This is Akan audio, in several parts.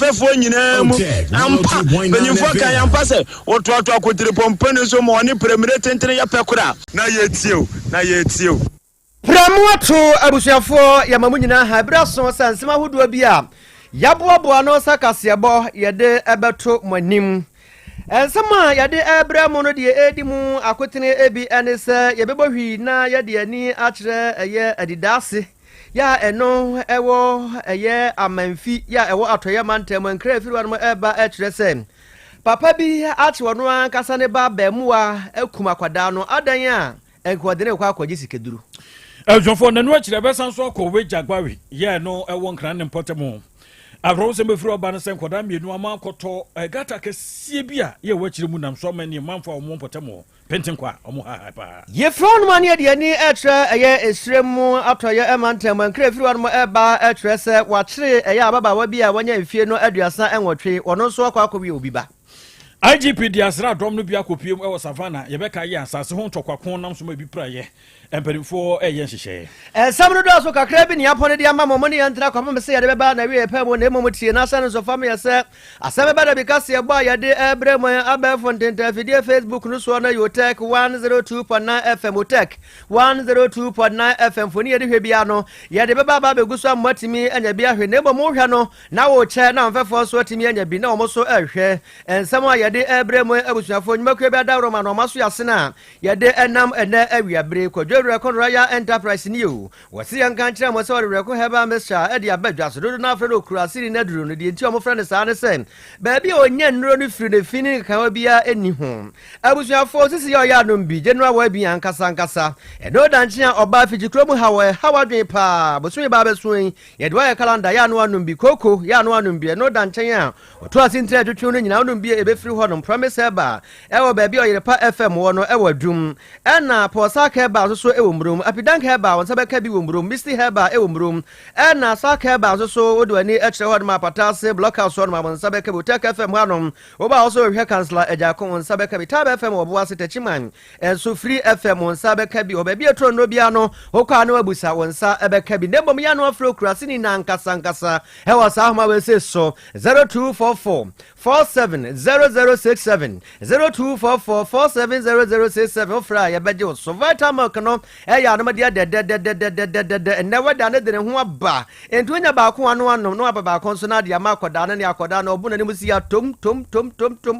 fefo nyina mu ampa benyimfo kan ampa se wototo akotire pompane so mo ne premiere tentene ya pekora na yetio Pramuato abusuafo ya mamu nyina ha bra so sansema hodo bia yaboaboa no sakasebo yede ebeto monim ensema yede ebra mo no de edi mu akotene ebi enese yebebo hwi na yede ani akire eye adidase ya eno ewo eye amanfi ya ewo atoye mantem nkra firu no eba akire se papa bi achewo no ankasa ne ba bamuwa akuma kwada no adan a enkodene kwa akwaji sikeduru Jonfo nanu akire besan so ko we jagbawe ye no ewo nkran ne mpotemo abro se mefiri oba no sen koda mienu ama koto gata kesie bia ye wachire mu nam so mani manfa omo mpotemo pentenkwa omo ha pa ye front man ye de ni etre eye esremu atoye emantem nkra firi wan mo eba etre se wachire eye ababa wa bia wanya mfie no aduasa enwotwe ono so akwakobi obiba IGP diasra dom no bia kopiem e wo savana ye beka ye asase ho ntokwa nam so ma bi praye emperifo eye nhihye samno do so kakra bi ne apone de ama momoni yantra kwa me se ye de beba na wi epa mo na momotie na sane so fam ye se Asem Beba Dabi kase bo ye de ebremo abefo ntenta video Facebook no so na Otec 1029Fm Otec 1029Fm foni ye de hwe bia no ye de beba ba beguso amatimi anya bia hwe ne mo hwe no na wo che na mfefo so atimi anya bi na omo so ehwe ensam a ye de ebremo abusuafo nyimakwa bia da roma no maso yase na ye de enam ene awiabre kwadwe Royal Enterprise new wasi yanka kire mo se wore heba mesha e dia badwaso do na afre no kurasiri na duro no de nti omo frɛ ne saa ne se ba bia onya nnuro no firi ne fini kan bia eni ho abusuafo sisi yo ya no bi general wa bi ankasa e do danche a oba fiji kromu hawadwen pa bosu ba besuin ye de wa calendar ya no anom bi koko ya no anom bi no danche a oto asintre twetwe no nyina anom bi e be firi ho no promise heba e wo ba bia oyere pa FM wo no e wadum e na posa ka heba so ewo mrum apidank heba won sabeka bi wo mrum misti heba ewo mrum e na saka heba so odwani ekre ho ma patase blockhouse ho ma won sabeka bi Otec FM hanom wo ba so hwe kansela ejako won sabeka bi tab FM wo bo asete chiman so free FM won sabeka bi oba bi etro no bia no wo kwa na wabusa won sa ebeka bi nebom ya no afro kurasini na nkasa he wo sa ma we se so 0244 470067 0244 470067 ofra ya beje so vital milk no ya no dia de never done de ho aba entu nya ba ko anu anu no aba ko so na dia ma akoda na ne akoda na obuna ne musi ya tom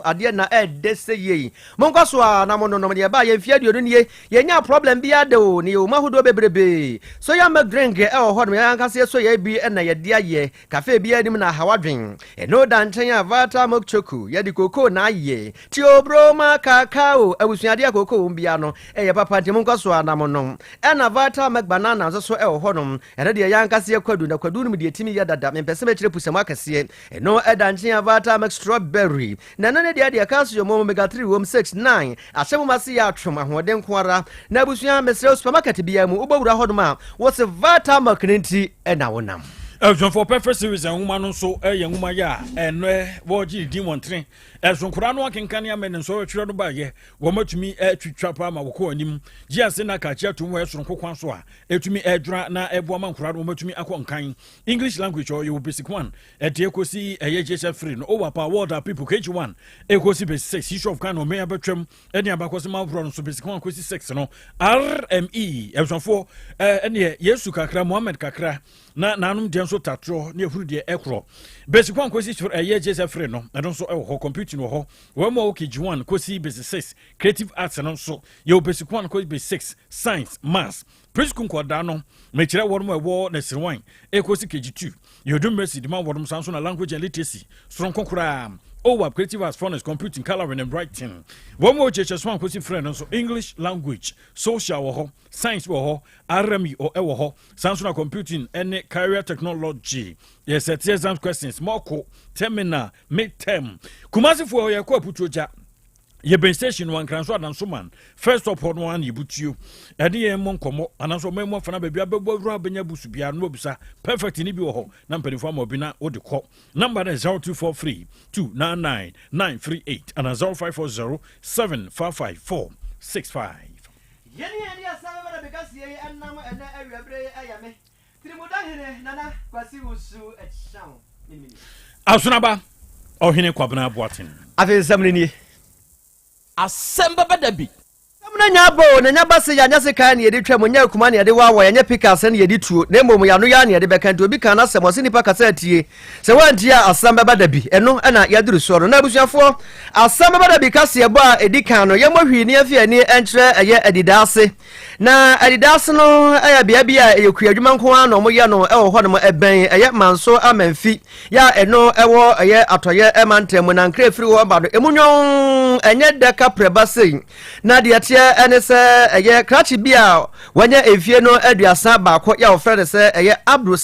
ade na de se yi monko so na mo no dia ba ye fia dio ne ye nya problem bia de o ne o mahodo bebrebe so ya ma drink e o ho no ya nkase so ya bi na ye dia ye cafe bia nim na hawadwen e no dan chen ya vata mok choku ye di koko na ye ti obro ma kakao abusuade akoko bia no e ye papa ti monko so na mo no e na vata mak banana so e o ho no e de ya nkase kwadu na kwadu no de timi ya dada me pese me kire pusam akase e no e dan chen ya vata mak strawberry na na de calcium omega 3 wom 69 asem ma se ya atwom ahoden kwara na abusuan mesre supermarket bia mu obowura ho no ma wo se vata mak nti e na wonam for perfect series and woman so ye nwuma ya eno wo gi di montre esonkura no akenkan ya men so twere no ba ye wo matumi twitwa pa ma wo ko anim gi ase na ka chia tum wo esonko kwan so a etumi edra na ebo ma nkura no matumi akonkan English language or you basic one de ekosi eye jecha free no over power world people KG1 ekosi basic 6 issue of kan o me abetwem ene abakosi ma bro no so basic one kosi 6 no RME esonfo ene Yesu kakra Muhammad kakra na nanum de so tatro ne ehuru de ekro basic one kosi eye jecha free no e don so e ho computing wo ho we mo KG1 kosi basic 6 creative arts no so ye basic one kosi basic 6 science maths preschool kwada no me kire wo mo ewo na sirwan ekosi KG2 you do mercy the man wo sanso na language and literacy strong kokura creative arts phonics computing coloring and writing one more JHS one kosi friend so English language social wo ho science wo ho RME o ewo ho sanso na computing and career technology yes exam questions moko terminal midterm kumasi fo ye ko aputoja ye ben station one kranso adanso man first up on one yibutuo ade ye monkomo ananso memo fana ba bia bebo wura benya busu bia no obisa perfect ni bi wo ho na mpanifo ma obi na odi ko number 0243 299 938 and 0540 755465 yeni Asem Beba because ye enam ene awiabre ayame trimuda hene nana kwasi usu echam Asunaba ohene kwabena boaten afi samni Asem Beba Dabi na nyabo na nyaba se ya nyase kan ne yedi twam nya kuma ne yedi wawo ya pika se ne yedi tuo na emom ya no ya ne yedi beka nti obi kan na asem ose nipa kasa atie se wantia Asem Beba Dabi eno na yaduru so no na abusuafo Asem Beba Dabi kase ebo a edi kan no yemohwi ne afia ni enkyere eye adidase na adidase no aya bia bia eyekua adwuma nko an no mo ye no ewo ho no eben eye manso amanfi ya eno ewo eye atoye emantam na nkra firi wo bado emunyon enye deka preba sei na de ene se eye krachi bia wanya efie no aduasa baako ya ofrede se eye Abdul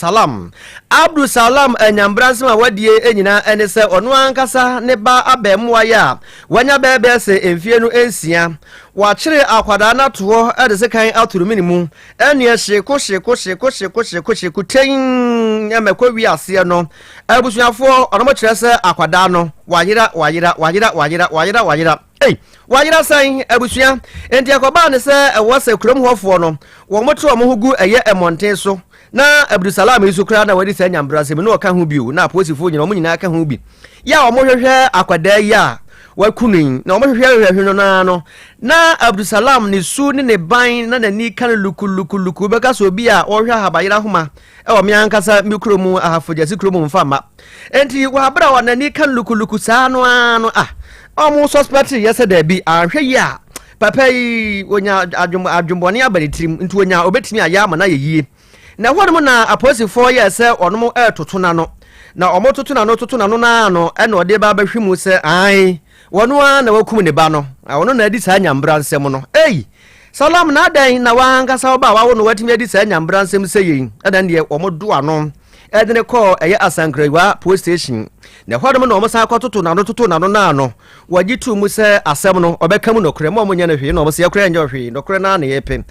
Salam anyambranse ma wadie enyina ene se ono ankasa ne ba abemwa ya wanya bebe se efie no ensia wachire akwada na to ede se kan aturu minimu ene sheko ten ya mekwa wi ase no abusuafo ono mo kire se akwada no wayira hey wayira san abusua enti akoba ne se wose krom hofo no wo moto mo hugu eye emonten so na Abdul Salam isu kra na wadi sa nyambrase me no ka ho biu na aposifo nyina mo nyina ka ho bi ya wo mo hwehwe akwada ya wakunin na wo mo hwehwe no na Abdul Salam ni su ni ne ban na nani kan luku beka so bi a wo hwe habayira homa e wo me ankasa mi kromu ahafojasi kromu mfama enti wo habra wa nani kan luku sa no omo suspect yesterday bi ahwe ya papa yi onya adwumbone abaditirim nti onya obetimi aya ama na yeyie na hwonmo na aposifo ye se onom totona no na omo totona no na no ena ode ba bahwimu se ai wono a na wakum ne ba no wono na adi sa nyambra nsem no Salam na dan na wanga sa ba wa wono watimi adi sa nyambra nsem se yin eda ne omo do ano edene call eye Asankrewa police station na hwadom na omosa akototo na no wagitu mu se asem no obekam no kure mo nya na hwe na omosa yakura nya hwe no kure na na yepe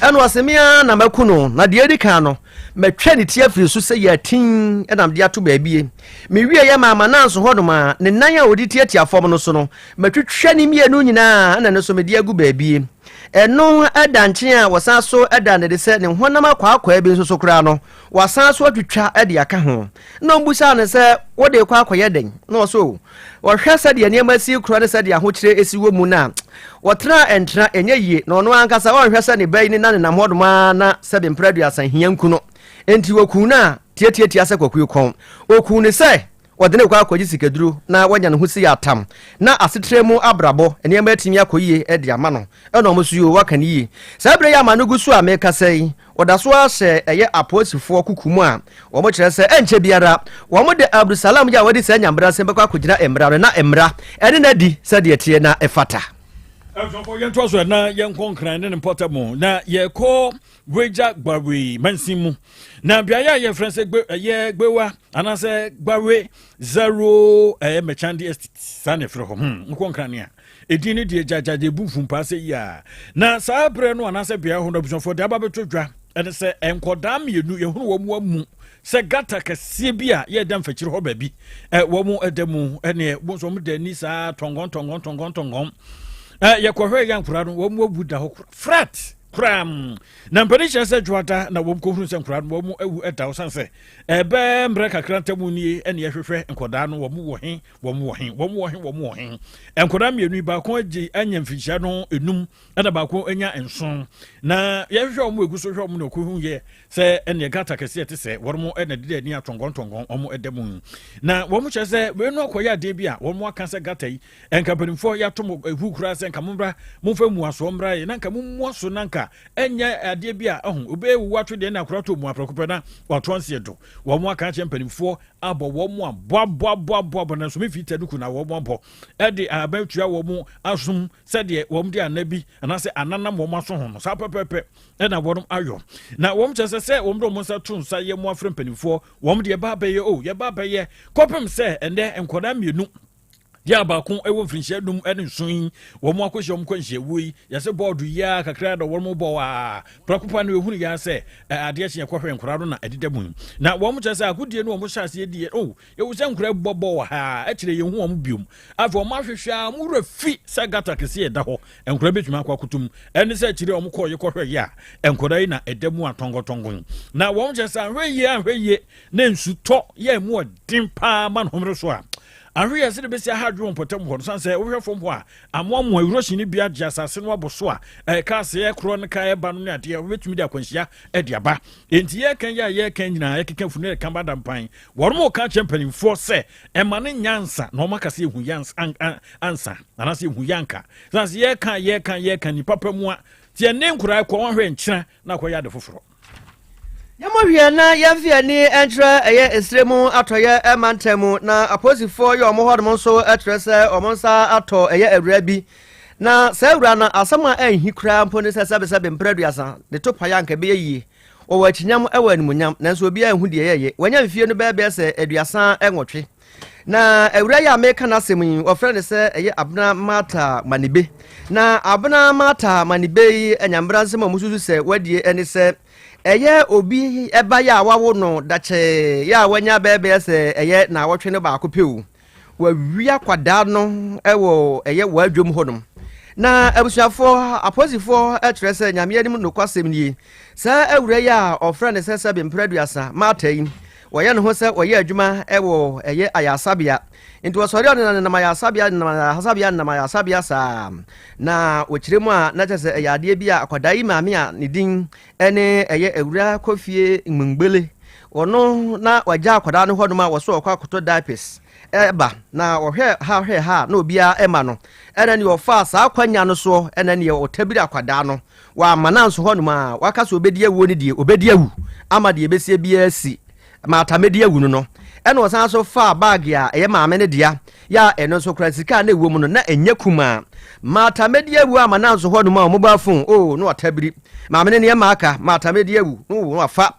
eno asemia na makuno na de edika no metwa ne tia firi so se ya tin enam de ato baabie me wie ya mama na nso hwadom a ne nan a odi tia fom no so no metwetwa ne mienu nyina na ne so me de agu baabie eno edanche a wasan so edan de se ne honam akwa bi nso so kura no wasan so atwetwa ede aka ho no mbusa ne se wode kwa akoye den no so wo hwe se de ne masi kura ne se de ahokyere esiwo mu na wotra entra enye yie no no ankasa wo hwe se ne bai ni na ne nam hodoma na se be mpradu asan hianku no enti woku na tietie ase kwaku kon oku ne se wadene kwa akwaji sikaduru na wanya ne husi ya tam na asetremu abrabo ene ma atimi akoyie ede ama no ena omusuyo wakani yi sabre ya manugu su ameka sei odaso ahye eye aposifo kukumu a wo mo kire se enche biara wo mo de Abdul Salam ya wadi se nyambra se bekwa kugina emra na emra ene na di se de tie na efata Afọ yento so na yenkonkran ne portable na yeko weja gbawe mansimu na bia ya friends ye gbewa anase gbawe 0 mechandi estate sane fro ho nkonkran ya edini de jaja de bufum passe ya na sabre no anase bia ho na bushofo de ababetodwa ene se enkodam yenu yehunu wo mu amu se gata kase bia ye dem fakiri ho ba bi wo mu edemu ene wo so mu de ni sa tongon yakɔhwɛ yankura no wɔn abu da hɔ frat kram na mpanisha sɛ dwata na wɔn kohunu sɛ nkura no wɔn awu ɛda hɔ sanse ɛbɛ mbrɛ kakra ntamu nie ɛne yɛhwehwɛ nkɔdaa no wɔn wɔ he nkɔdaa mmienu baako agye anya mfihyia no enum ɛna baako anya nson na yɛhwehwɛ wɔn egu so hwɛ wɔn na kohunu yɛ sɛ ɛne gata kɛse ɛte sɛ wɔn ɛna deda ani atɔngɔn wɔn ɛda mu na wɔn kyerɛ sɛ wɔn no akɔyɛ adeɛ bi a wɔn aka sɛ gata yi nkampanimfoɔ yɛatom ehu kura sɛ nkamombra momfa muaso mbra yɛ na nkamomuaso nanka enya adeɛ bi a obe wu atwe de na akora to mu aprakopɛ na wato anse do wo mo aka che mpanimfoɔ abɔ wo mo aboa na so me fita duku na wo mo abɔ ɛde abatua wo mo asum sɛ de wo mo de anabi anase ananam wo mo aso ho no sa pɛpɛpɛ ɛna wo no ayo na wo mo kyerɛ sɛ wo mo do mo sa to nsa ye mo afre mpanimfoɔ wo mo de ba bɛyɛ ye ba bɛyɛ kopem sɛ ɛnɛ enkoda mienu dia ba ko ewo mfinhye dum ene nson wo mo akohye mo kwanhye wui ya se board ya kakra da wo mo bo wa prakopa na ehunu ya se ade hye kwahwe nkora no na ededabun na wo mo kyese akodie no wo mo hyase die ye wo se nkora bobo wa ha a kire ye hu wo mo biom afa wo ma hwehwa mo rafi se gata kese da ho nkora betuma akwakutum ene se kire wo mo koye kwahwe ya nkora yi na edamu atongotongon na wo mo kyese ahwe na nsu to ye mu odin pa man homre so a ahwe ya se be se ha dwo potem ho so say wo hwefo ho a amoamo awuroshi ni bia gya asase no aboso a ka se ye kro ne ka ye ba no ne ade wetumi de akwanhia ade aba enti ye kan ye kan nyina ye keka funu kan ba dampan wo mo ka champion for se e ma ne nyansa na o maka se ehu yansa ansa ana se ehu yanka so ye kan ni papa mu a tie ne nkura ko won hwe nkyira na ko ya de foforo Yamohia na yamfia ni entra eye esremu atoye emantemu na aposifo ye omohodom so etrese omonsa ato eye awrabi na sawura na asama anhi kra mpo ne sesabesebe mpraduasa de topaya nka be yi wo wachinyam ewa animunyam nanso obi anhu de yeye wanya mfie no bebe se aduasa enwotwe na awura ya meka na asem ofre ne se eye abna mata manibe na abna mata manibe yi anyambra nsema mususu se wadie eni se eye obi eba ya wawo no dache ya wanya bebe se eye na wotwe ne ba akopeu wa wia kwada no ewo eye wadwom hodom na abusuafo aposifo etrese nyame anim no kwasem ni sa awura ya ofra ne sesa be mpraduasa matai woye ne ho se woye adwuma ewo eye ayasabia nti wasori on na mayasabia sa na okiremu a na chese eye ade bia akwadai maame a ne din ene eye awura kofie ngbele ono na waja akwada no hodoma woso okwa akoto diapers eba na ohwe ha na obia ema no ene ne ofa sa akwanya no so ene ne otabiri akwada no wa mananso hodoma wakasa obedi awu ne die obedi awu ama de besie bia si matamedi awu no ene osan so fa bag ya eye maame ne dia ya eno so krasika na ewo mu no na enya kuma matamedi awu ama nanso hodoma mobile phone no otabiri maame ne ma aka matamedi awu no afa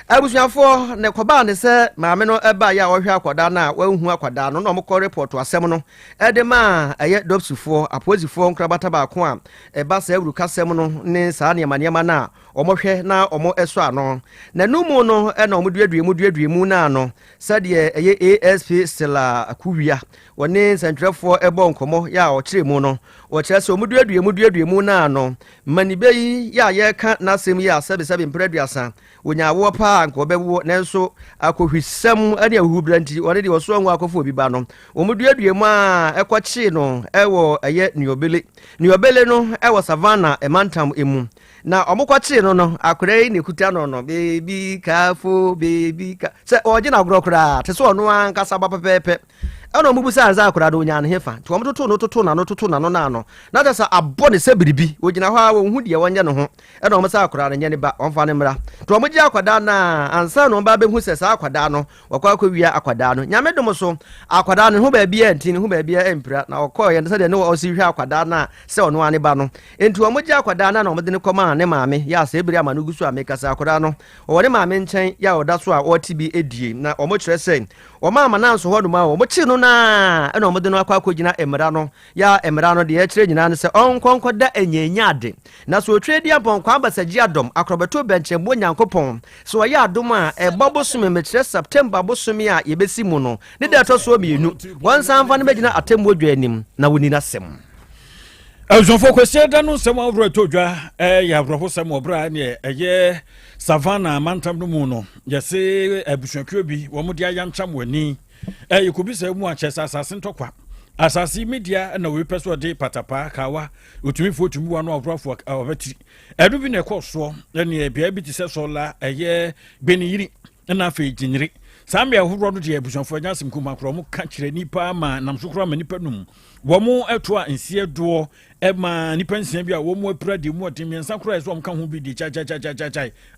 abusuafo ne koba ne se maame no eba ya wo hwe akwada na wahu akwada no mko report asem no edema eye dopsufo aposifo nkrabata ba ko a eba sa awuru kasem no ne saa ne manema na omohwe na omo eso ano na numu no na omoduaduemu na ano sade eye ASP Stella Akuwia woni sentrefo ebo nkomo ya o kiremu no o kire se omoduaduemu na ano manibeyi ya ye ka na asem ya sebe mpraduasa onyawo pa nko bewo nenso akohwisam ade ahubranti woni de woso anwa akofo obi ba no omoduaduemu a ekochi no ewo eye niobele no ewo savannah emantam emu na omukwachi no akwere ni kuta no baby kafo baby ka se oje na grokra te so no ankasa ba pepepe ono mubusa anza akwara do nya ne hefa to omtoto na no na dasa abo ne sebiribi ogina ho a wo de wonye no ho eno omsa akwara ne nya ne ba omfa ne mra to omoji akwada na ansa no ba be hu se sa akwada no wakwa akowia akwada no nyame dom so akwada no ho ba bia ntini ho ba bia empira na okoye ne se de ne wo si hwe akwada na se ono ane ba no enti omoji akwada na omde ne koma ne maame ya se ebiri ama no gusu amekasa akwada no wo ne maame nchen ya oda so a otibi edie na omo kire sen oma nanso ho no ma omo chi no na ena omde no akwa akogina emra no ya emra no de ya kire nyina ne se onkonko da enyenya ade na so otwedi ampon kwa abasaji adom akrobeto benche bo nyankopon so ya adom a ebobosume mekire September bosumi a yebesi mu no ne da to so mienu wansanfa ne begina atemmo dwanim na wonina sem Azonfo kwese da no sem awro todwa ya awro sem obra ne eye savannah mantam no mu no yese abusuakwo bi wo mudi ayancham wani yekubi se mu achesa asase ntokwa asase media na we peso de patapa kawa otumi fotumi wa no awrofo obetiri edu bi ne koso ne bia bi ti se sola eye beniyiri na afa jinyiri Samia huro no de abusuafo nyasim kuma kro mu ka kire nipa ma namsokro ma nipa num wo mu etoa nsie do ma nipa nsia bi a wo mu apura de mu otimi nsa kro eso ka ho bi di cha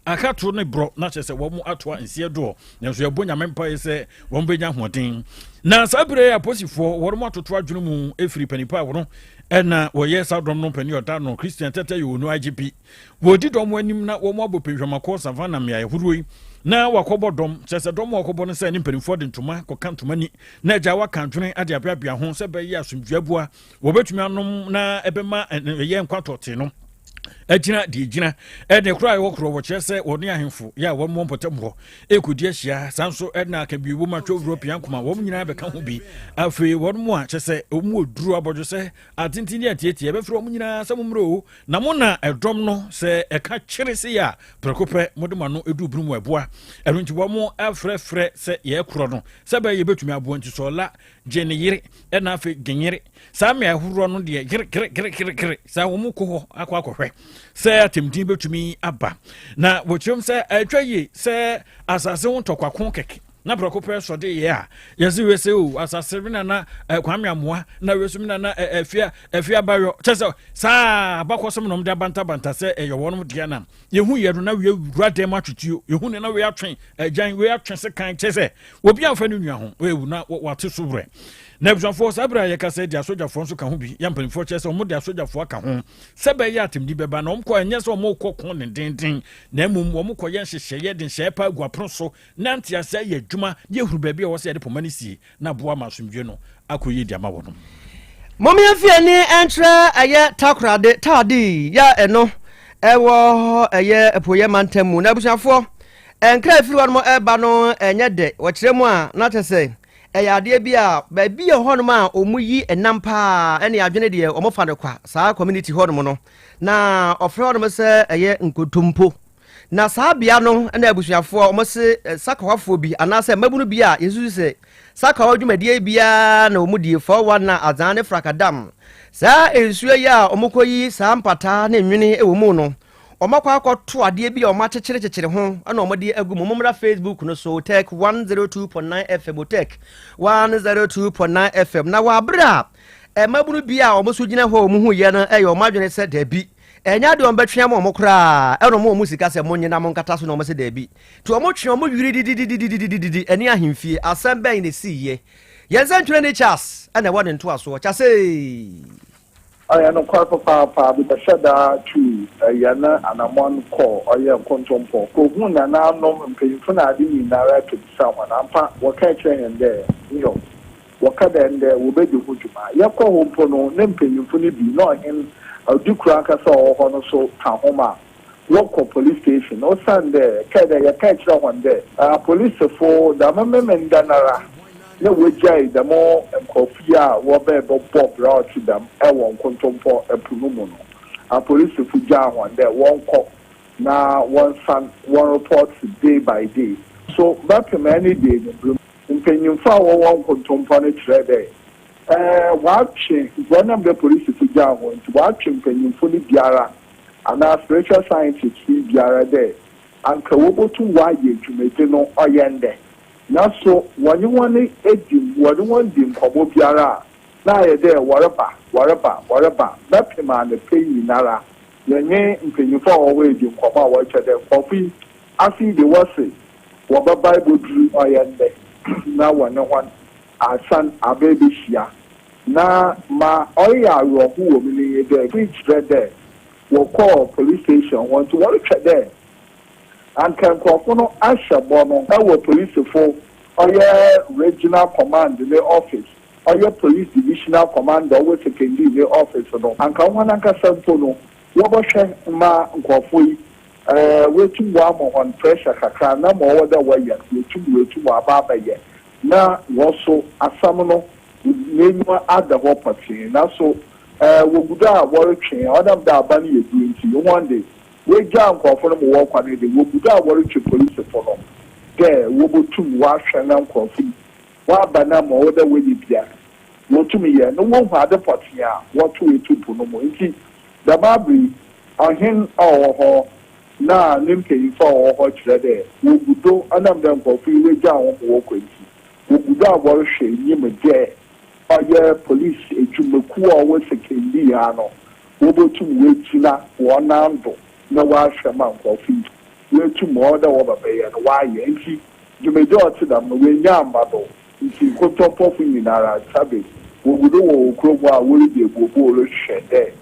aka to ne bro na chese wo mu atoa nsie do nso ye bonya mempa yese wo mbenya hoden na sabre aposifo wo mu atoto adwunu mu efiri panipa wo no ena wo ye sadom no pani ota no Christian tete yo no IGP wo di dom anim na wo mu abopenhwamako savannah me ayehuroi na wakɔbɔ dɔm kyɛ sɛ dɔm wakɔbɔ no sɛ ne mpanimfoɔ de ntoma kɔka ntoma ni na agya waka ntwene ade abeabea ho sɛ bɛyɛ asomdwua boa wɔbɛtumi anom na ɛbɛma ɛyɛ nkwa tɔte no Ejina di jina ene kura yo kuro wo kyerɛ wɔne ahemfo ya wɔn mo mpɔtam hɔ ekodi ahyia sanso ɛna ka bi wo ma twa European kuma wɔn nyinaa bɛka ho bi afei wɔn mo a kyerɛ wɔn mu oduru abɔdwo sɛ atintini atietie bɛfrɛ wɔn nyinaa sɛ mumro na mo na ɛdɔm no sɛ ɛka kyerɛ sɛ ya prekopɛ modema no edu brum wɔboa ɛno nti wɔn mo afrɛfrɛ sɛ yɛ kuro no sɛ bɛ yɛ betumi aboa nti so la gene yire ɛna afei genyere saa me ahoro no de gere saa wɔn mo kɔ hɔ akɔhwɛ sɛ atemtin betumi aba na wɔkyerɛm sɛ atwa yi sɛ asase ho tɔkwako kɛkɛ na prokopɛ so de yɛ a yɛse wese o asase bi na kwame amoa na wesu mi na afia bayo kyɛ saa abakɔsɛm nom de banta sɛ ɛyɛ wɔnom de na yehu yɛ do na we wura dem atwetio yehu ne na we atwen agyan we atwen se kan kyɛ sɛ obi amfa ne nua ho we wu na wate so brɛ na busanfo sabra yɛ ka sɛ de asogyafoɔ nso ka ho bi ya mpanimfoɔ kyɛ sɛ ɔmo de asogyafoɔ ka ho sɛ bɛyɛ atemdi bɛba na ɔmo kɔ ɛnyɛ sɛ ɔmo kɔ kɔn ne denden na mmom ɔmo kɔ yɛ nhyehyɛeɛ de nhyɛe pa aguapro so na nte asɛ yɛ adwuma yɛ huru baabi a wɔsɛ yɛde pɔma no sie na boa ma asomdwe no akɔyɛ di ama wɔnom momia fie ni entra ɛyɛ takrade tadi ya ɛno ɛwɔ ɛyɛ apoyɛ mantamu na busanfo ɛnkra firi wɔn mo ɛba no ɛnyɛ de wɔkyerɛ mu a na tɛ sɛ ɛyade bi a baabi yɛ hɔnom a ɔmu yi ɛnam paa ɛne adwene deɛ ɔmo fa de kwa saa community hɔnom no na ɔfrɛ hɔnom sɛ ɛyɛ nkotompo na saa bia no ɛna abusuafoɔ ɔmo se sakawafoɔ bi anaasɛ mabunu bi a yesu sɛ sakawa dwumadie bia na ɔmu die 41 na adzan ne frakadam saa ensuo yi a ɔmo kɔyi saa mpata na nwene ɛwɔ mu no ɔmakɔ akɔto adeɛ bi a ɔma kyekyere ho ana ɔmode agu momra Facebook no so Otec 1029 FM Otec 1029 FM na wabra mabunu bi a ɔmo so gyina hɔ ɔmo hu yɛ no ɛyɛ ɔmo adwene sɛ dabi ɛnya de ɔmbɛtwea ma ɔmo koraa ɛno mo ɔmo sika sɛ mo nyina mo nkata so na ɔmo sɛ dabi to ɔmo twe ɔmo wiri dididididididi ɛne ahemfie asɛm bɛn ne siye yɛnsɛ ntwene ne Charles ɛna ɛwɔ ne ntoa so kyase I am quite papa with the shadow to a yana and a one call or your control for Kohuna now no paying for not in direct to someone. I'm what catch and there, you know, what can then there will be the Hujuma. Yako home for no name paying for the be not in a Dukraka or Honor so Tahoma. Local police station, no Sunday, catch that one there. Police for the Mamma Danara. No we jay the more coffee wabe bob brought to them won't control for a punumono. A police fuja one there one cop now one son one report day by day. So back to many days in penny for one control for it today. Watching one of the police fuja one to watching penny fully biara and our spiritual scientists see biara there and kawobo to why you to make no oyende. Na so wani edi wani di nkomo biara na ye de wareba na pema na peyi nara yenye mpenyifo owe di nkomo a wo chede kofi afi de wose wo ba bible dru oyende na wani wan asan abebe hia na ma oya ro hu wo mi ni de preach there wo call police station want to work there and can no ashabono our police for our regional command in the office our police divisional command always second in the office no and can one anka sampo no wo bo hwe ma nkofo yi wetu wa mo on pressure kakra na mo wo da wa ya wetu wa ba ye na wo so asam no nenwa ada ho pati na so wo guda wo retwe odam da ba ne yedu nti one day we jam for them work on it. We would have worried to police for them. There, we would to wash and coffee. What banana or the way it is. What to me, no one had a pot here. What to it to Puno? The Barbary on him or her now, Nimke for or there. We would do another coffee. We jam walk with you. We would have worried him there. Or your police, a Jumaku always a Kendiano. We would to wait to one handle. No wa shama coffee. We two more than over bay and why you may do to them when yam bubble. If you go top of in our sabbath, we would do Krobea will be a bowl shed there.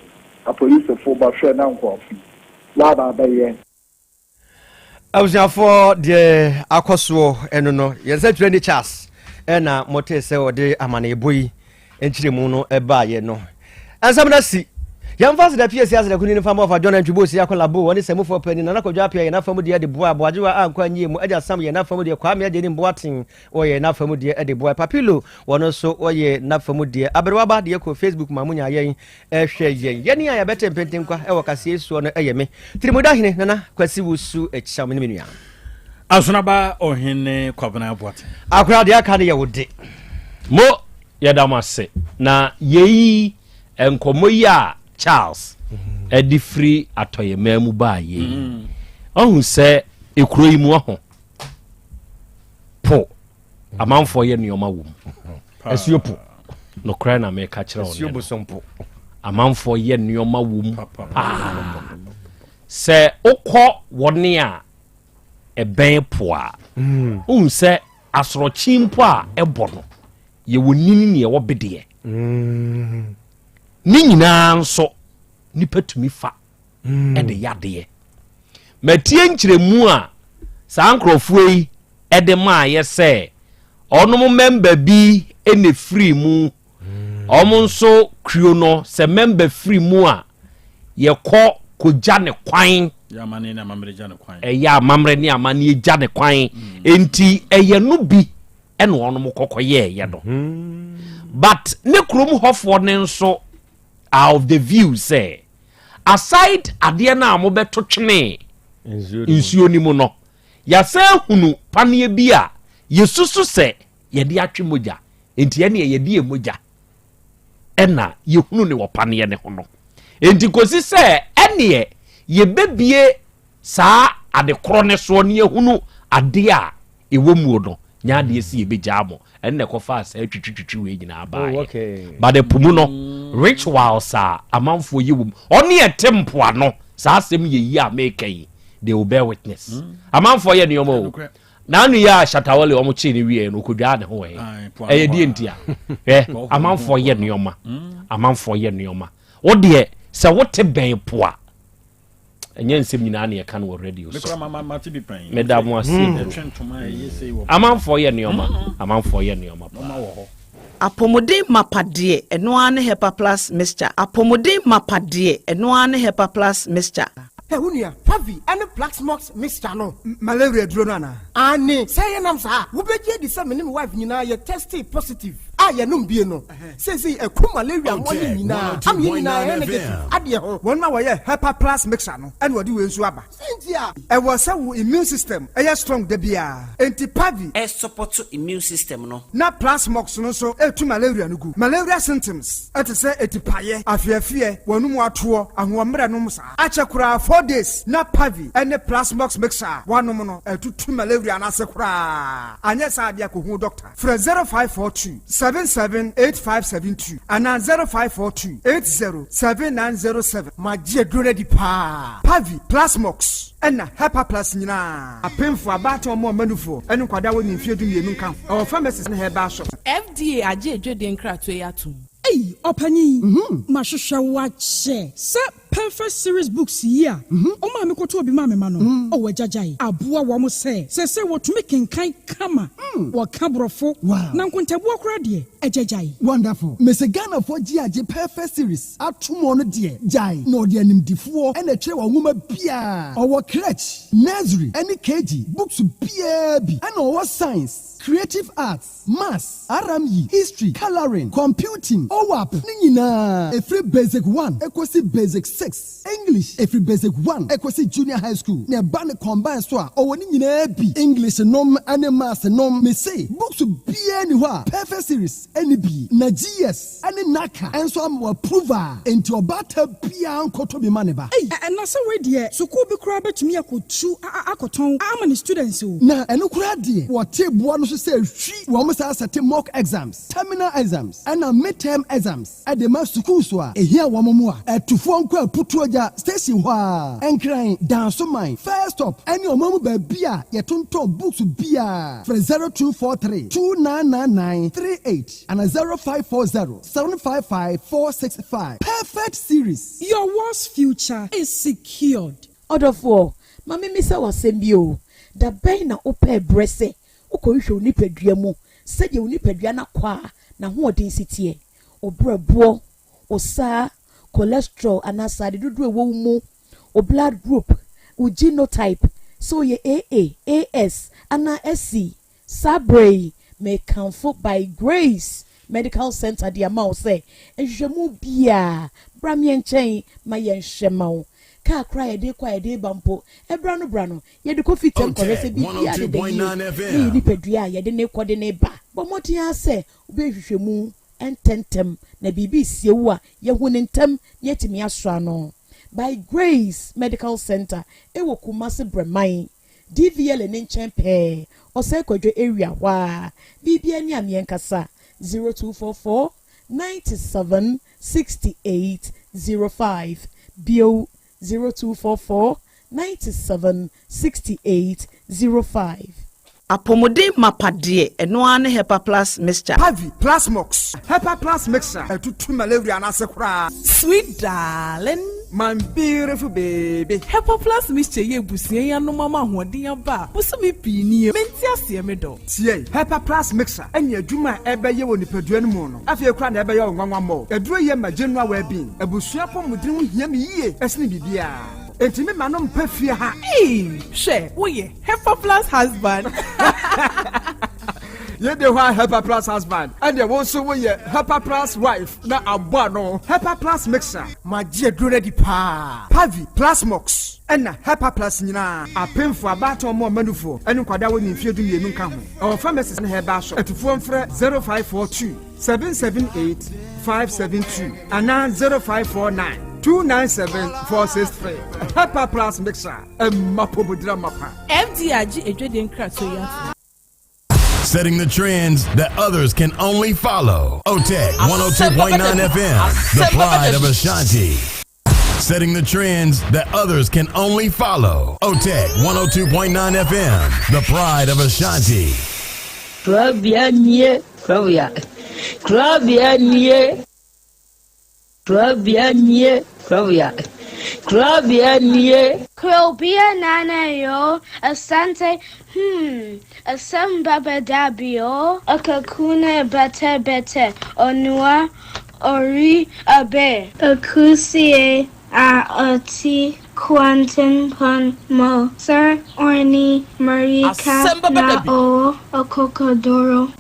A police of 4 bar shed and coffee. Laba bay. for the Akoso and no, yes, training chas, and a motor say or de amane boy, and Chirimuno a buy, no. And some of see. Young fast that appears as the Queen farm of John and Jubusi Akolabo, and it's a move for penny, and Uncle Japia, enough from the boy, Boajua, and Quany, Edda some enough from the Kwame didn't boating, or enough from the Eddie boy Papilo, one also, or ye enough from the Aberaba, the Echo Facebook, Mamunia, Yang, share Yenny, I better painting, Ewakasi, so on a yeme. Trimodahine, Nana, Quasibu Su, a Chamininia. Asunaba or Hene Quabana what? I'll crowd the Acadia would day. Mo Yadamase. Na ye and Komoya. Charles edi free atoye memu ba ye ohun se ekuro yi mu ho po amanfo ye nioma wom esuo po no kra na me ka kire on esuo bosompo amanfo ye nioma wom se okọ woni a eben po a ohun se asoro chimpo a ebo no ye wonini ne ye wo bede ni nyina nso nipa tumi fa e de yade matie nkyeremu a sankrofo yi e de ma ye se onom member bi ene free mu omo nso krio no se member free mu a ye kɔ koja ne kwan ya mane na mamre ja ne kwan ya mamre ne amane ja ne kwan enti ye no bi ene onom kokoye ye do but ne krom hofo ne nso of the view say aside ade na mo beto twene insuo ni mu no ya se hunu panie bi a yesusu se ye de atwe moja enti ye ne ye de moja ena ye hunu ne wo panie ne ho no enti kosi se ene ye bebie saa ade kro ne so ne ye hunu ade a ewo mu no nya de si ye beja mo enne ko fa sa twitwitwi we nyina ba but the pumu no rituals are amanfo yiwum oni etempo ano sa asem ye yi a make yi they will bear witness amanfo ye ne omo na anu ya shatawale omo chi ne wie no kodwa ne ho e die ntia amanfo ye ne oma amanfo ye ne oma wo de se wote ben po a enye nsem nyina na ye kan wo radio so medam wasi amanfo ye ne oma amanfo ye ne oma apomode mapade eno ane hepa plus mixture apomode mapade eno ane hepa plus mixture Hunia, Pavi, and the Black Smokes, Mr. No, Malaria Dronana. Anne, say, and I'm sorry, who bet ye the same wife, you know, you're tested positive. I am no. Says a cool malaria, one now. I'm here now, negative. One hour, Hepa Plus Mixano, and what do you swabber? I was so immune system, a strong debia, anti Pavi, a support to immune system, no. Not Plus Smokes, no, so to malaria, no good. Malaria symptoms, at a say, a tipaye, I fear, one more tour, and one meranomsa. Achakura 4 days, not Pavi, and the Plus Smokes mixer, one mono, two malaria, and asakura. And yes, I be a doctor. For 0542 778572 and 0542 807907. My dear Grady Pa Pavi Plasmox and Hepa Plus Nina. A painful about or more manufo and Quadawa in Fidu Yunka. Our pharmacist in her bar shop. FDA Aje Jodin Kratu. Hey, Opani, Mashusha watch. Perfect series books here. O ma me koto obi ma me ma no. O wajajai. Aboa wo mo se what to make kan kama. Wo kabrofo. Na nkontabu akora de ejajai. Wonderful. Mese Ghana for GAJ perfect series. Atumo no de jai. No de animdifo e na tire wo nwoma bia. O crèche, nursery, any KG, books bia bi. And o science, creative arts, maths, RME, history, coloring, computing, OWAP. Ni nyina. E free basic 1, equasi basic 6. English every basic 1 equasi junior high school ne ban combine so a o woni nyina bi English nom and maths nom me say books be any ho perfect series any bi na GS any naka enso am approval into obata bia nkoto bi maneba and na so we de school bi kura betumi akotu akoton am the students o na eno kura de wo teboa no so say hwi wo mo say set mock exams terminal exams and midterm exams at the mass school so a ehia wo mo a etufo nko putuoja station wa enkran danso mine first up any omamu ba bia yetonto books bia for 0243 299938 and 0540 755 465 perfect series your world's future is secured. Order for Mami Misa was sembio da bɛn na wopɛ brɛsɛ wokɔhwehwɛ wo nipadua mu sɛdeɛ wo nipadua no akɔ a na hoɔden sitie wo brɛboɔ wo saa cholesterol anaasɛ ade dodoɔ ɛwɔ wo mu wo blood group wo genotype so yɛ AA, AS ana SC Sabre may comfort by Grace Medical Center the amount say ehwehwɛmu bia bra me nkyɛn ma yɛ nhwɛma wo ka kra yɛ de kwa yɛ de bampo ebra no yɛ de kofi tem kɔrɛsɛ bia de yi ni pedua yɛ de ne kɔ de ne ba bɔmɔten asɛ obehwehwɛmu ententem na bibi siewu a yɛ hu ne ntem yɛtimi asra no by Grace Medical Center ewo Kumasi Bremai DVL ne nkyɛn pɛɛ ɔsɛ kwadwo area wa bibia ni amien kasa 0244 97 68 05 bio 0244 97 68 05 apomode mapade eno ne Hepa Plus mixture Pavi Plus Mox Hepa Plus mixture etutu malaria na sekura sweet darling my beautiful baby Hepa Plus mixture ye busie ya no mama hoden aba buso me pini menti ase me do tie Hepa Plus mixture enya adwuma ebeye wo nipadua no mu no afie kura na ebeye wo nwanwa mo eduro ye ma general well being abusua pomodin ho hia me yie esne bibia Enti me manom pa fie ha. She, woye Hepa Plus husband. Ye de wa Hepa Plus husband. And ye won so woye Hepa Plus wife na abo no. Hepa Plus mixer. Magie dure di pa. Pavi Plus Mox. Ena Hepa Plus nyina. Apemfo abato mo manufo. Enu kwada woni mfie du mienu nka ho. Our pharmacist na heba so. Etufo mfre 0542 778 572 ana 0549 297-463. Hepa Plus mixer. Mapobudra mapa. MDRG ejweden krato ya. Setting the trends that others can only follow. Otec 1029 FM, the pride of Ashanti. Setting the trends that others can only follow. Otec 102.9 FM, the pride of Ashanti. Krobea nie. Krobea nana yo asante Asem Beba Dabi yo akakune bete onua ori abe akusie a oti quantum pon mo sir orni marika na o akokodoro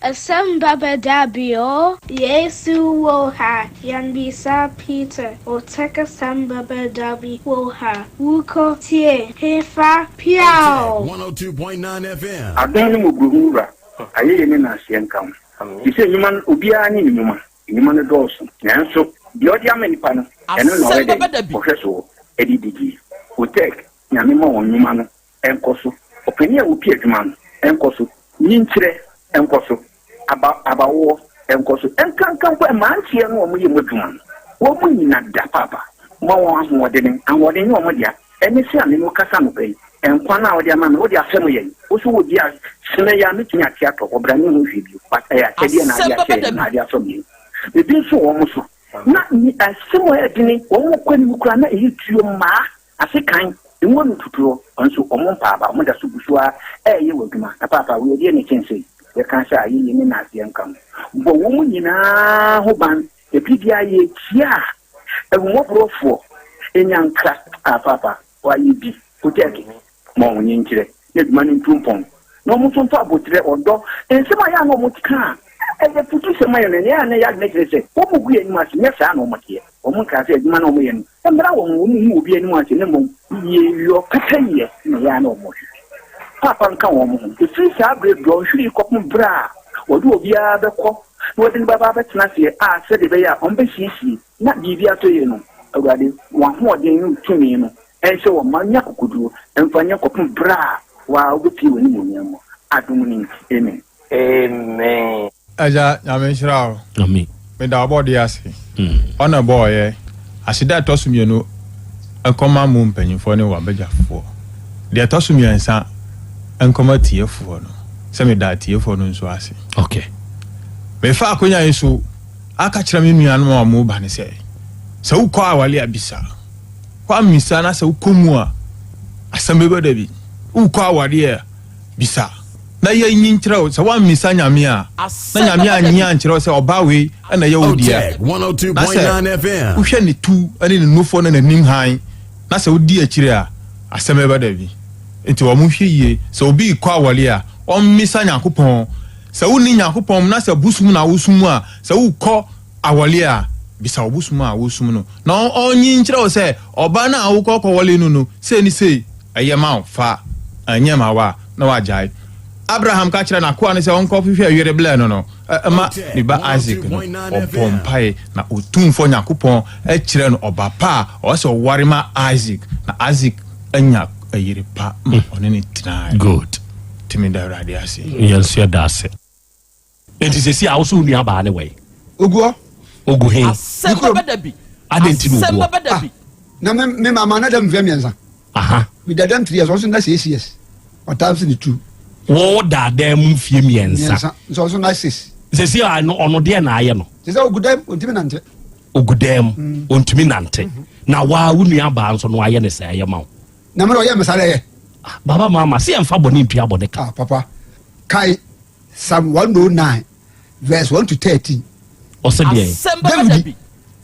Asem Beba Dabi yo Yesu wo ha yanbisa Peter Otec Asem Beba Dabi wo ha wuko tie hefa piao 102.9 FM. Adani muguhura ayeye ne na asienkam ise nyuma obia ni nyuma ne doso nanso de odi amenipa no eno no ede ohweso edidigi Otec nyame ma wonyuma no enkoso openia wo pie adwuma no enkoso nyinkyere enkoso abawo enkoso enkankan kwa mantie no omo ye modwuma wo mu nyina da papa mo won ahoden ahoden wo mo dia eni se ane no kasa no bai enkwa na wo dia ma no wo dia asem ye wo so wo dia sene ya metumi atia to obra ni ho hwe bi pata ya kede na dia so bi ebi so wo mo so na ni asem wo edini wo mo kwani mu kura na eyi tuo ma asekan enwo no tuturo onso omo pa ba mo da so busua ye waduma na papa wo ye ne kense ye kan sha yi ni na asienkan bo wo mu nyina ho ban epibia ye tia ewo brofo enyanka papa wa yi bi Otec mo nyinkire ye duma ni tumpon no mo tumpa abotre odo ensema ya no mo tika e putu sema ye ne ya ne ya ne kire wo mu gu ye ni ma se me sa no mo tie o mo ka se duma no mo ye no emra wo mu obi ani mo ase ne mo ye yo kataye ne ya no mo papa nka wo mo ifiri sa break do hwiri kopum bra wo do obi a bekọ wo de baba betena se a se de be ya on be sisi na bibia to ye no awade wa ho de nu tumi no ense wo manya kokudu emfanya kopum bra wa obi wo ni mo nyamo adum ni amen aja nyame shirawo amen me da body ase ona boy asida tosumienu enkoma mu mpanyimfo ne wa bejafo de tosumiensa enkoma tiefo no se me da tiefo no nso ase okay me fa akonya yeso aka kira me nuanu ma mu ba ne se ukọ awale abisa kwa misa na se ukomu a Asem Beba Dabi ukɔ awade bisa na yɛ nyi nkyerɛ sɛ wammisa nyame a na nyame anyia nkyerɛ sɛ ɔba wei ɛna yɛ wo dia 102.9 FM wohwɛ ne tu ne ne nufo ne n'anim han na sɛ wodi akyire a asɛm ɛba da bi nti wɔn hwɛ yie sɛ obi kɔ awale a ɔmmisa Nyankopɔn sɛ wonni Nyankopɔn na sɛ busum na wosum a sɛ wokɔ awale a bisa obusum a wosum no na ɔnyi nkyerɛ sɛ ɔba na awokɔ kɔwale no sɛ ni sɛ ɛyɛ ma fa anyɛ ma wa na wagyae Abraham ka kyerɛ na koa ne sɛ ɔnkɔ hwehwɛ awere blɛ no ɛma ne ba Isaac no ɔbɔmpae na otumfo Nyankopɔn ɛkyerɛ no ɔba pa a ɔsɛ ɔware ma Isaac na Isaac anya ayere pa ɔne ne tena good timi da rade ase yɛnso yɛda ase enti sɛ si a wo so nua baa ne wei oguo he Asem Beba Dabi adenti no Asem Beba Dabi na me mama na dem vem yensa aha mi da dem 3 years also na 6 years o times ni 2 wo da dem fie miensa so also na 6 se si a no ono de na aye no se se ogudem ontimi nante ontimi nante na wa wo nua ba nso no aye ne se aye ma na me oyɛ mesale ye baba mama se emfa boni ntua bode ka papa kai Psalm 109 verse 1 to 13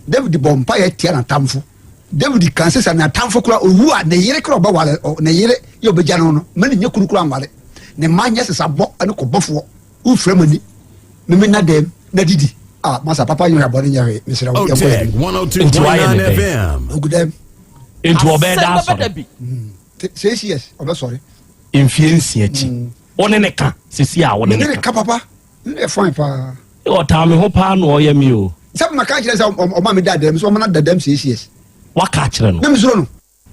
David bompa ye tia na tamfo David kan se na tamfo kura owu a ne yere kura wale ne yere ye obegya no mani nye kuru kura wale ne manya se sabo ane ko bofo u fremani me na dem na didi masa papa yo abone nya mesira wo ye Otec 1029 FM ogudem into obeda so say yes sorry influence achi one ne ka sisi a one ne ka papa ne fine pa o ta me ho pa no oye mi o sɛ ma ka kyerɛ sɛ o ma me dadam so ma na dadam CS waka kyerɛ no na me suro no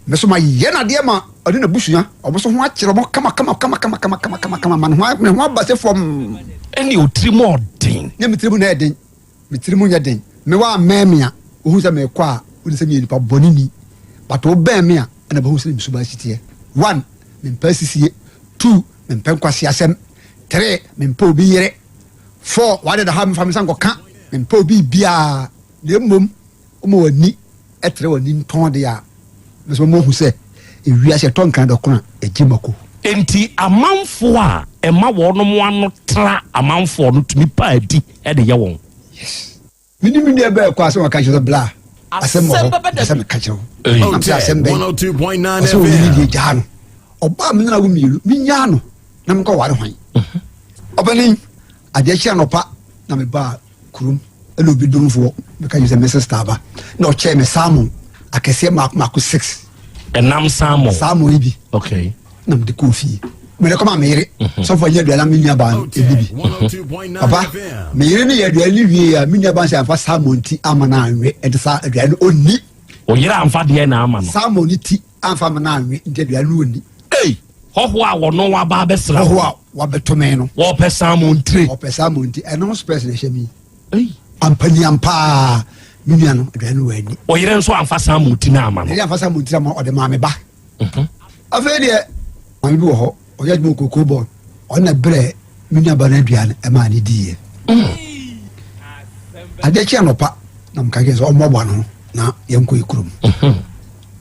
me so ma ye na de ma ɔde na busua ɔbo so ho akyerɛ mo kama man ho aba se fom ɛne o trimo den ne me trimu na eden me trimu nya den me wa mamia o hu sɛ me kɔ a o de sɛ me nipa bɔne ni but o ba me a na ba hu sɛ me suba sitie 1 me mpa sisie 2 me mpa kwase asɛm 3 me mpa obi yere 4 wade da ha me fam sanko ka mpa obi bia na mmom omo wani etre wani nton de a meso mo hu se ewia se ton kan dokona ejimako enti amanfo a ema wono mo ano tra amanfo no tumi pa adi e de ye won yes minimi ne ba kwa se waka je bla asem mo asem ka je asem 102.9 FM jano oba me na wo miru minya no na me ko ware hwan obani ade chia no pa na me ba kurum elo bi donfo because you say Mrs. Taba no che me salmon akese mako 6 enam salmon ibi okay na me de kofi me le koma mere so for ye duala minya ba ebibi papa mere ni ye duala wie ya minya ba say fa salmon ti amana anwe e de sa duala onni o yira amfa de na ama no salmon ti amfa amana anwe de duala onni hoho a wono wa ba besra hoho a wa betome no wo pe salmon tre wo pe salmon ti e no space le shemi ampani ampa minia no aduane wani o yere nso amfa salmon ti na ama no yere amfa salmon ti na o de ma me ba afa de ma bi wo ho o ya dimo koko bon ona bre minia ba na aduane e ma ni die ade chi anopa na mka ge so o mogba no na yenko ikurum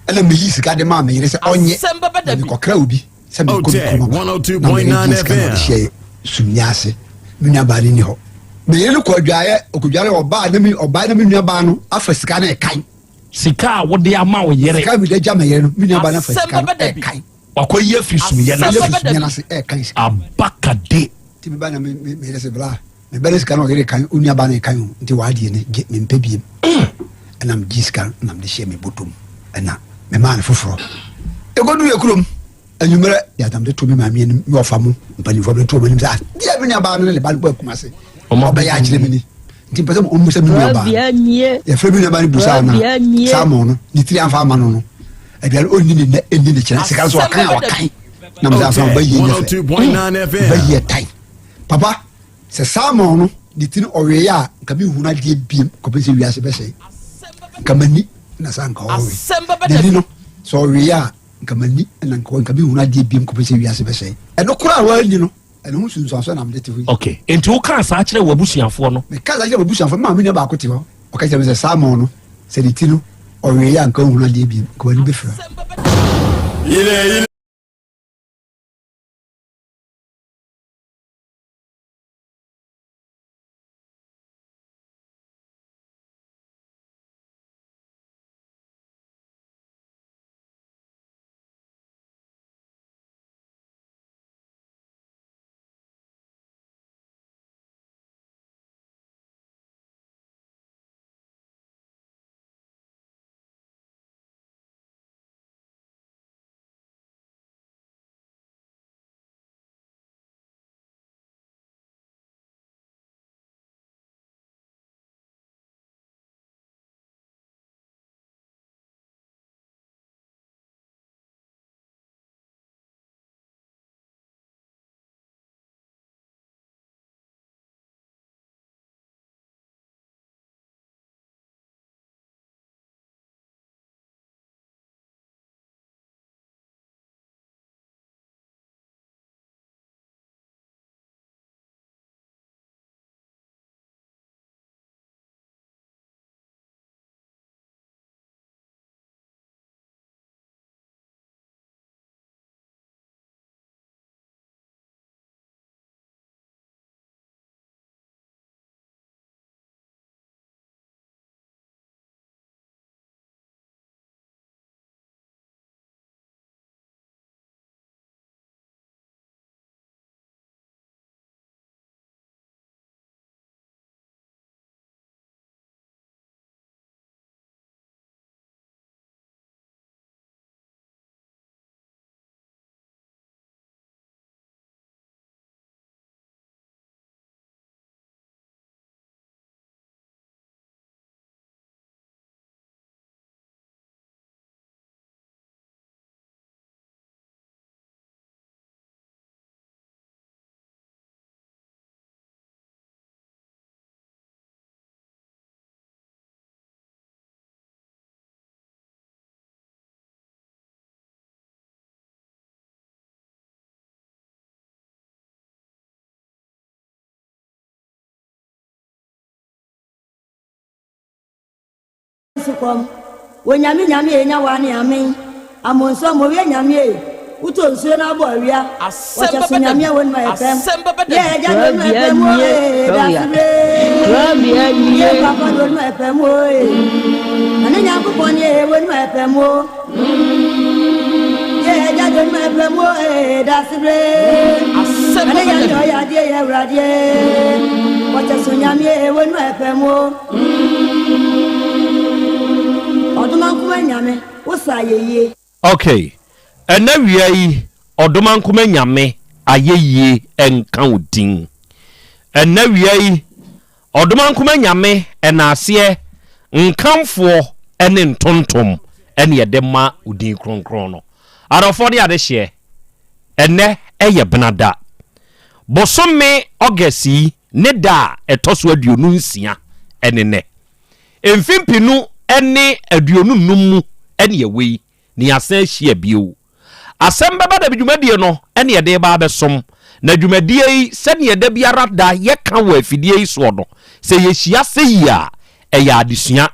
ele me yisika de ma me yere se onye ko kra obi se me ko 102.9 FM sunyase minia ba ni ho me yele ko adwaye okudware oba na mi nua ba no afa sika na ekan sika wo de ama wo yere sika mi de jama yere no mi nua ba na afa sika ekan wakoye frisum ye na se ekan abakade ti mi ba na me se bla me ba sika na yere kan nua ba na ekan nti wa de ne me mpebiem na me jiska na me de she me botom na me ma na foforo e godu yekurom anyumere ya tam de to me ma mi ni mi ofa mu mpani fo de to me ni sa dia mi nua ba no le ba ko akumase oba ya chire mini nti pese mo musa mi ba ya fe mi na ba ni busa na samo no ni tri anfa ma no abian onni ni na endi ni chira sika so akan na mo za fa ba yi ni fe ba yi tai papa se samo no ni tri owe ya nka bi hu na die biem ko pese wi ase be sei nka mani na san ka owe ni no so owe ya nka mani na nka bi hu na die biem ko pese wi ase be sei e no kura wa ni no eno hu sunso so na mdete hu okay enti wo kan sa kire wabusuafo no me kan sa kire wabusuafo ma me ne ba akote ho o ka kire me se salmon no se di tinu o we ya nka hu na die biem ko ani be fra sukom wonyame nyame enya wane amen amonso mo we nyame uto nsuo na bo awia wacha so nyame won ma efem ye ja do ma efem o Krobea ye papa do ma efem o ane nya ko poni won ma efem o ye ja do ma efem o da sibre ane nya yo ya die ye wradie wacha so nyame won ma efem o odumankuma nyame wosaye okay ena wiai odumankuma nyame ayeye enka odin ena wiai odumankuma nyame enase nkamfo ene ntontom ene yedema odin kronkron no arofo de adehye ene eye benada bosome ogasi ne da etoso aduonu nsia ene ne emfimpinu ene aduonu numu ene yewi ni asan hia bio Asem Beba Dabi dwumadie no ene yede ba besom na dwumadie yi se ne yede biara da ye ka wa afidie yi so no se ye hia se yi a eya adesua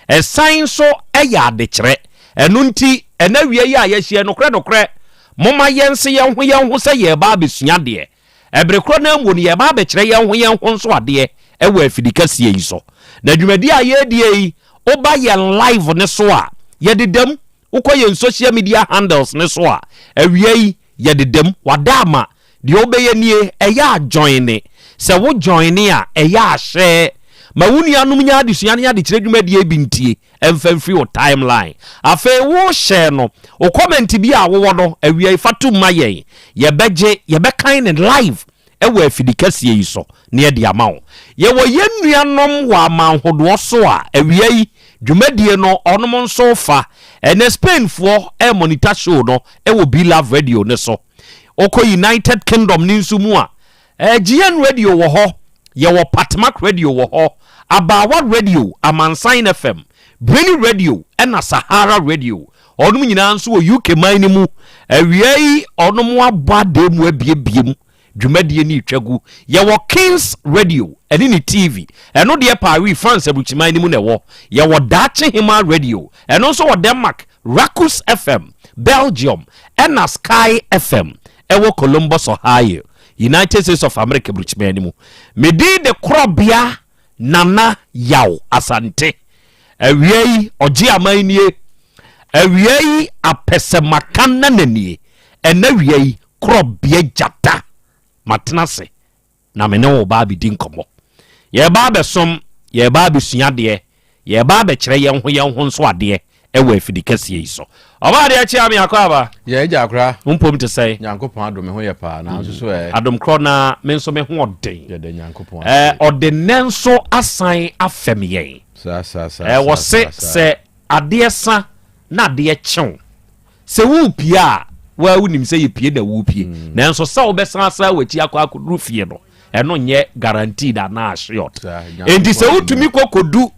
esan so eya adekere enu nti ena wie yi a ye hia no kre moma yense ye ho se ye ba besua de ebrekro na amu ne ye ba bekere ye ho so ade e wa afidikasie yi so na dwumadie a ye die yi oba ye live ne so a ye dedam ukoye social media handles ne so a awiei ye dedem wadama de obeye nie eya join se wo join a eya share ma wuni anum nya adesua nya de kire dwumadie bi ntie emfamfiri o timeline afa wo share no o comment bi a wo no awiei fatum mayen ye beje ye be kind live ewa afidikasie yi so ne de amawo ye wo yenuanom wa manhodo so a awiei dwumadie no onom nso fa ene Spain for monitor show no wo Be Love Radio ne so oko United Kingdom ni nsumu a GN Radio wo ho ye wo Patmark Radio wo ho Abawa Radio Amansan FM Breni Radio ena Sahara Radio onum nyina nso wo UK man ni mu awiei onom abade mu abiebiem dwumadie ni twagu ye wo Kings Radio eni ni TV eno de Paris France abuchiman ni mu ne wo ye wo Dache Hima Radio eno so wo Denmark Racus FM Belgium ena Sky FM ewo Columbus Ohio United States of America abuchiman ni mu medi de Krobea nana Yaw Asante awiei oji amanie awiei apesemakana nanie ena wiei Krobea jata matenase na mene wo ba bi din komo ye ba besom ye ba besua de ye ba be kire ye ho nso ade e wa afidikasie yi so oba de achi am yakwa ye eja akra mpom te sei nyankopon adom ho ye pa na nso so adom kro na me nso me ho odin ye de nyankopon odenenso asan afem ye wo se ade sa na ade chew se wu pia wa wunim se ye pie da wu pie nanso sa obesan sa wachi akwa fie no eno nye guaranteed na assured enti se wutumi kokodu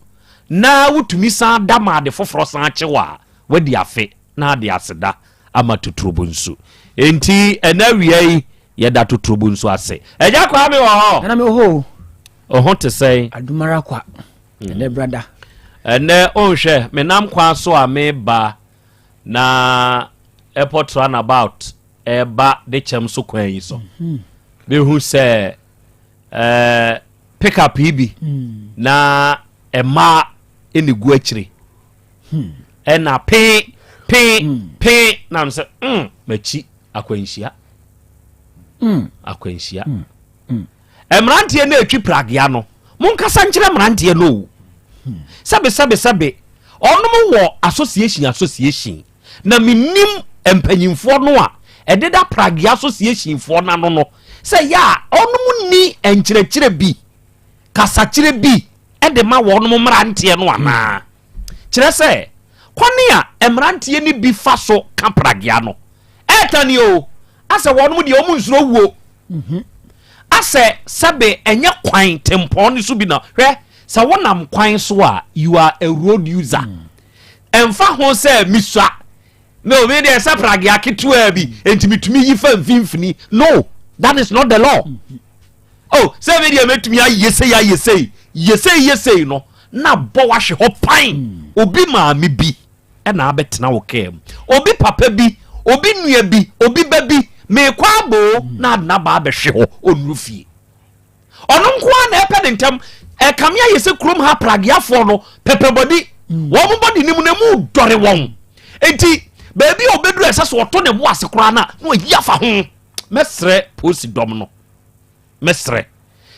na wutumi san dama de foforo san chewa wadi afe na de aseda ama tuturubunsu enti ena wiei ye da tuturubunsu ase eja kwa me wo ho na me ho oho te say adumara kwa ene brother ene onhwe me nam kwa so a me ba na airport runabout eba de chem so kwan yi so be hu se pick up ibi na ema enigu akire ena pe na nse machi akwanhia emrantie na etwi pragya no monkasa nkyere emrantie no sabe onum wo association na minim empanyimfo no a ededa pragya association fo na no say ya onum ni enkyerɛkyerɛ bi kasakire bi ede ma wonum mrantie no ana kyerɛ sɛ kwani a emrantie ni bi fa so ka pragya no etani o ase wonum de omu nsuro wuo ase sabe enye kwan tempo ni so bi na hwɛ sa wonam kwan so a you are a road user emfa ho sɛ misua no me dey say pragya ketua bi entimitumi yi fa mfimfini no that is not the law oh say me dey metumi ayese no na bɔ wahye hɔ pan obi maame bi ɛna abɛtena wo kam obi papa bi obi nua bi obi ba bi mekɔ abo na adena ba abɛhwe hɔ ɔnuru fie ɔno nko a na ɛpɛ ne ntam ɛkamea yɛ sɛ kurom ha pragiafoɔ no pɛpɛbɔdi wɔn mo bɔdi nim na mu dɔre wɔn enti baabi a obɛduru ɛsɛ sɛ ɔtɔ ne bo ase koraa na ɔyi afa ho mɛsrɛ posi dɔm no mɛsrɛ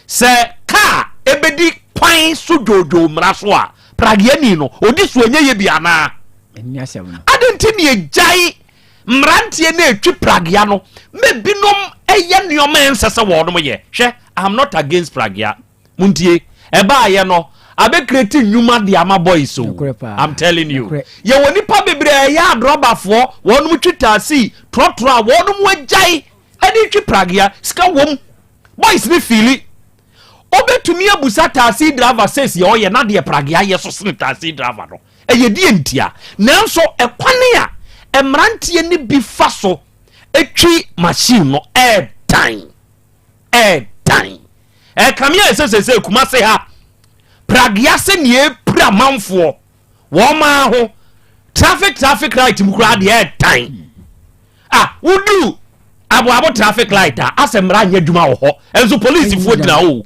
sɛ kaa ebedi kwan so dwoodwoo mmara so a pragiani no odi so enye ye bi anaa adenti ne egyae mmeranteɛ na etwi pragia no mebinom ɛyɛ nneɔma nsɛsɛ wɔnom yɛ hwɛ I'm not against pragia muntie ɛba ayɛ no abɛkreti nnwuma de ama boys so I'm telling you ye woni pa bebre ya adrobafoɔ wɔnom twitasi trotro a wɔnom agyae ɛde twi pragia sika wom boys ne fili obetumi abusa taxi driver says ye oyɛ na de pragia ye so sene taxi driver no ɛyɛ die ntia nanso ɛkwane a emrantie ne bi fa so etwi machine no time kamia sese kuma se ha pragia se ne pra manfo wo ma ho traffic light mu kura de time wudu abo traffic light asemra anya dwuma wo ho enso police fo gina ho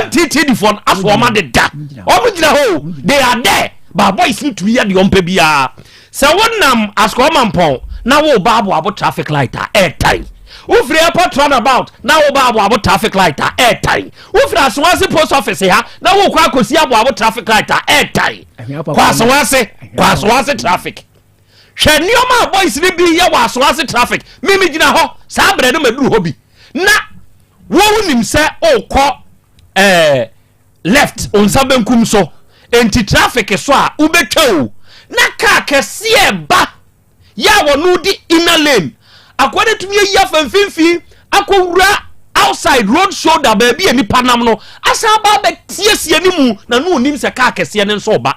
MTT di fon aso ma de da omo gina ho they are there but boys need to be the ompa bia se wonnam asko mampon na wo ba abo traffic light time Ufri airport runabout na wo ba abo traffic light time ufri aswase post office ha na wo kwa akosi abo traffic light time kwa aswase traffic hwɛ nneɔma boys ne bi yɛ wɔ aswase traffic mimi gyina hɔ saa brɛ no maduru hɔ bi na wo nim sɛ okɔ left onsa benkum so enti traffic so a ubetwa o na car kɛseɛ ba ya wɔ no di inner lane akwade tumi yi afamfimfi akɔwura outside road shoulder baabi ani panam no asa ba betiesie ni mu na no nim sɛ car kɛseɛ ne nso ba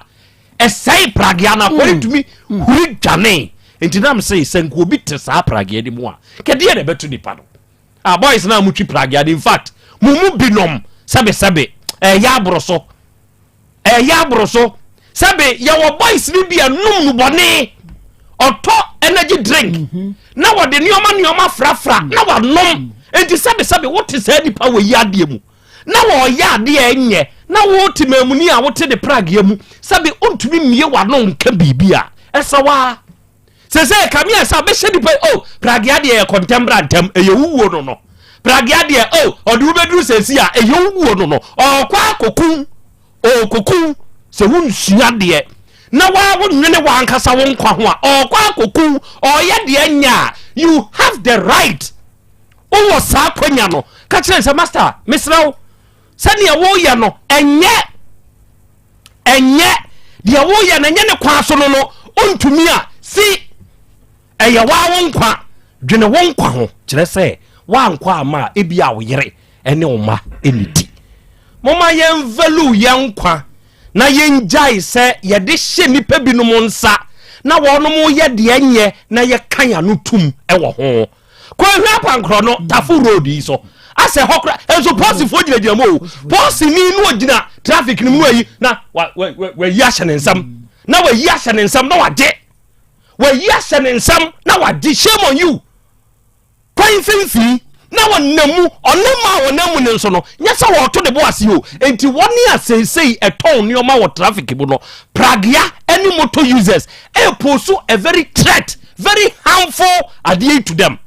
ɛsɛe pragia na akwade tumi huri dwane enti nam sɛ sɛnko obi te saa pragia ni mu a kɛdeɛ na beto nipa no boys na mutwi pragia in fact mumu binom sɛbe ɛyɛ aboro so sɛbe yɛwɔ boys ni bi anum no bɔne ɔtɔ energy drink na wɔde nneɔma frafra na wanom enti sɛbe wote saa nipa wɔ yi adeɛ mu na wɔyɛ adeɛ ɛnyɛ na wote mamuni a wote de pragia mu sɛbe ontumi mmie wano nka bibia ɛsɛ waa sɛ kamia sɛ bɛhyɛ nipa pragia deɛ yɛ contemporary ntam ɛyɛ wuwo no pragia deɛ ɔde wobɛduru sɛsi a ɛyɛ wuwo no ɔkɔ koku sɛ wonsua deɛ na wonwene wankasa wo nkwa ho a ɔkɔ koku ɔyɛ deɛ nya you have the right wowɔ saa kwanya no ka kyerɛ sɛ master mesrɛ wo sɛnea woyɛ no ɛnyɛ deɛ woyɛ no ɛnyɛ ne kwa so no ontumi a si ɛyɛ wo nkwa dwene wo nkwa ho kyerɛ sɛ woankwa ama a ebi a wo yere ɛne wo ma ɛniti moma yɛn value yɛn nkwa na yɛn gyae sɛ yɛde hyɛ nipa bi no mu nsa na wɔnom yɛ deɛ nyɛ na yɛka ya no tum ɛwɔ ho kwa hwa pankrɔ no tafo road yi so asɛ hokra enso posifo gyina mo posi ni no gyina traffic ni mu ayi na wa yi ahye ne nsam na wa yi ahye ne nsam na wade shame on you kwan finfi na wonnamu onema ne nso no nyesa wo to de bo ase o enti woni asensei eton nneoma wo traffic bu no pragia any motor users pose a very threat very harmful adhere to them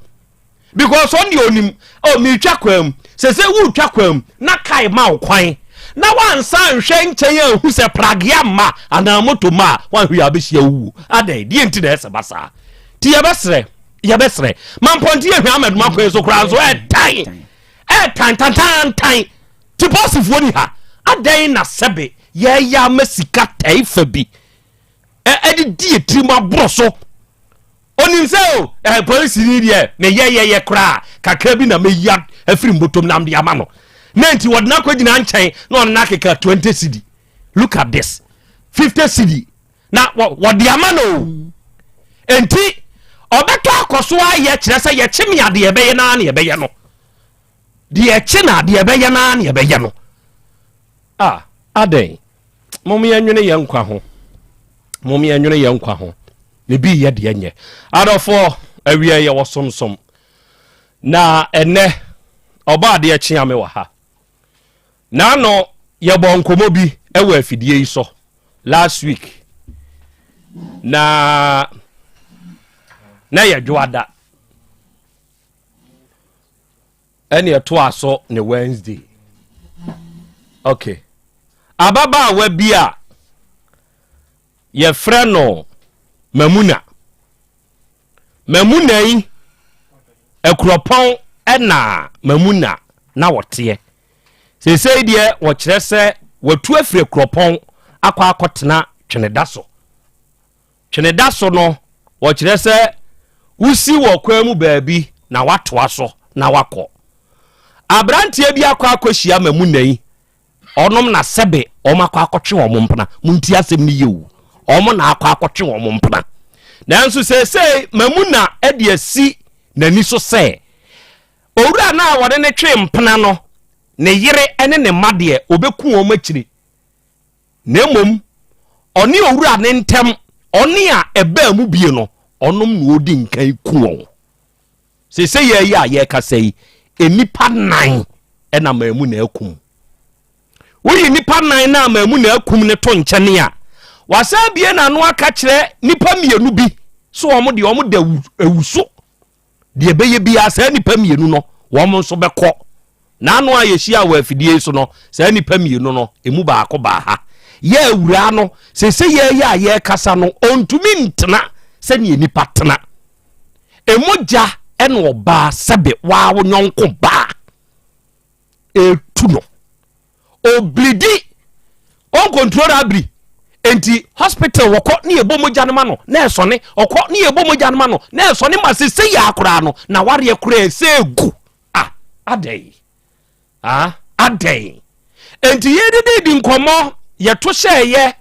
because on the onim me twa kwam sese wu twa kwam na kai ma kwan na wansan hwe nchen ya hu se pragia ma ana moto ma wan hu ya be hia wu adai die enti na ese basa ti ya besre man ponti ya hwa amadu makwa so kra so tan ti posifo ni ha adai na sebe ya masika taifa bi edi die trima broso onim se police ni die me ye kra kakra bi na me ya afiri mbotom nam de ama no nenti wodna kwagina nchen na on na keka 20 cedi look at this 50 cedi na wode ama no enti obeto akoso aye kire se ye chim ya de ebeye na na ebeye no de echi na de ebeye na na ebeye no aden Mommy and you young quaho. Mommy and you young quaho. Ne bi ye de nye. Out of 4 area ye was some. Na ene oba de chia me wa ha. Na no ye bon komo bi e wa afidie yi so last week. Na ye dwoada. Ene to aso ne Wednesday. Okay. Ababa wa bia ye freno Mamuna yi ekropon ena Mamuna na wote sesei de wo kire se watu afire kropon akwa akotena twenedaso no wo kire se usi wo kwamu baabi na watoa so na wako abrantie bi akwa akohia Mamuna yi onom na sebe omakwa akotwe wo mpena munti asem ni yewu omo na akwa akotwe wo mpena nanso sesei Mamuna ede asi nani so se owura na wode ne twe mpena no ne yire ene ne made obeku o makire nemom oni owura ne ntem oni a eba mu bie no onom no odi nkan ku o sesei ye kasei enipa 9 ena Mamuna akum woyi nipa 9 na Mamuna akum ne to nkyene a wasa bie na no aka kire nipa mienu bi so omo da ewuso de beye bia sa nipa mienu no womo so beko na no ayehia wa afidie so no sa nipa mienu no emu ba akọ ba ha ye awura no sese ye kasa no ontumi ntena se ne nipa tena emoja ene oba sebe wa wo nyonko ba etu no oblidi on control abri enti hospital woko ni ebomoja no ma no na esone okọ ni ebomoja no ma no na esone ma sese ya akora no na ware kura ese egu adai enti yedede di nkomo yeto hyeye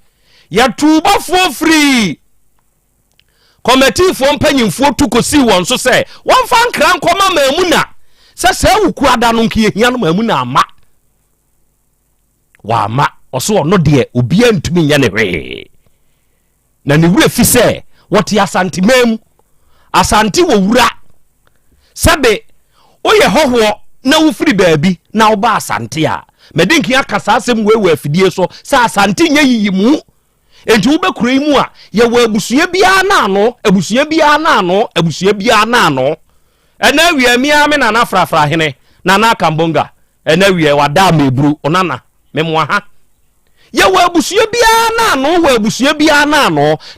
yetubafo free committee fo mpanyimfo tukosi won so se won fa nkran koma Mamuna se wuku ada no nke yehia no Mamuna ama wa ama oso no de obia ntumi nya ne hwe na ne wura fi se woti Asante mem Asante wo wura sabe oye hoho na wo firi baabi na wo ba Asante a medinki akasa asem we afidie so sa Asante nya yiyimu enti wo bekura mu a ye wo abusua bia na ano ena wi amia me na frafra hene na kambonga ena wi wada mebru onana memwa ha ye wo abusua bia na ano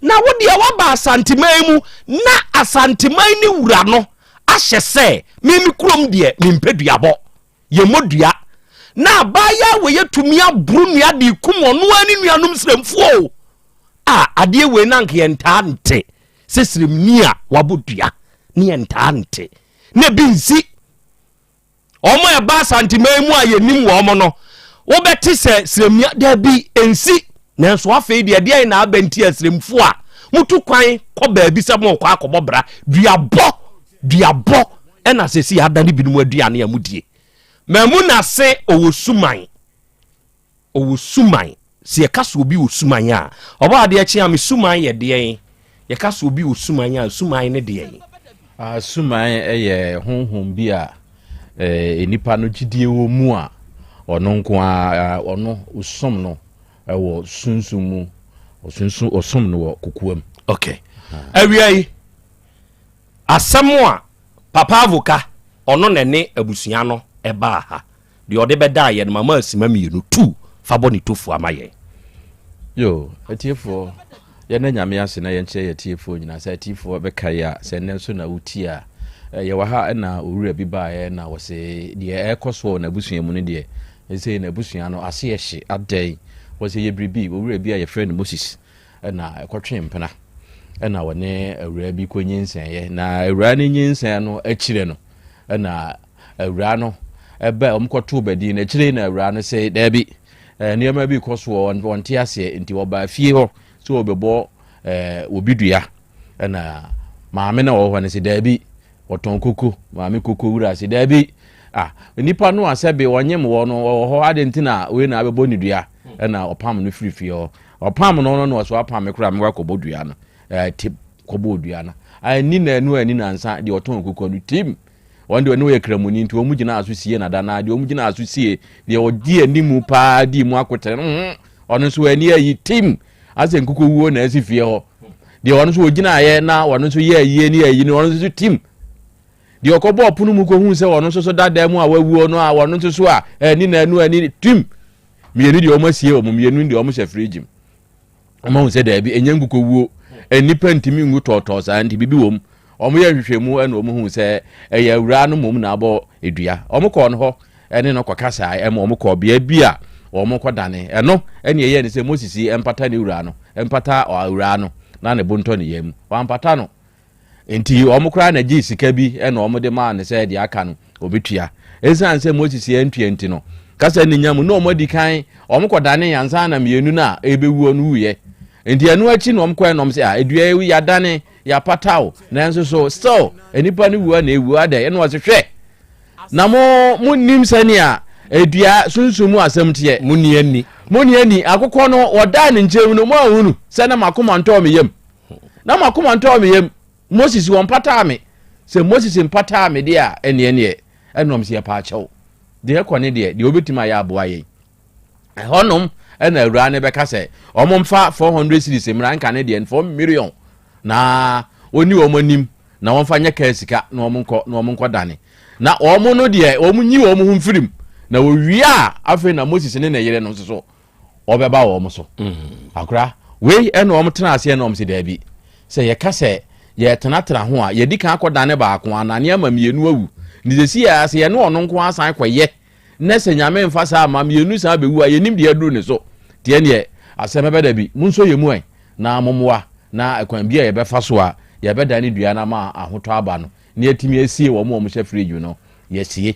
na wo de wa ba Asante mu na Asante ni wura no ahye se mimi krom de mimpeduabo ye modua na baya we yetumi abru nua de kumo no ani nuanom sremfuo adie we na nke ntante sesremni a wabodua ne ntante ne binsi omo e ba Asante mu a yenim wo omo no wo beti se sremni da bi ensi nanso afei de de na abanti asremfu a mutu kwan ko ba bi se mo kwa akobobra duabo ena sesi ada ne binum aduane ya mudie Mamuna se owosuman se kaso obi osuman a oba de achi am suman ye de ye kaso obi osuman a suman ne de ye suman ye honhom bi a enipa no gidie wo mu a ono nko a ono osom no wo sunsumu osom no wo kokuam. Okay awiai asamwa papa avoka ono nene abusua no eba ha de ode beda ye no mama asima mienu 2 faboni tofu amaye yo atiefo ye na nyame ase na ye nche ye tiefo nyina sa atiefo be kaya se nenso na uti a ye wa ha na owura bi ba ye na wo se de ekoso na abusua mu ne de ese na abusua no ase ye hye adai wo se ye bribi owura bi a ye friend Moses na ekotwe mpena na wone awura bi ko nyinsen ye na awura ne nyinsen no akire no na awura no ebe omkoto bedi na akire na awura no se da bi niema bi koso wonte ase nti wo ba fie ho so obebo obidua na maame na wo ho ne se da bi woton koko maame koko wura se da bi nipa no asebe wonyem wo no ho adentina we na abebo ni dua ɛna ɔpam no firi hɔ ɔpam no no so apam me kura me wakɔbɔ dua no tip kɔbɔ dua no ani na anu ani na nsa de ɔtɔn kokɔ no tim wɔn de no yɛ kramoni nti wɔn mu gyina aso sie na dana de wɔn mu gyina aso sie de ɔdi animu paa di mu akɔtɛ no ɔno nso ani ayi tim asɛ nkokɔ wuo na asi fie hɔ de ɔno nso ɔgyina ayɛ na ɔno nso yɛ ayi ni ayi ni ɔno nso tim de ɔkɔbɔ ɔpono mu kɔhu sɛ ɔno nso so dada mu a wawuo no a ɔno nso so a ani na anu ani tim mienu de ɔmo asie ɔmo mienu de ɔmo hyɛ fridge mu ɔmo hu sɛ daabi enye nkokɔ wuo enipa ntimi ngu tɔɔtɔɔ saa nti bibi wom ɔmo yɛ hwehwɛmu ɛna ɔmo hu sɛ ɛyɛ awura no mom na abɔ edua ɔmo kɔɔ no hɔ ɛne no kɔkasa ɛma ɔmo kɔɔ bea bi a ɔmo kɔdane ɛno ɛne ɛyɛ ne sɛ mosisi ɛmpata ne wura no ɛmpata awura no na ne bontɔ ne yam wampata no nti ɔmo kora na gye sika bi ɛna ɔmo de maa ne sɛ de aka no obetua ɛsan sɛ mosisi ɛntua nti no kasa ne nyam no ɔmo di kan ɔmo kɔdane yansa na mienu na ebewuo no wuyɛ nti anu achi no ɔmo kɔ no ɔmo sɛ edua yi ya dane ya patao nanso so still enipa ne wuo na ewu ada ɛna wɔse hwɛ na mo nim sɛnia edua sunsumu asɛm teɛ muniani akokɔ no wɔda ne nkyɛm no mo ahunu sɛ na makoma ntɔɔ me yam na makoma ntɔɔ me yam Moses wɔn pataa me sɛ Moses mpataa me de a ɛne ɛnom sɛ yɛpa akyɛw de ɛkɔ ne deɛ obetuma ayɛ aboa yɛn ɛhɔnom ɛna awura ne bɛka sɛ ɔmo mfa 400 series mmra nka ne deɛ 4 million na oni ɔmo anim na wɔn fa nyɛ ka sika na ɔmo nkɔ dane na ɔmo no deɛ ɔmo nyi ɔmo ho mfirim na wɔwia afei na Moses ne yere no nso so ɔbɛba ɔmo so akora wei ɛna ɔmo tena ase na ɔmo sɛ daabi sɛ yɛka sɛ yɛ tenatena ho a yɛdi kan akɔdane baako anane ama mienu awu ni sɛ si ya sɛ yɛ no ɔno nko asan kɔyɛ na sɛ nyame mfa saa ama mienu saa bɛwu a yɛnim deɛ aduru ne so deɛ neɛ Asem Beba Dabi munso yɛ mu ai na momoa na akwan bia yɛbɛfa so a yɛbɛdane dua na ma ahotɔ aba no ne yɛtimi asie wɔ mo hyɛ fridge no yɛsie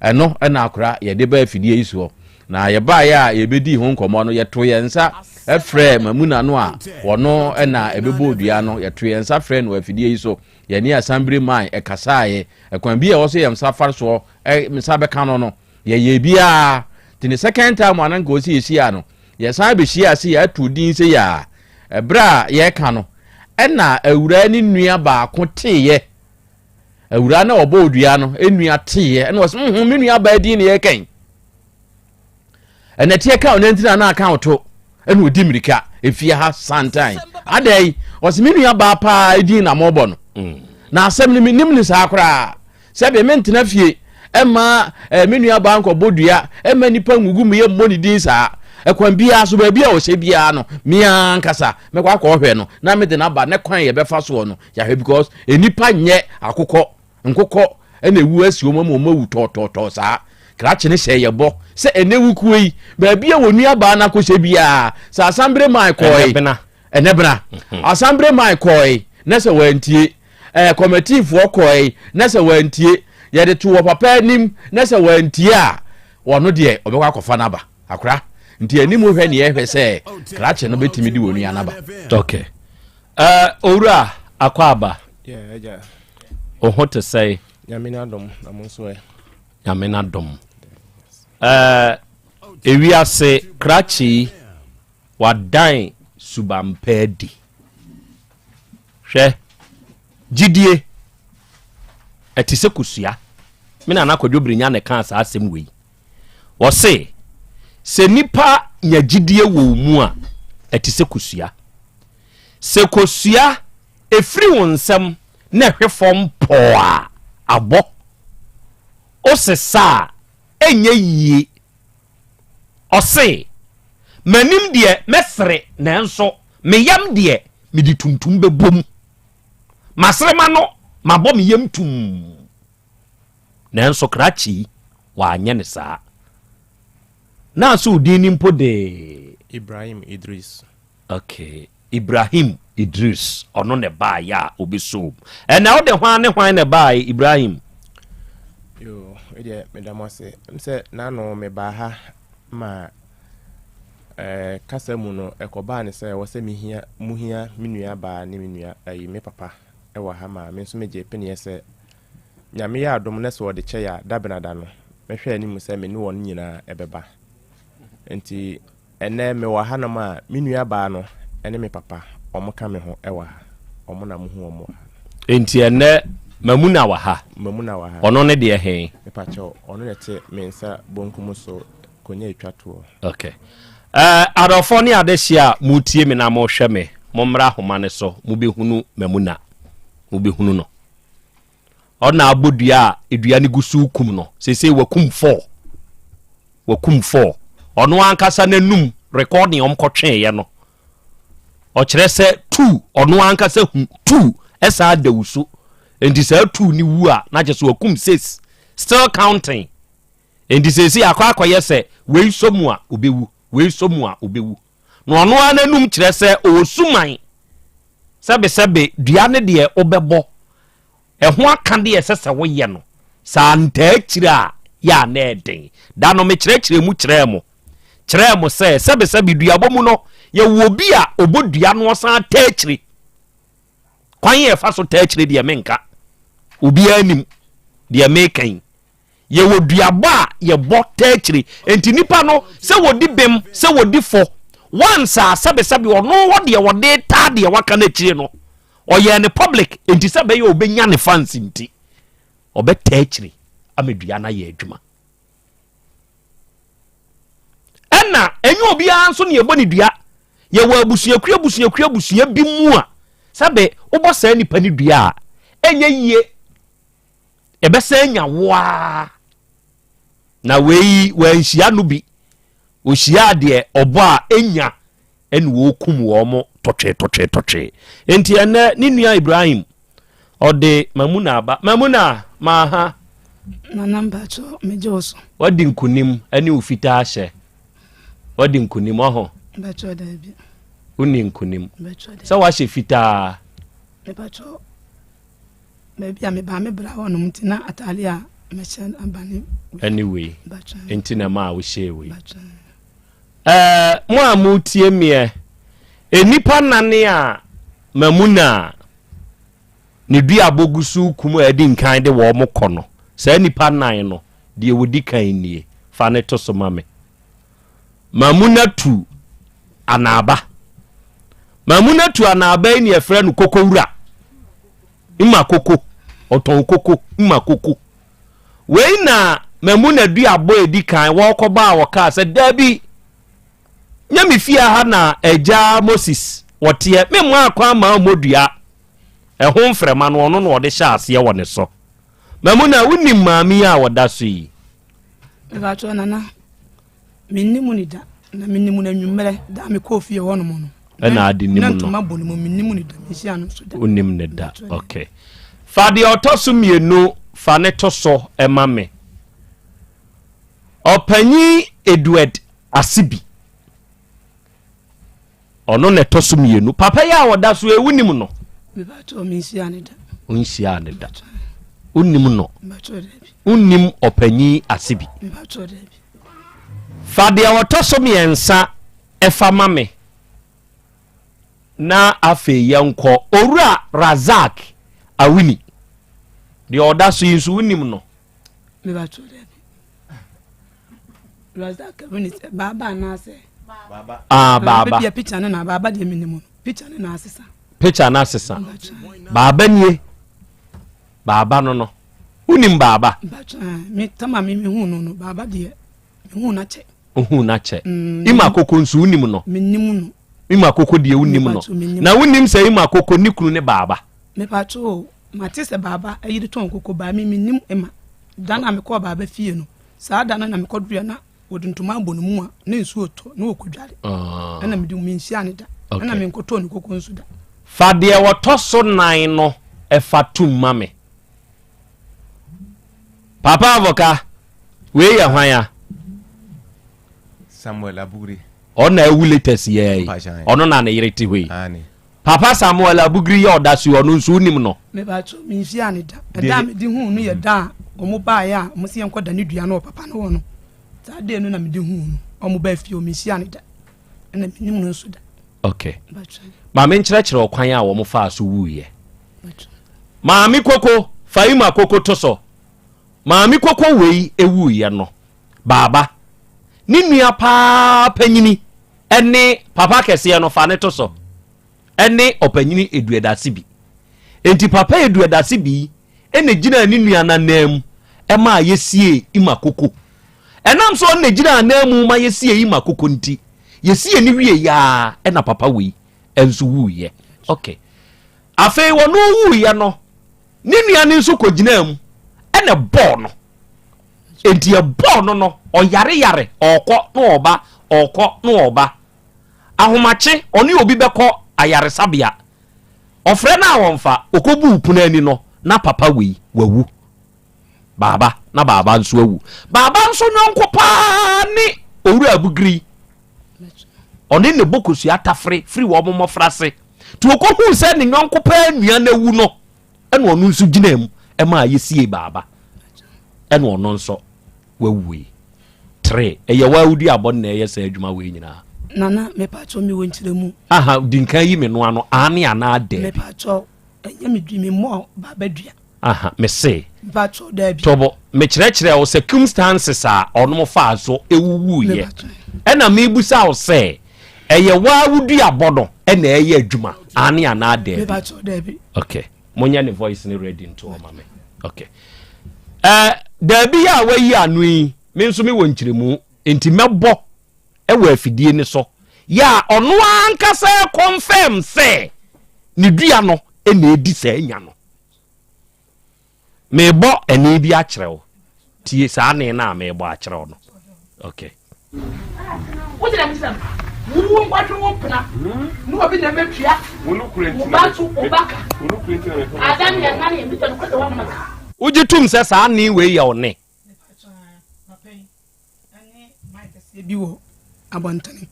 ɛno ɛna akora yɛde ba afidie yi so na yɛba yɛ a yɛbɛdi ho nkɔmɔ no yɛto yɛn nsa ɛfrɛ mamuna no a wɔno ɛna ɛbɛbɔ dua no yɛto yɛn nsa frɛ no afidie yi so yɛne asambere man ɛkasaeɛ ɛkwan bia wɔ so yɛm sa far so msa bɛka no yɛyɛ bia tini second time ananka osi yɛsia no yɛsan bɛhyia ase yɛato din sɛ yɛ ɛbrɛ a yɛka no ɛna awura ne nnua baako teeɛ awura na ɔbɔ dua no nnua teeɛ ɛna wɔsɛ me nua baa din ne yɛkan ɛna tie ka onantina na aka oto ɛna odi mirika efie ha santan adai wɔsɛ me nua baa paa din na mɔbɔ no na asɛm ne nim ne saa kora sɛ be mentena fie ɛma me nua baa nkɔbɔ dua ɛma nipa ngugu me yɛ mmɔ ne din saa ɛkwan bia so ba bia o se bia no mia nkasa mekwa akɔ hwɛ no na me de na ba ne kwan ye bɛfa so no ya hwɛ because enipa nyɛ akokɔ nkokɔ ɛna ewu asio mo wu tɔtɔtɔ saa krache ne hyɛ ye bɔ sɛ enewu kuyi ba bia wo nua ba na kɔ hyɛ bia sa asambere mai kɔi ɛnebena asambere mai kɔi na sɛ wantie committee fo kɔi na sɛ wantie ye de to papa nim na sɛ wantie a wɔno de obɛkɔ akɔfa na ba akora nti ani mu hwɛ ne yɛhwɛ sɛ krache no betimi di wonu anaba okay owura akwaba oho te sɛ nyamena dom na mo so nyamena dom ewiase krache wadan subampedi hwɛ gidie etise kusua me na nakwadwo brinya ne kan saa asɛm wei wɔ se se nipa nya gidie wɔ mu a etise kusua se kusua efri won nsɛm na hwe fom poa abɔ o se sa enye yie o se manim de mesre nanso meyam de medi tuntum bebom masrema no mabɔ meyam tum nanso krachi wa anya ne saa na so dini mpo de Ibrahim Idris. Okay, Ibrahim Idris ono ne ba ya obiso na wo de hwan ne hwan ne ba Ibrahim Yo ide medamase nse na no me ba ha ma kasa mu no ekoba ne se wo se mihia muhia menua ba ne menua ayi me papa e wo ha ma me nso meje pene se nyame ya adom ne se wo de che ya dabenada no mehwe ani mu se me ne won nyina ebeba enti ene me wa hanam a me nua ba no ene me papa omo ka me ho ewa omo na mo hu omo enti ene mamuna wa ha ono ne de he me pa cho ono ne te me nsa bonkum so konya etwato okay adofo ne adehia mutie me na mo hwe me momra homa ne so mubehunu mamuna mubehunu no ona abodua edua ne gusu kum no sese wakum 4 ono ankasa nanum recording omkotwe ye no o kire se 2 ono ankasa hu 2 esa adawuso enti se 2 ni wu a na je so wakum 6 still counting enti sese akwa se we somu a obewu no ono ananum kire se osuman sebe dua ne de obebo ho aka de esese wo ye no sa nta kira ya na eden da no me kire mu kire mo se sebe dua bomu no ye wo bi a obodua no san ta kire kwan ye fa so ta kire de menka obi anim de mekan ye wo dua ba ye bo ta kire enti nipa no se wodi bem se wodi fo once a sebe ono wo de ta de waka na kire no oye ne public enti sebe ye obenya ne fans nti obeta akiri amedua na ye adwuma enna enyo obi anso ne yebo ne dua ye wa abusua bi mu a sebe obo sa nipa ne dua a enye yie ebesa nya wa na wei wanhia no bi ohia de obo a enya en wo kum wo mo totwe enti ene ni nua Ibrahim ode mamuna ma ha na namba cho mejoso wadi nkunim ani ufita ahye wadi nkunim oho bacho dabi uni nkunim sa wa hye fita bacho maybe ame ba me bra wonu mtina atalia mechen abani anyway enti na ma wo hye we mo amutie mie enipa nane a mamuna ne dua bogusu kum adi nkan de wo mo kono sa nipa nan no de wodi kan nie fa ne to so mame mamuna tu anaba ni efre no kokowura ima koko oton koko ima koko we na mamuna dua bo edi kan wo koba wo ka se dabi nyami fia ha na eja Moses wote me mo akwa ma modua ehon frema no ono no ode sha ase ye wone so mamuna wuni maami a woda so yi eba to nana minnimu ni da na minnimu na nwumere da me ko fie wono mo no na adi nimu no na tuma bonu mo minnimu ni da me sia no so da unim ne da okay fa de otoso mienu fa ne toso emame opanyi Edward Asibi ono ne toso mienu papa ya woda so ewunim no eba to me sia ne da unsia ne da unim no unim opanyi Asibi fade awotoso miensa efa mame na afe yanko owura Razak Awini de odaso yinsu unim no me ba to Razak Awini baba na se baba bia picture na baba de minimum picture na asesa baba nie baba no unim baba me tama me hu no baba de hu na che ima koko nsu unim no minnim no ima koko de unim no na unim se ima koko nikunu ne baba me pacho matise baba ayiri ton koko ba me minnim ema dana me ko baba fie no saa dana na me ko dua na wodintuma abonu mu a ne nsu oto na okodware na me de minhia ne da na me nkoto ne koko nsu da fade wotoso nan no efatum mame papa avoka we ya hwan Samuel Abugri ona ewuletes ye ono na ne yereti hwe papa Samuel Abugri ye odasu ono nsu unim no me ba cho minhia ne da me di hu no ye da omo ba ya mo se enkoda ne dua no papa no wono ta de no na me di hu no omo ba fie o minhia ne da na minim no nsu da okay maame nkyerɛkyerɛ okwan a wo mo fa so wuye maame koko faima koko toso maame koko wei ewuye no baba ni nua pa panyini ene papa kese no fa ne to so ene opanyini eduedase bi enti papa eduedase bi ene gina ni nuana nam ema yesie imakoko enam so ne gina nam ma yesie imakoko nti yesie ni wie ya ena papa wi enso wuye okay afei wono wuye no ni nuane nso kogina mu ene bo no enti e bo no oyare okọ no oba ahomache oni obi beko ayare sabia ofre na wonfa okobu puna ani no na papa wi wawu baba na baba nso wawu baba nso nyonko pa ni owura abugri oni ne bokosu atafre free wo mo frase tu okohu se ne nyonko pa nua na wu no ene onu nso gina mu e ma yesie baba ene ono nso wawu 3 eye wawudi abon na eye sa adwuma we nyina nana me pacho mi wonchire mu aha dinkan yi me no ano ane ana de me pacho enya me dwi me mo babadua aha me say pacho Dabi tobo me kire o circumstances a onom fa so ewuwu ye ena me busa o say eye wawudi abodo ena eye adwuma ane ana de me pacho Dabi okay monya ne voice ni ready into o mame okay Dabi ya wayi anu yi me nso me wonchire mu enti mebo ewa afidie ni so ya ono ankasa confirm say ni dua no ena edi sa anya no me bo eni bi a kirewo tie sa na na me bo a kirewo no okay wo dira misam wo ngwadwo wo pna no obi na metria wo no kurenti ba tu obaka wo no kurenti adam ya na ni bitan ko de wa maka ujitum se sa na we ya one bi wo abontani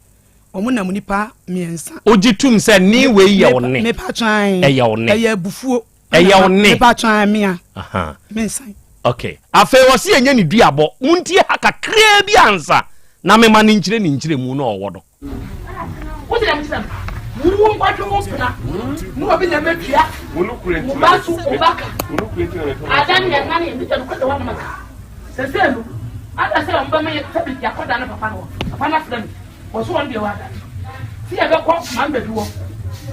omuna munipa miensa ojitum se ni we ya one me patran e ya one e ya bufuo e ya one me patran mia aha mensan okay afa wose enya ni duabo muntie haka krea bi ansa na me ma ni nkyire mu no owodo wo dira misam wo ngwadwo wo pna no obi na metria wo no kurenti ba tu obaka wo no kurenti adam ya na ni bitan ko de wa maka seselu ada se on ba me tabi ya koda na papa no papa na friend wo so on be wa da si e be ko man be duwo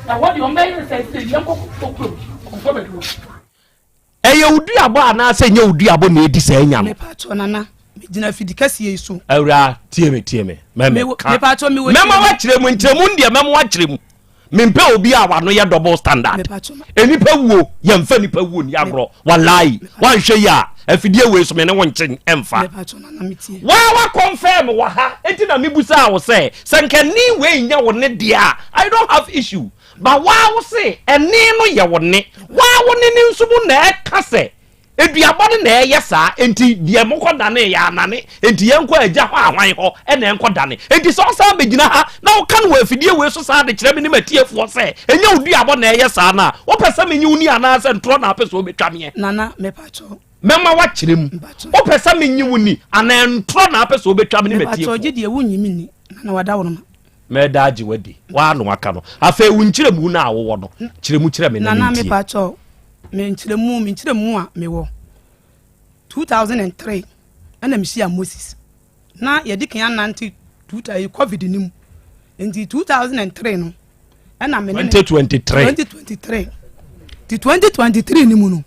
na wo di on be se yanko kokro ko be duwo eye uduabo ana se nya uduabo na edi sa nya no me pacho nana me gina fidikasi yeso awura tie me me pacho me mema wa kire mu nkyeremu ndie mema wa kire mu mempe obi a wano ye double standard enipa wuo ye mfa nipa wuo ni agro wallahi wan hwe ya afidie we so me ne wonchen emfa wa confirm wa ha enti na mebusa wo say sankani we nya wo ne dia I don't have issue but wa wo say eni no ye wo ne wa wo ne ni nsubu na e kase eduabode na eye saa enti die mokodane ya anane enti yenko agya ho ahwan ho ene enko dane enti so saa begina ha na wo kan wo afidie we so saa de kire me ni matiefo se enya oduabode na eye saa na wo pesa menyi uni anase ntro na pesa obetwame nana me pacho mema wa kire mu wo pesa menyi uni ana ntro na pesa obetwame ni matiefo pacho gidi e wunyimi ni nana wada wo no me daji wadi wa no aka no afa wunkyire mu na awo no kire mu kire me na nana me pacho minchire mu a mewo 2003 ana mishia Moses na yedikan ananti 2000 covid nim enti 2003 no ana me 2023 ti 2023 nimu no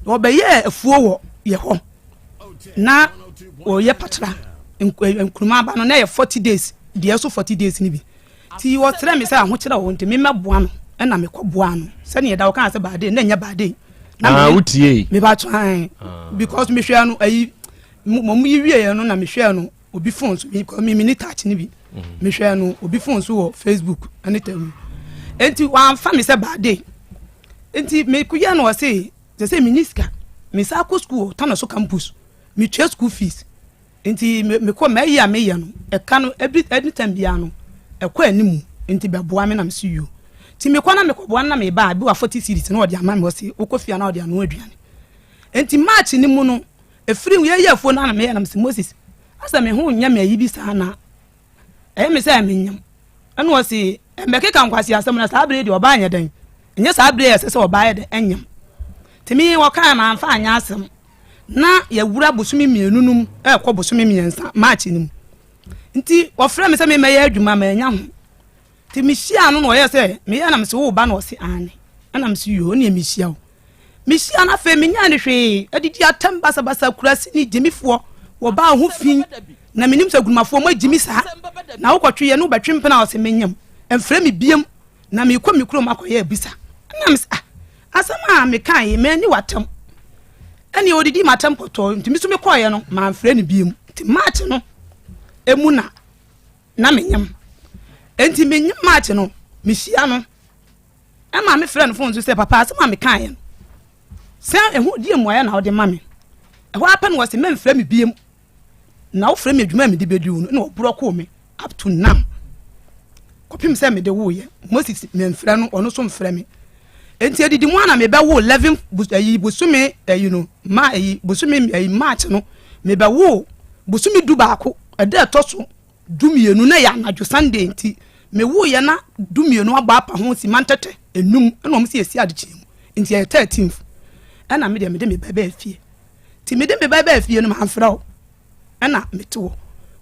obeye afuo wo ye ho na oye patra enkuruma ba no na ye 40 days de so 40 days ni bi ti wo tere me say aho kire wo enti me meboa no ana me koboa no se ne da wo kan se baade na nya baade na utie me ba twan because me hwe no ayi mo yiwie no na me hwe no obi phone so me ni touch ni bi me hwe no obi phone so wo Facebook anytime enti wan fa me se baade enti me kuya no say minister me sa ko school tana so campus me twa school fees enti me ko me ya no e ka no every time bia no e ko animu enti be boa me na me see you ti me kwana me ko boa na me ba bi wa 40 series na odi ama me say okofia na odi anu aduane enti march ni mu no e free ye ye fo na me ya na me Moses asa me hu nya me yi bi sa na e me say me nyam anu o say e me keka nkwasi asem na sa bre de oba anya dan enye sa bre ye se oba ye de enyam ti mi wo kan na amfa anya asem na ya wura bosumi mienunum e ko bosumi miensa march ni mu nti wo frɛ me say me ye adwuma ma anya ho ti mihia no no ye say me ya na me se wo ba na o se ane ana me se yo ne mihia o mihia na fe me nya ne hwe adidi atam basa kurasi ni jimifo wo ba ho fin na menim se gumafo ma jimi sa na wo kwatwe ye no betwe mpena o se menyam emfre me biem na me kwa me kuro makoye abisa ana me asama me kan me ni watam ani odidi matam poto ntimi so me koye no ma mfre ne biem ti match no emu na menyam enti menyam match no mihia no ama me frɛ no phone so say papa asama me kan ye no se ehu die moya na ode ma me eho apen wo se me mfre me biem na wo frɛ me adwuma me de bediu no na wo broko me up to now kopim se me de wo ye Moses me mfrɛ no ono so mfrɛ me enti adidi mu ana me be wo 11 busumi busumi March no me be wo busumi du baako eda toso dumienu na ya anadwo Sunday enti me wo ye na dumienu aba apa ho si mantete enum na om si esi adechi mu enti ya 13th ana me de me baba afie ti me de me baba afie no ma mfrɛ wo ana meto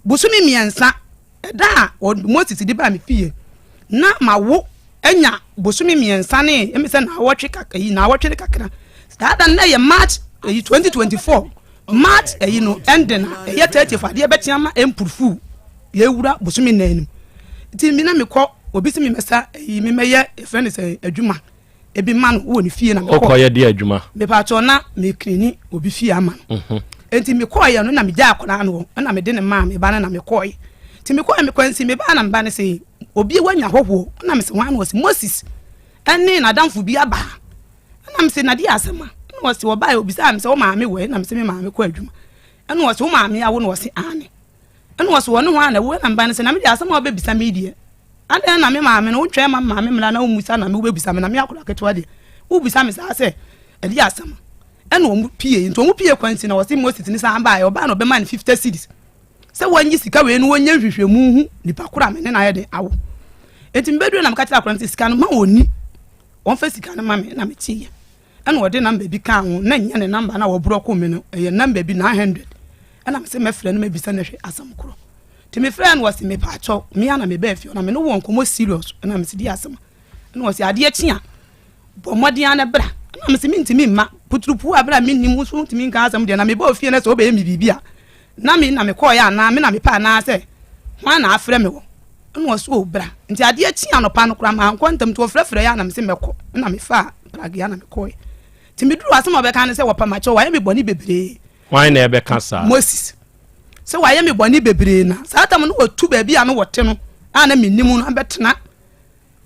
busumi miensa eda Moses di ba me fie na ma wo enya busumi miensa ne emese na awotwe kakra stada na ye March 2024 March no ending ye 30 fa de betiama empurfu ye wura busumi nanim ti mi na me kɔ obi si mi mesa me meye friend say adwuma ebi man wo ni fie na me kɔ ye de adwuma me pa to na me klini obi fie ama enti me kɔ ye no na me gya akona no na me de ne ma me ba na me kɔ ye ti me kɔ me kwansi me ba na me ba ne say obi wanya hoho na me se wan was Moses ene na damfo bi aba na me se na di asema na was wo ba obi sa me se wo ma me we na me se me ma me kɔ adwuma ene was wo ma me awo na was ane ene was wo no ho na wo na me ba ne se na me di asema obi bisa me die ade na me ma me no wo twa ma me mla na wo musa na me wo bisa me na me akora ketwa de wo bisa me sa se e di asema ene wo pie nto wo pie kwansi na was Moses ni sa ba ya oba na obe man 50 cedis se wanyi sika we no wonya hwehwemu hu nipa kura me ne na ye de awo enti mbedu na mka tira kura sika no ma oni won fa sika no ma me na me tie ana wode number bi ka ho na nya ne number na wo broko me no ye number bi 900 ana me se me frɛ no me bisa na hwe asam kuro ti me frɛ no wase me pa cho me ana me ba fi na me no won komo serious ana me se di asam ana wase ade atia bo modi ana bra ana me se me ntimi ma puturupu abra me nimu so ntimi nka asam de na me ba fi na so be mi bibia na me kɔ ya na me na me pa na sɛ hwan na afrɛ me wo no so bra nti ade achi anopa no kra ma nkontam to frɛfrɛ ya na me se mekɔ na me fa plug ya na me kɔ ti me duru asɛm obɛka ne sɛ wɔpa ma kyɛ wa me bɔni bebree hwan na ɛbɛka sa Moses sɛ wa me bɔni bebree na saa tam no wɔtu ba bia no wɔte no ana me nim no abɛtena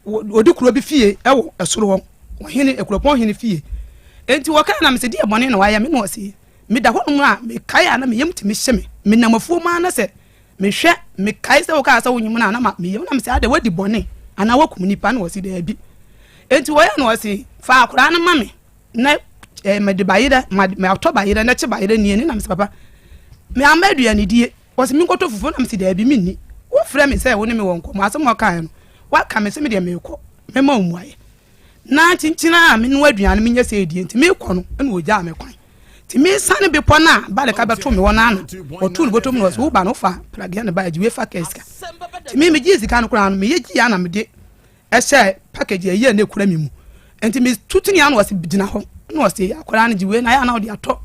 odi kuro bi fie ɛwɔ ɛsoro hɔ wɔhene ekuropɔn hene fie enti wɔka na me se di bɔni na wa me no wɔse me da hono a me kai na me yem ti me hye me namafuo ma na se me hwe me kai se wo ka sa wonyim na ma me yem na me se ade wadi bone ana wakum nipa na wasi da bi enti wo ya na wasi fa akura na ma me na me de bayira me ato bayira na che bayira ni na me se papa me amadua ni die wasi me nkoto fufu na me se da bi me ni wo frɛ me se wo ne me wonko ma asem wo kan no wa ka me se me de me kɔ me ma omuaye na chinchina me no aduane me nya se die enti me kɔ no na wo gya me kwan ti me sane be pona ba le ka beto me wona no otu no botom no so ba no fa plagi na ba jiwe fa keska ti me gi sika no kura no me yegi ya na me de ehye package ye na kura me mu enti me tutuni ya no wase bidina ho no wase akura no jiwe na ya na odi ato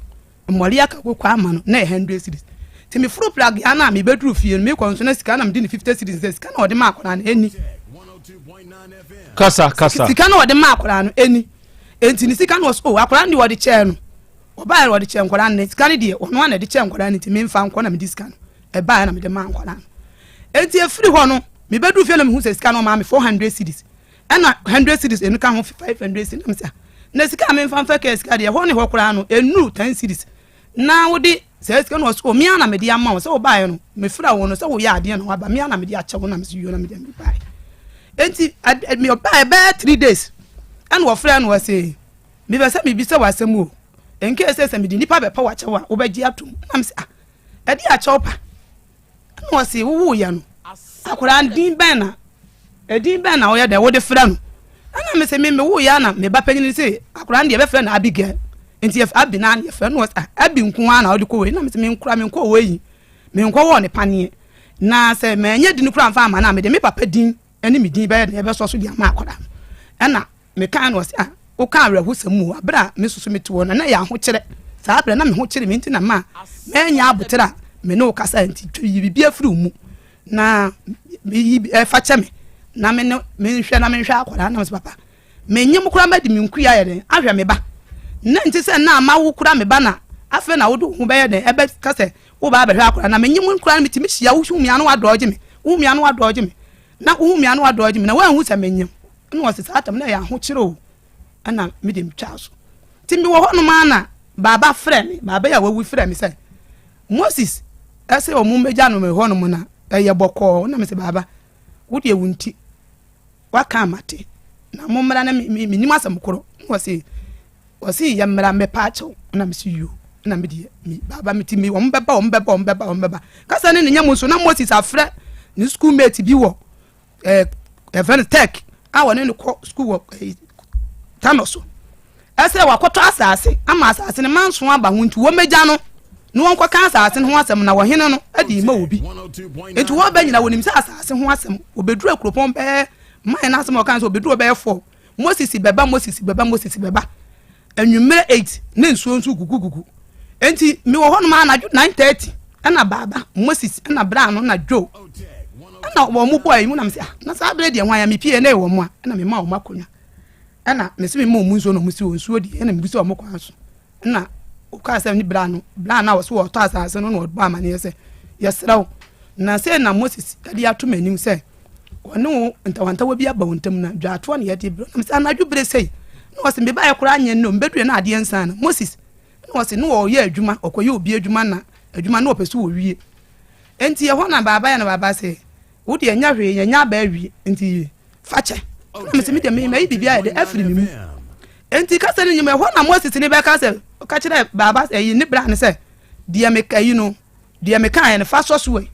mmori aka kokwa ama no na 100 cedis ti me furu plagi na me bedru fie no me konso na sika na me di 50 cedis sika na odi ma akura no eni kasa sika na odi ma akura no eni enti ni sika no so akura no odi che no oba ro de che nkwara ne skani de ono na de che nkwara ne ti me mfa nkwa na me diskano e ba na me de ma nkwara enti efiri ho no me bedu fie na me hu se skano ma me 400 cedis na 100 cedis enu ka ho 500 cedis na me sa na sika me mfa mfa ke skadi ho ne ho kwara no enu 10 cedis na wo de se skano so me na me de ama wo se oba ye no me fira wo no se wo ya ade na wa ba me na me de ache wo na me so yo na me de me ba enti me oba e ba 3 days and wo fira no wa se me be se me bi se wa asemu enke ese me di nipa be pa wache wa obaji atum na me se edi ache opa na wase wo ya no akura din ben na wo ya de wo de fra no ana me se me wo ya na me ba panyin se akura de be fra na Abigail enti if abi na ye fra no abi nko na wo de ko we na me se me nkura me nko we yi me nko wo ne pane na se me nya di nkura mfa ama na me de me papa din ene me din be de be so dia ma akoda ena me kan no se o kan rehu samu abra me susu me to na ya ho kire saa abra na me ho kire me nti na ma me nya abotira me no kasa nti bibia firi mu na fa che me na me nhwe na me nhwe akoda na me papa me nyem kura ma di me nku ya ye ahwe me ba na nti se na ma wo kura me ba na afa na wo do hu be ye de ebe kase wo ba be hwe akoda na me nyem kura me ti me hia wo hu mi anu adoje me wo mi anu adoje me na wo mi anu adoje me na wa hu se me nyem no wose saa atam na ya ho kire o ana me dem twa so ti mi wo ho no ma na baba frɛ baba ya wawu frɛ me sɛ Moses ese o mu meja no me ho no mu na ye bɔkɔ na me sɛ baba wo de wunti waka amate na mo mra na me nim asɛm koro wose ya mra me pa akyɛw na me si yo na me de mi baba me ti mi wo mbeba kasa ne nya mu so na Moses afrɛ ni schoolmate bi wo event tech awo ne ko school wo tanoso ese wakoto asase ama asase ne manso aba ho nti wo meja no no won kwaka asase ho asem na wo hene no adi ma obi enti wo ba nyina wonim se asase ho asem obeduru akropon be man na asem o kan so obeduru be 4 Moses beba anwumere 8 ne nsuo nsu gugugugu enti mi wo hono ma anadwo 9:30 ana baba Moses ana bra no na dwo ana wo mu boy mu na me se na sa bre de hwan ya me pie na e wo mu a ana me ma wo makonya ana me se me ma mu nsuo no mu si wo nsuo di ana me bi se wo mokwa so na o ka se ni bra na wo so wo to asase no no ba amane se yesraw na se na Moses ade ato manim se wonu ntawanta wo bi aba wontam na dwato na ye de bro na me se anadwo bre sei no wose me ba ye kora anye no mbedue na ade ensan na Moses no wose no wo ye adwuma okoye obi adwuma na adwuma na opesu wo wie enti ye ho na baba ya na baba se wo de nya hwe ye nya ba wie enti fache na me se me de me bibia de afri mi mu enti kasa ni nyeme ho na Moses ni be kasa ka kire baba yi ni bra ne se de me kayi no de me kan ye fa so so we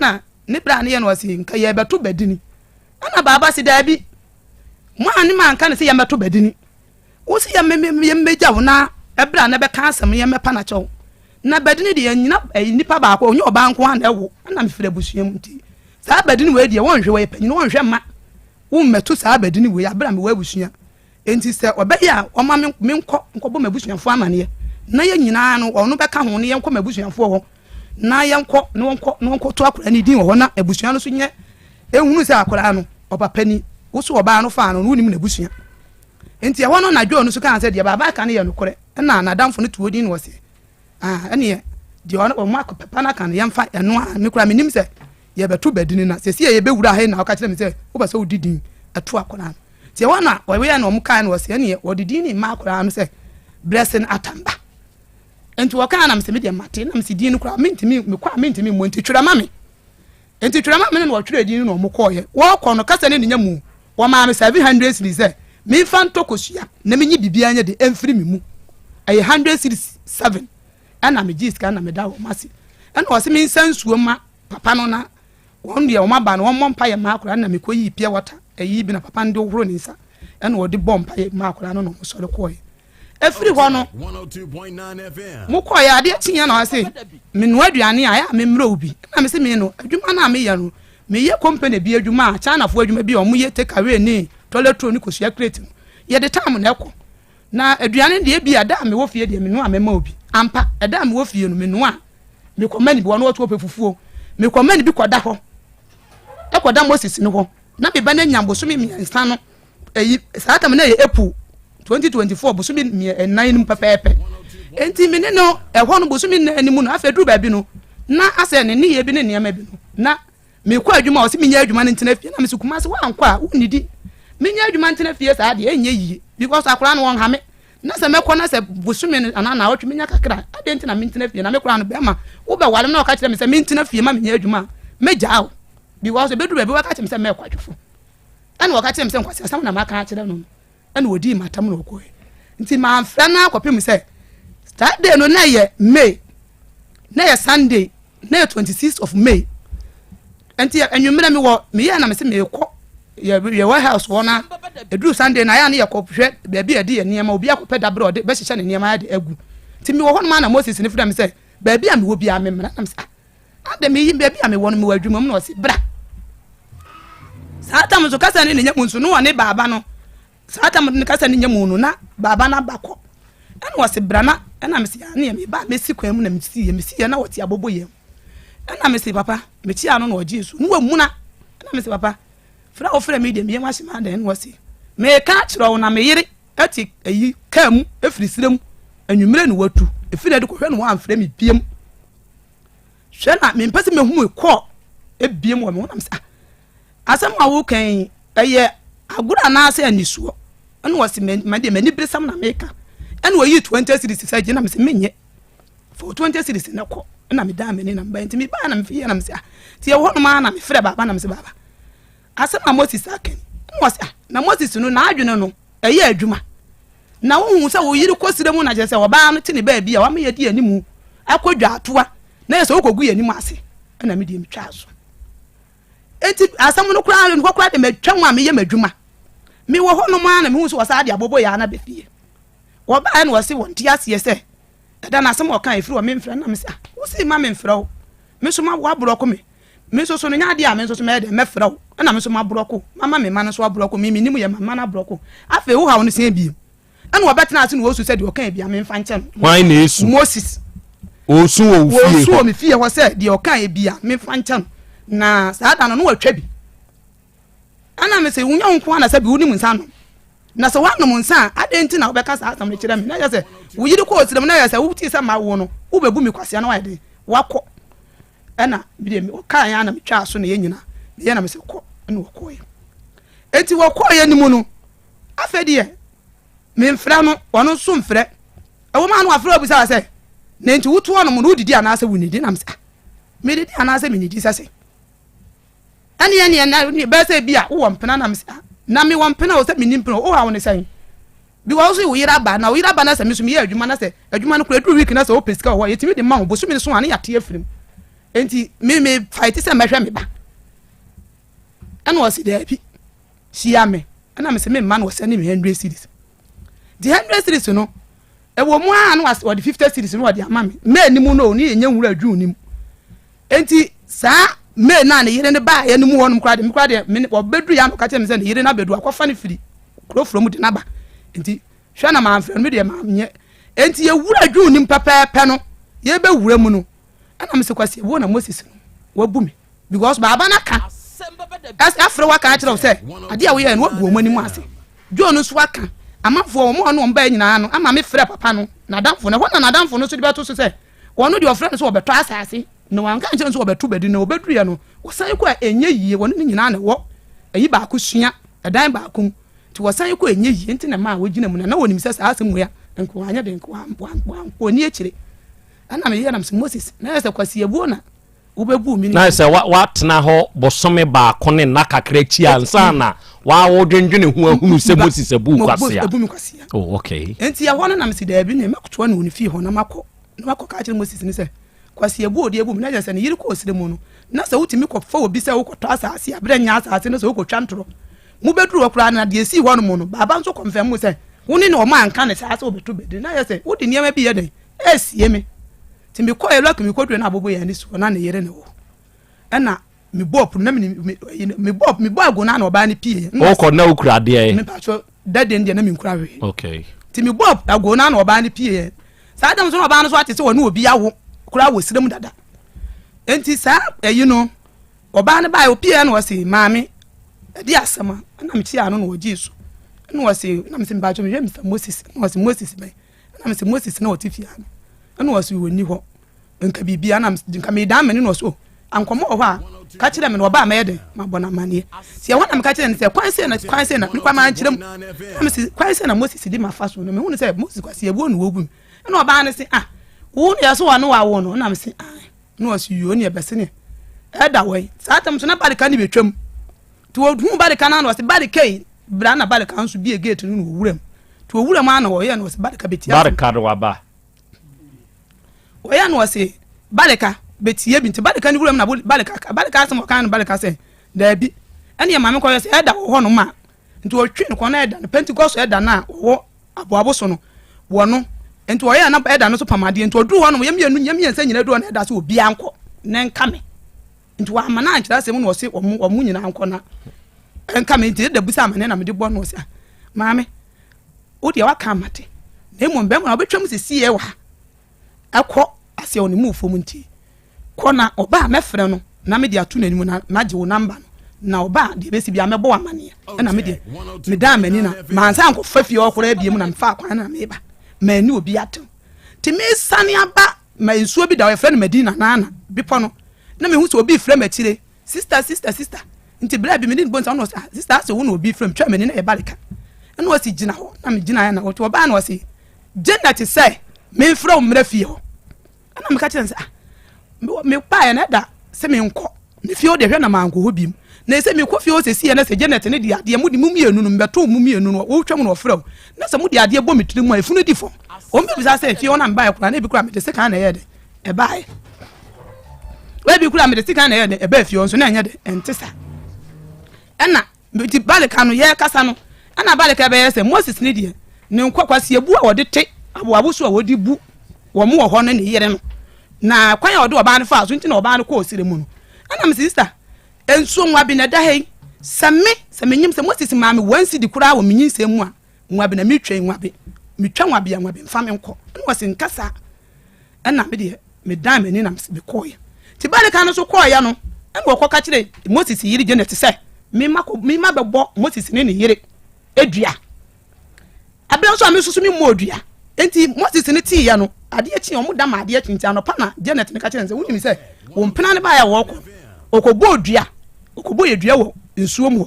na ni bra ne ye no wose nka ye beto badini ana baba se da bi mo ani man kan se ye beto badini wo se ye meja wo na ebra na be kan asem ye mepa na chew na badini de nyina nipa ba ko onye oba nko ha na ewo ana me fira busuam nti saa badini we de won hwe we panyi won hwe ma wo meto saa badini we abra me we busua enti se obeya o ma me nko bo mabusuafo amane na ye nyina no ono be ka ho ne ye nko mabusuafo ho na ye nko no nko to akora ni din ho na abusua no so nye ehunu se akora no opapa ni wo so oba no fa no wonim na abusua enti ho no na dwo no so kan se de baba ka ne ye no kore na nadamfo no tuo din no se ene de o ma ko papa na kan ye mfa eno a me kora menim se ye beto badini na se ye be wura he na o ka kire me se wo ba se odidin ato akora ti wana we ya no mukan no se ne odidi ni ma akora no se blessing atamba enti waka na mse me de mate na mse din no kora mentimi me kwa mentimi mo enti twira ma me enti twira ma me no twira din no mo koye wo ko no kasa ne nya mu wo ma me 700 cedis se me fan tokosua na me nyi bibia nya de emfiri me mu ay 100 cedis 7 ana me jiska na me da wo mase ana wo se me nsansuo ma papa no na won de wo ma ba no wo mompa ye ma akora na me koyi pia water ayi bi na papa ndo horo ni nsa ena odi bompa ma akora no no sore koye efiri ho no 102.9 FM mo koye ade tinya na ase me no aduane aya me mra obi na me se me no adwuma na me ye no me ye company bi adwuma China fo adwuma bi o mo ye take away ni toiletro ni kosua crate ye de time na ekọ na aduane de bi ada me wo fie de me no amema obi ampa ada me wo fie no me no a me komani bi wo no wo to pefufuo me komani bi koda ho ekoda Moses ni ho na be bana nyambo so me miansa no saa tam na ye April 2024 bo so me 9 nim pepepe enti me ne no ho no bo so me animu no afeduru ba bi no na ase ne ne ye bi ne niam bi no na me kwa adwuma o se me nya adwuma ne ntena fie na me se kuma se wa nkwa a unidi me nya adwuma ntena fie saa de enye yi because akora no won ha me na se me kwa na se bo so me ana otwe me nya kakra ade ntena me ntena fie na me kwa no be ma wo be wale na o ka kire me se me ntena fie ma me nya adwuma me jao because beduru ba bi wa ka kire me se me kwa twofo ana wa ka kire me se nkwasi asam na ma ka kire no ana wodi matam no ko nti ma mfra na akopem se Saturday no na ye May na ye Sunday na ye 26th of May enti anwumere me wo me ye na me se me ko ye warehouse wona eduru Sunday na ya na ye ko hwe ba bi ade ye niam obi akopɛ dabre ode be hyehyɛ ne niam ya de agu nti me wo ho no ma na Moses ne fira me se ba bi a me wo bi a me mra na me se ade me yi ba bi a me wo no me wadwuma mu na o se bra Sata mo so kasa ne nya munso no ne baba no. Sata mo ne kasa ne nya munu na baba na bako. Ena wose brana ena mesi ya ne me ba mesi kwan mu na mesi ya na wote abobo yem. Ena mesi papa me chi ano na oji so. No wamu na. Ena mesi papa fra ofra me de me yem ahima da en wose. Me ka kiro na me yire ati ayi kam efiri sirem anwumre no watu. Efiri de ko hwe no amfra me biem. Hwe na me mpese me hu ko ebiem wo me wonam sa. Asem awu kan eye agura na ase anisuo ene wose me de mani bresam na meka ene wo yi 20 series sa gina me se menye for 20 series na ko na me da me ni na mba ntimi ba na me fiye na me se ti e wo no ma na me frɛ baba na me se baba asem na Moses aken wose na Moses no na adwene no eye adwuma na wo hu se wo yiri kosire mu na je se wo ba no ti ne ba bia wa me ye di animu akodwa atoa na ye se wo kogu ye animu ase na me di me twa so enti asamu no kura no kura de matwa mu a me ye madwuma me wo ho no ma na me hu so wasa de abobo ya na befie wo ba na wose won ti ase se da na asem o kan efiri wo me mfra na me se wo si ma me mfra wo me so ma wo abroko me so no nya de a me so me de me fra wo na me so ma abroko mama me ma no so abroko me nimu ye mama na abroko afa wo ha wo no se bi ana wo betena ase no wo su se de o kan bia me mfa nche no why na esu Moses osu wo fie wo su me fie ho se de o kan bia me mfa nche no na sada no watwa bi ana me se wunya nko ana se bi wuni munsa no na se wanu munsa adenti na obeka sa atam ne kire me na ya se wuyiri ko osire me na ya se wuti se ma wo no ubebu mi kwase na wa de wako ana bi de me ka ya na me twa so na ye nyina ye na me se ko na wako ye enti wako ye ni mu no afedi ye me mfra no wono so mfra ewo ma no afra obi sa se na enti wutu wono mu no didi ana se wuni di na me se me didi ana se me ni di se ani na ni be se bia wo mpena na msa na me wo mpena o se me nimpena o ha wo ne san bi wo so wo yira ba na se me so me ya adwuma na se adwuma no kura 2 week na se o pesika ho yetimi de ma ho bo so me so ane ya te afirim enti me fight se mehwe me ba ana wo si da bi sia me ana me se me ma no se ne me 100 series the 100 series no e wo mu a no wo de 50 series no wo de ama me ni mu no ni enya nwura adwu ni enti sa me na ne yire ne ba ya numu wonum kwade me kwade me obedu ya no ka teme se ne yire na bedu akwafa ne firi kro from de na ba enti hwa na ma amfra me de ma nye enti ye wura dwu nim pepepe no ye be wura mu no ana me se kwase wo na Moses no wabu me because baba na ka as afro wa ka kire se ade a wo ye no wabu o mani mu ase dwu no so aka amafo o mo no mba nyina no ama me frɛ papa no na damfo na ho na damfo no so de beto so se wono de ofrɛ no so obeto asase no wan kan chenso obetu bedi na obedu ya no wosan ko enye yie wono ni nyina na wo ayi ba ko sua edan ba ko ti wosan ko enye yie nti na ma wogina mu na wonim se sa asem ya nko anya de nko ampo ni ekire ana me ye na Moses na se kwasi ebu na ubebu mi na se wa tena ho bosome ba ko ne na kakra chi ansa na wa wo dwendwene hu ahunu se Moses ebu kwase ya oh okay enti ya wono na me si da bi ne makoto na oni fi ho na mako ka kire Moses ni se kwasi ebu odi ebu na jase ne yiri ko osire mu no na se wutimi ko fa obi se wo ko to asase abere nya asase na se wo ko twantro mu beduru okura na de esi ho no mu no baba nso confirm mu se woni ne o ma anka ne sase obetu bedi na jase wodi niam bi ye den esie me timi ko elo ko mi ko dwe na abobo ya ni so na ne yire ne wo na mi bop na mi bop ago na oba ni pie o ko na okura de e mi pa so dade ndi na mi nkura we okay timi bop ago na oba ni pie sa adam so oba no so ate se wo na obi awo kura wo sirem dada enti sa you know oba ne ba opie na wose maami di asema na me tia no na oji so na wose na me se mba jo me Mr Moses na wose Moses be na me se Moses na otifia na wose woni ho nka bibia na nka me dan me no so ankomo ho a ka kire me no oba ma yede ma bona manie se wona me ka kire ne se kwan se na kwa ma nkire na me se kwan se na Moses di ma fa so no me hu ne se Moses kwase ebu no wobu na oba ne se wo ne so wa no wa wo no na me se no asu yo ne be se ne eda we satam so na bade ka ne betwam to hu bade ka na no se bade kai bra na bade ka nso bi gate no wuram to wuram ana wo ye no se bade ka betia bade ka do ba wo ya no se bade ka betia bi nti bade ka ni wuram na bade ka asem ka na bade ka se da bi ene ma me ko ye se eda wo no ma nti wo twe no na eda no Pentecost eda na wo aboabo so no wo no enti wo ye na eda no so pamade enti odu ho no yemienu nsa nyina du na eda so obi anko na nka me nti wa amana ankyira se mu no se omu nyina anko na enka me nti da busa amane na me de bɔ no sia maame wo de wa ka mate na emu mbem na obetwam sisi ye wa akɔ ase oni mu fom nti kɔ na oba mefrɛ no na me de atu nanim na magye wo number no na oba de besi bia mebɔ amane na me de me da amani na mansa anko fafi okora biem na mfa akwan na me ba mani obi ato ti me sane aba ma nsuo bi da we frɛ no Medina na bipo no na me hu so obi frɛ matire sister nti bra bi me ni bonsa no sister so wo no obi frɛ m twa mani na e balika na wasi gina ho na me gina ya na wo oba na wasi Janet say me frɛ o mra fie ho na me ka kyerɛ sɛ me pa ya na da sɛ me nkɔ me fie o de hwɛ na manko ho bim na sɛ me kɔ fie o sɛ sie na sɛ Janet ne de ade mu de mumienu no mbeto mumienu no wo twam no frɛ na sɛ mu de ade bɔ me tiri mu afunu di fo o me bisa sɛ fie o na mba ya kura na bi kura me de sɛ kan na yɛ de e bae we bi kura me de sɛ kan na yɛ de e ba fie o so na nya de entesa ɛna bi balika no yɛ kasa no ana balika bɛ yɛ sɛ Moses ne de ne nkwakwase ebu a wɔde te abo so a wɔde bu wɔ mo wɔ hɔ no ne yere no na kwan a wɔde ɔbaa no fa so nti na ɔbaa no kɔ osire mu no ana me sister enso nwa bi na da hei sɛ me nyim sɛ Moses maame wansi di kura wɔ menyin sɛ mu a nwa bi na metwa nwa bi mfa me nkɔ na wɔse nkasa ɛna me de me dan mani na me kɔɔ ti balika no so kɔɔ ya no ɛna wɔkɔ ka kyerɛ Moses yiri Janet sɛ me ma bɛbɔ Moses ne yere edua abia so amesusu mi modua enti Moses ne ti ya no ade achi omo da ma ade achi nti anopa na Janet ne ka kyerɛ sɛ wuni mi sɛ wo mpena ne ba ya wo okɔbɔ odua okɔbɔ yedua wo nsuo mu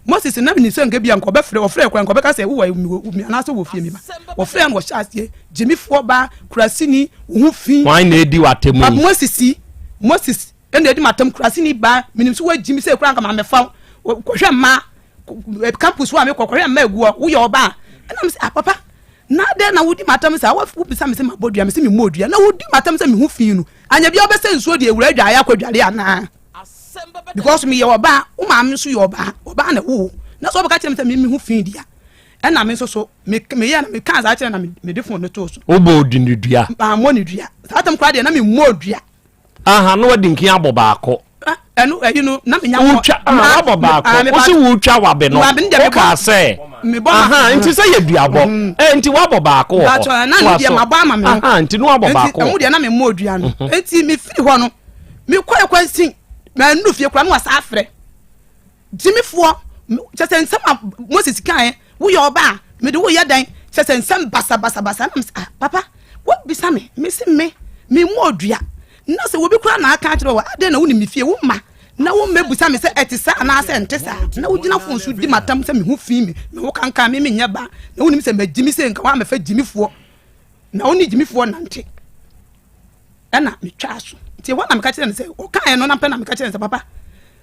Moses na mi sɛ nka bia nkɔ bɛfrɛ ofrɛ kwan nkɔ bɛka sɛ wo mi ana so wo fie mi ba wo frɛ no wo hyɛ asie jimifo ba kurasini wo fi wan na edi watemu Moses ene edi matam kurasini ba minim so wa jimi sɛ kura nka ma mefa kɔhwɛ ma campus wa me kɔhwɛ ma egu wo yɛ oba na me sɛ papa na de na wodi matam sɛ wa fu bisa me sɛ mabodua me sɛ me modua na wodi matam sɛ me hu fi no anya bia obɛsɛ nsuo de ewura adwa ya kwadware ana because me yɛ oba wo ma me so yɛ oba na wo na so obɛka kyerɛ me sɛ me hu fi dia ɛna me so me yɛ na me kan za kyerɛ na me de phone no to so obo odi ne dua mo ne dua satam kwa de na me modua aha no wadi nkin abɔ baako enu no na me nya abɔ baako wo se wo twa wabe no wo ka sɛ aha nti sɛ yɛ duabɔ nti wabɔ baako wɔ na dia mabɔ ama me aha nti no wabɔ baako emu dia na me modua no enti me firi hɔ no me kɔ sin na nu fie kura no wasa afrɛ jimifo kyɛ nsɛm Moses kan wo yɛ ɔba me de wo yɛ dan kyɛ nsɛm basa na papa wo bisa me se me modua na se wo bi kura na aka kyerɛ wo ade na wo ni me fie wo ma na wo mebusa me se etisa na ase ntesa na wo gina fon so di matam se me hu fi me wo kanka me nya ba na wo ni me se magimi se nka wa me fa jimifo na wo ni jimifo nante ana me twa so ti wo na me ka kyerɛ ne se o kan no na pɛ na me ka kyerɛ ne se papa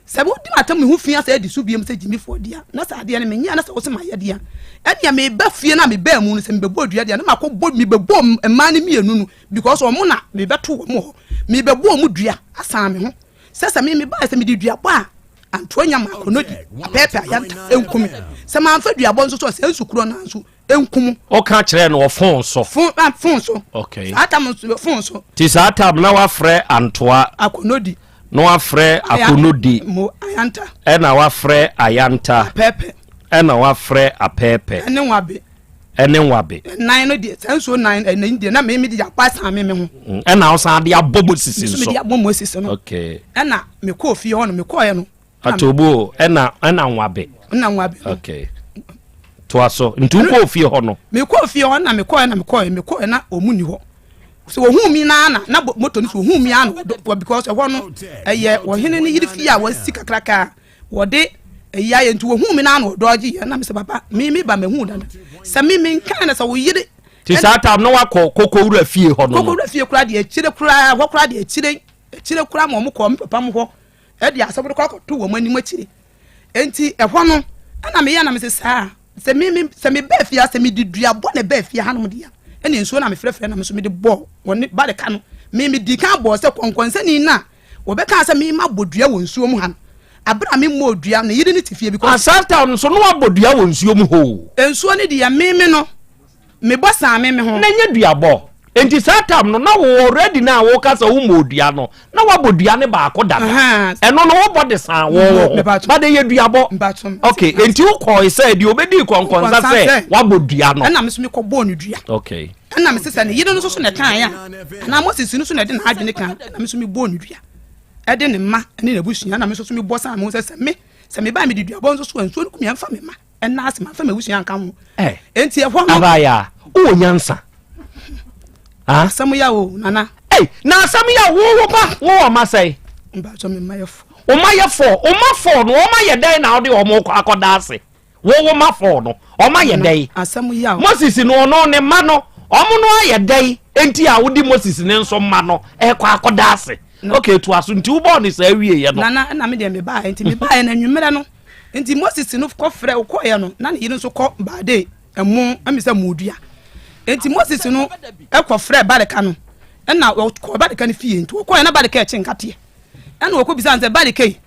se wo di matam me hu fi ase adi so biem se jimifo dia na sa ade ne me nya na se wo se ma ye dia ɛdia me ba fie na me ba mu no se me bebo dua dia na makɔ me bebo ema ne mienu no because o mo na me beto wo mo me bebo mu dua asan me ho sɛ me ba sɛ me di dua ba antoanya ma konodi apepe ayanta enkumi sɛ ma amfa dua bɔ nso so sɛ nsukuro na nso enkum o ka kyerɛ no fon so okay atam fon so ti sa atam na wa frɛ antoa akonodi no wa frɛ akonodi mo ayanta ɛna wa frɛ ayanta apepe ɛna wa frɛ apepe ɛne wabe nine no de senso nine ɛna de na me de apa san me ho ɛna wo san de abobo sisi so me de abobo sisi no okay ɛna me kɔ fie hɔ no me kɔ yɛ no atobo ɛna wabe okay to aso ntu kɔ fie hɔ no me kɔ fie hɔ na me kɔ na omuni hɔ so wo hu mi na moto no so hu mi ana because ɛhɔ no ɛyɛ wo hene ne yiri fie a wasi kakraka wo de eya ye ntu wo hu mi na no doji ya na me se papa me ba me hu da se me nkan na se wo yire ti sa tam no wakɔ kokowura fie hɔ no kokowura fie kura de akire kura wo kura de akire kura mo kɔ me papa mo hɔ e de asɛbode kɔ to wo mani mo akire enti ɛhɔ no ana me ya na me se saa se me ba fie se me didua bɔ ne ba fie ha no dia ɛne nsuo na me frɛfrɛ na me so me de bɔ woni ba de ka no me di kan bɔ se kɔnkɔnsani na wo be ka se me ma bodua wɔ nsuo mu ha abra me modua na yiri ne tifie because asanta no so no abodua wɔ nsuo mu ho nsuo ne dia me no me bɔ san me ho na nya duabɔ enti satam no na wo already na wo kasa wo modua no na wabodua ne ba ko dada eno no wo body san wo ba de yeduabo okay enti wo ko say de obedi konkonza say wabodua no na me so me ko bo ne dua okay na me sesa ne yino no so ne kan ya na Moses no so ne de na adwene kan na me so me bo ne dua e de ne ma ne na busua na me so me bo san me se me ba me de dua bo so anso no kumia mfa me ma na ase ma fa me busua kan ho enti e ho no abaya wo nyansa Asem ya wo nana na asem ya wo ba wo ma say mba so me mayefo o ma no o ma ye dan na ode o mo akoda ase wo ma fo no o ma ye dan asem ya Moses no ne ma no o mo no aye dan enti a wo di Moses ne nso ma no e kwa akoda ase okay to aso nti wo bo ne sa wie ye no nana na me de me ba enti me ba ye na nwumere no enti Moses no ko frɛ wo ko ye no na ne yire nso ko ba de emu amisa mudua enti Moses no ekofre bareka no na ko bareka no fie nti ko na bareka eche nkate na wo ko bisa nze bareka yi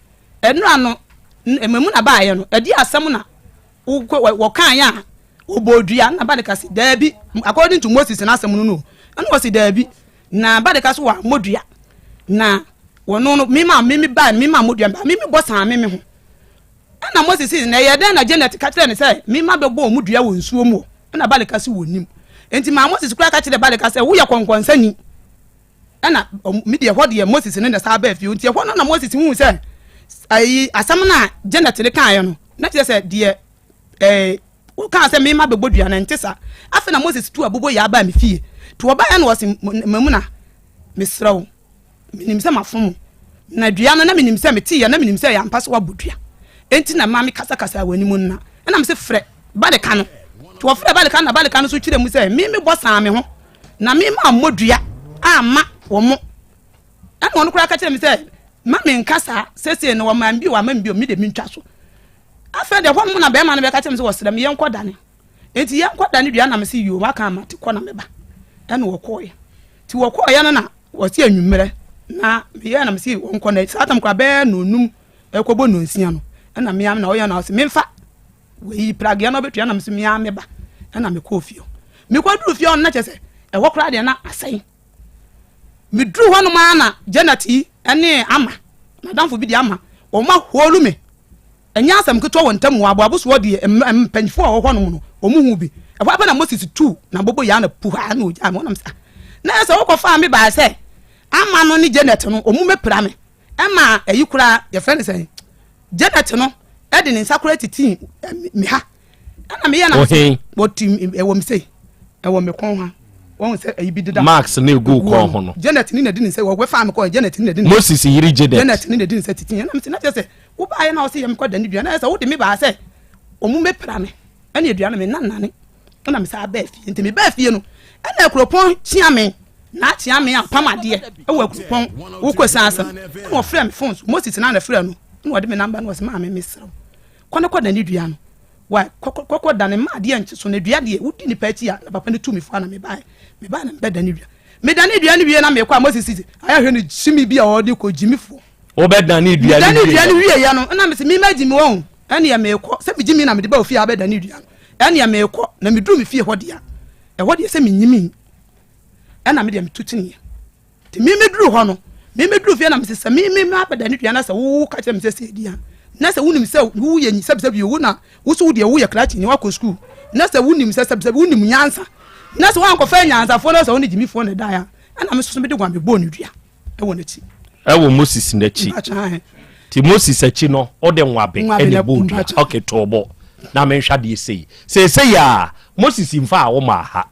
enu ano ememu na baaye no edi asem na wo kan ya obodua na bareka si dabi according to Moses na asem no no na wo si dabi na bareka so wa modua na wono no mima modua ba mimi bosan mimi ho na Moses na ye den na Janet ka kire ne say mima be bo modua wo nsuo mu na bareka si wonim enti ma Moses kura ka kire bareka say wo ye konkonsa na media ho de Moses ne na sa ba fi enti ho na Moses hu say ayi asam na Janet le kan ye no na kire say de wo kan say mima be bodua na ntisa afi na Moses tu abobo ya ba me fie to oba ya na wo se mamuna mesrawo minim say mafom na dua no na minim say meti ya na minim say ya mpaso wa bodua enti na ma me kasa wani mu na me se frɛ bareka no to wo frɛ bareka no so kire mu say me bosan me ho na me ma modua ama wo mo ana wono kura ka kire me say ma me nkasa sese no wo ma mbi wa ma mbi o mi de mi ntwa so afa de ho mo na be ma no be ka kire me say wo sere me yen kodane enti yen kodane dua na me say yo ma ka ma te kɔ na me ba ana wo kɔye ti wo kɔye no na wo si anwumere na me yen na me say wo nkɔ na satam kura be no num ekobo no nsia no ana me am na wo yen na wo se me mfa we pragia no betua na me se me am me ba ana me kɔ fie me kɔ duru fie on na kyese e wo kura de na asai me duru ho no ma na Janati ene ama na danfo bi de ama o ma holu me enya asam keto won tam abo so de mpanfo a wo ho no no o mu hu bi e fa na Moses 2 na bobo ya na pu ha na o ja me na msa na so wo kɔ fa me ba se ama no ni Janet no o mu mepra me e ma ayi kura ye friend say Janet no e de ne sakura titi me ha ana me ya na wotim e wo me say e wo me kon ha won say ayi bi dida Max na egu kon ho no Janet ni na di ne say wo gwe fa me ko Janet ni na di Moses yiri Janet ni na di ne say titi na me say na say wo ba ye na wo say yem ko da ni dua na say wo de me ba say o mu mepra me ana edua na me nanane na me say ba fie enti me ba fie no ana akropon chia me na chia me apamade e wo akropon wo kwesa asam na wo frɛ me phone Moses na frɛ no na wo de me number na wo say ma me mesrew kwana kwa da ni dua no wa kokko da ne ma de anche so na dua de wudi ni pa ti ya na papa ne tu me fa na me ba na be da ni dua me da ni dua ni wie na me kwa Moses city aya hwe ni jimi bia o de ko jimifo o be da ni dua ni wie ya no na me se me ma jimi won ene ya me ko se me jimi na me de ba ofie abeda ni dua ene ya me ko na me duru me fie ho de ya e ho de se me nyimi ena me de me tutini ti me duru ho no me duru fie na me se me abeda ni dua na se wo ka che me se dia na se wunim se wo ye nyi sabsabi wo na wo so de wo ye klachi ni wa ko school na se wunim se sabsabi wunim nyansa na se wan ko fa nyansa fo na se woni jimi fo na da ya ana me so me de gwa me bo ni dua e wo na chi e wo Moses na chi ti Moses achi no o de nwabe e ne bo dua okay tobo na me hwa de sei ya Moses mfa a wo ma ha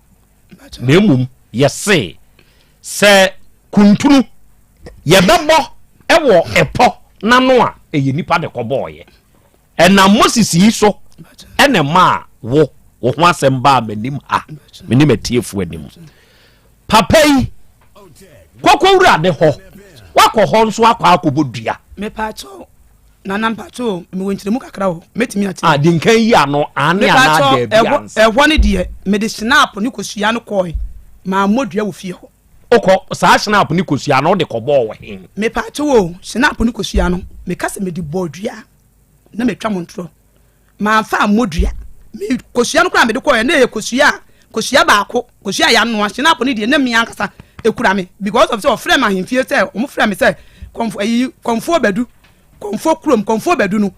na emum yese se kuntunu ye bebo e wo epo na no a eye nipa de koboye na Moses yi so ene ma wo ho asem ba manim a menim atiefu anim papa yi kokowura de ho wakɔ ho nso akɔ akobodua me pacho na nampacho me wonkyere mu kakra ho metimi ati de nkan yi ano ane ana da bia ɛhɔ ne de me de snap ne kosua no kɔe ma modua wo fie ho okɔ saa snap ne kosua no de kɔbɔ wo hen me pacho wo snap ne kosua no me kase me de bodua na me twa montro ma fa modua me kosua no kra me de kɔe na ye kosua koshia baako koshia ya no ahye na po ne de na mi ankasa ekura me because of say ofrem ahemfie say o mo frem me say konfo badu konfo krom konfo badu no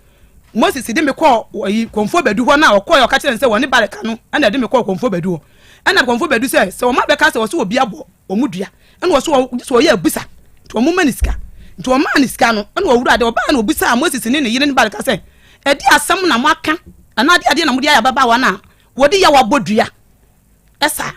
Moses de me call konfo badu ho na okoy oka kire say woni bareka no na de me call konfo badu ho na konfo badu say o ma beka say o so obi abo o mudua na o so ye abusa to o mo maniska to o ma niska no na o wura de o ba na obusa Moses ne yire ne bareka say e di asam na mo aka ana ade na mo di aya baba wa na wodi ya wabodua esa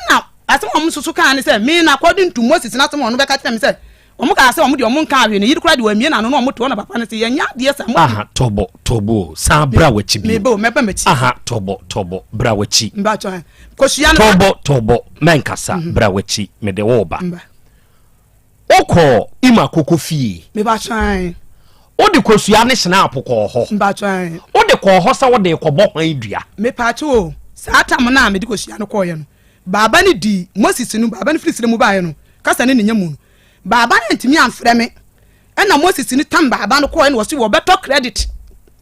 na asem o mo susu kan ne say me na according to Moses na asem o no beka kire me say omo ka say omo de omo nka awe ne yiri kura de wa mie na no omo to na papa ne say yenya de say aha tobo san bra wachi bi mebe o mepa mechi aha tobo bra wachi mba cho koshia no tobo menkasa bra wachi me de wo ba oko ima kokofie meba cho o de koshia ne hena apoko ho mba cho o de ko ho sa wo de ko bo kwan dua mepa cho sa tam na me de koshia no ko ye no baba ne di Moses no baba ne firisire mu ba ye no kasa ne nya mu baba ntimi amfrɛ me ɛna Moses ni tam baba no kɔ ɛna wɔsi wɔ beto credit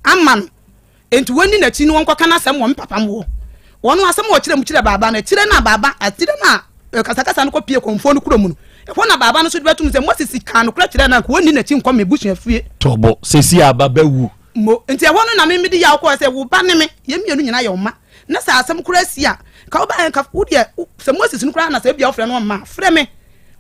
amman enti woni na ti no wɔn kɔka na asɛm wɔ papa mo wɔn asɛm wɔ kyerɛ mu kyerɛ baba na kyerɛ na baba atire na kasa no kɔ pie konfo no kuro mu no ɛfɔ na baba no so beto mu sɛ Moses ka no kura kyerɛ na woni na ti nkɔ me busua fie tobo sesi ababa wu mo enti ɛhɔ no na me di ya kɔ sɛ wo ba ne me ye mienu nyina yɛ ɔma na sɛ asɛm kura sia ka wo ba ka wo de sɛ Moses no kura na sɛ bia wo frɛ no ɔma frɛ me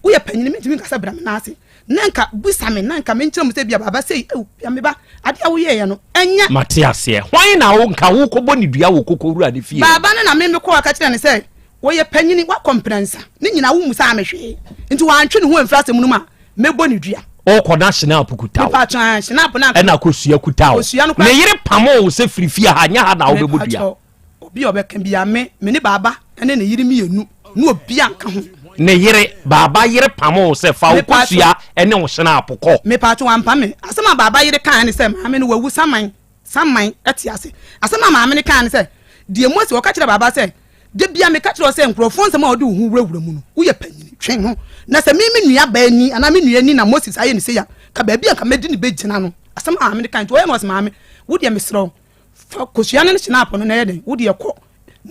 uye panyini mitimi nkasa bra me nase nanka busa me nanka me nkyerɛ mu sɛ bia baba sɛ bia me ba ade a wo ye ye no enya Matias ye hwan na wo nka wo kɔbɔ ni dua wo kokowura de fie baba ne na me kɔ aka kyerɛ ne sɛ wo ye panyini wa komprensa ne nyina wo musa amehwe nti wa antwe ne ho mfra sɛm no ma mebɔ ni dua o kɔ na hyena apukuta wo pa twan hyena apu na ɛna kosua kuta wo ne yere pamo wo sɛ firifie ha nya ha na wo bɛbɔ dua obi obɛka bia me ne baba ɛne ne yere mi yenu no obi anka ho ne yere baba yere pamo se fa wo kosua ene wo hyena apokɔ me pato wampa me asema baba yere kan ne se maame no wawu saman etiase asema maame ne kan ne se de Moses wo ka kire baba se de bia me ka kire se nkrofo nsema odi wo wurawura mu no wo ye panyini twen ho na se me nua ba ani ana me nua ni na Moses aye ne se ya ka ba bia ka medi ne begina no asema maame ne kan to wo ye no maame wo de me sro fa kosua ne hyena apo no na ye den wo de kɔ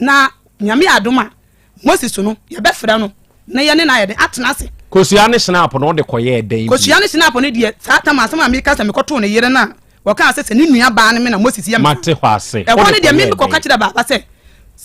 na nyame adoma Moses no ye bɛfrɛ no na yene na yede atena se kosua ne snap no de koye den kosua ne snap no de sata ma asema me kasa me koto ne yere na woka se ne nua ba ne me na Moses ya mate hwa se e woni de me ko ka kire baba se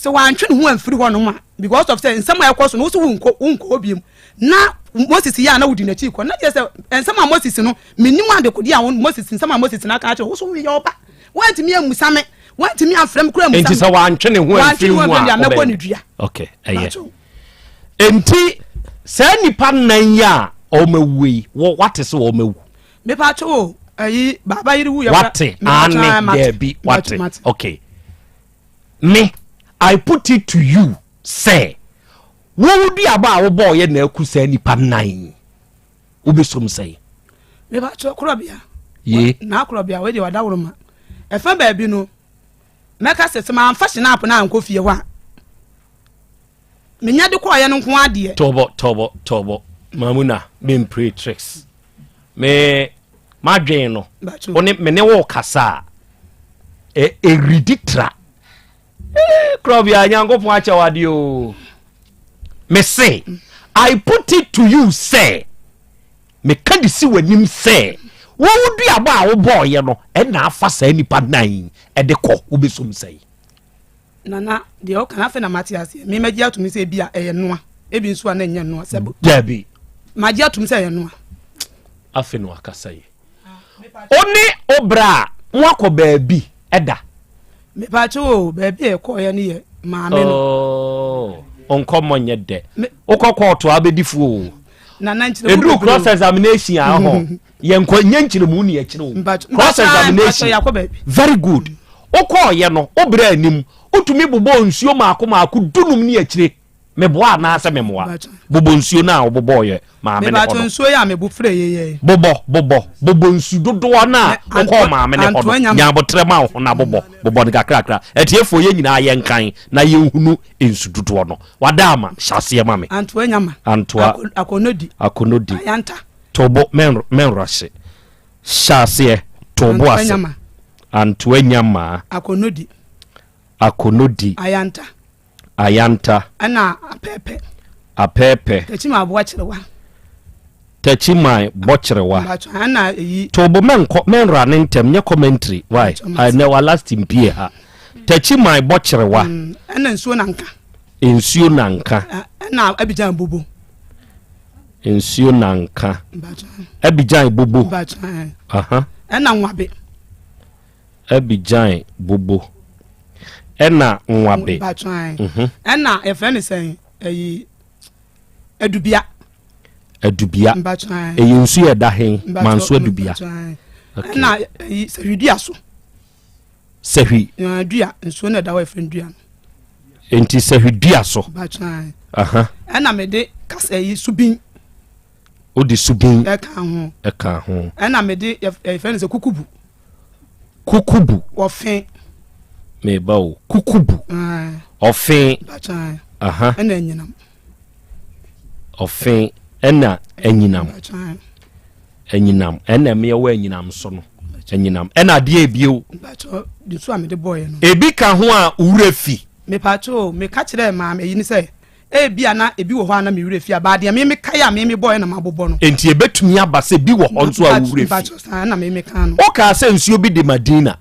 wantwe ne ho amfiri ho no ma because of say nsema ekoso no so wunko obiem na Moses ya na wudi na chi ko na je se nsema Moses no menim ade kodi a Moses nsema Moses na ka acho so wi yoba wanti mi amusa me wanti mi afrem kura musa enti se wantwe ne ho amfiri ho a mebo ne dua okay eye enti sa nipa nan ya o mawui wo wate se o mawu me pa cho ayi baba yiri wu ya wate ane debi wate okay me I put it to you say wo wudi aba wo boy ye na akusa nipa nan wo besom say me pa cho Krobea ye na Krobea we de wada woroma e fa ba bi no meka se ma amfa hyena apo na anko fie ho a menya de koye no nko ade tobo mamuna me pray tricks me madwen no one me ne wo kasa riditra Krobea nyango po acha wade o me say I put it to you say me ka de si wanim say wo wudi aba a wo boy no e na afa sa nipa nan e de kɔ wo besom say nana de o kana fe na Matias me maji atumi se bia eye noa e bi nso na nya noa sebo dabi maji atumi se eye noa afe no akasa yi oni obra mo akɔ baabi eda me pa cho baabi e kɔ ye ne ye maame no onko monye de okɔkɔ to abedifu nana nchire edu cross examination a ho ye nko nyanchire mu ni akire wo cross examination very good okɔ ye no obra anim otumi bobo nsuo maako dunum ni akire meboa na ase memoa bobo nsuo na obobo ye maame ne hono nsuo ya mebu frɛ ye bobo nsu dodo na okɔ maame ne hono nyabotre ma ho na bobo ne kakrakra etiefo ye nyina ye nkan na ye hunu nsu dodo no wadama hyase ma me antwa akonodi ayanta tobo men rashe hyase tobo ase antwa nyama akonodi ayanta Ayanta. Ana apepe. Techima aboachirewa. Techima bochirewa. Ana yi. Tobo men running tem nya commentary. Why? I never last in pie ha. Techima bochirewa. Ana nsuo nanka. Nsuo nanka. Ana Abidjan bobo. Nsuo nanka. Abidjan bobo. Aha. Ana nwabe. Abidjan bobo. Ena nwabe. Ena efeni sen eyi adubia. Eyi nsu eda hen manso adubia. Ena eyi sehwidua so. Sehwi. Dua nsu na da wa efeni dua. Enti sehwidua so. Aha. Ena mede kasa eyi subin. Odi subin. Eka ho. Ena mede efeni se kukubu. Ofen. Meba o kukubu. Ofen. Aha. Ena enyinam. Ofen ena enyinam. Ena me wa enyinam so no. Enyinam. Ena de ebio. De so amede boy no. Ebi ka ho a urefi. Me pacho me ka kire ma eyi ni say ebi ana ebi wo ho ana me urefi aba de me ka ya me boy na mabobo no. Enti ebetumi aba se bi wo ho nso a urefi. Pacho na me ka no. O ka se nsuo bi de Madina.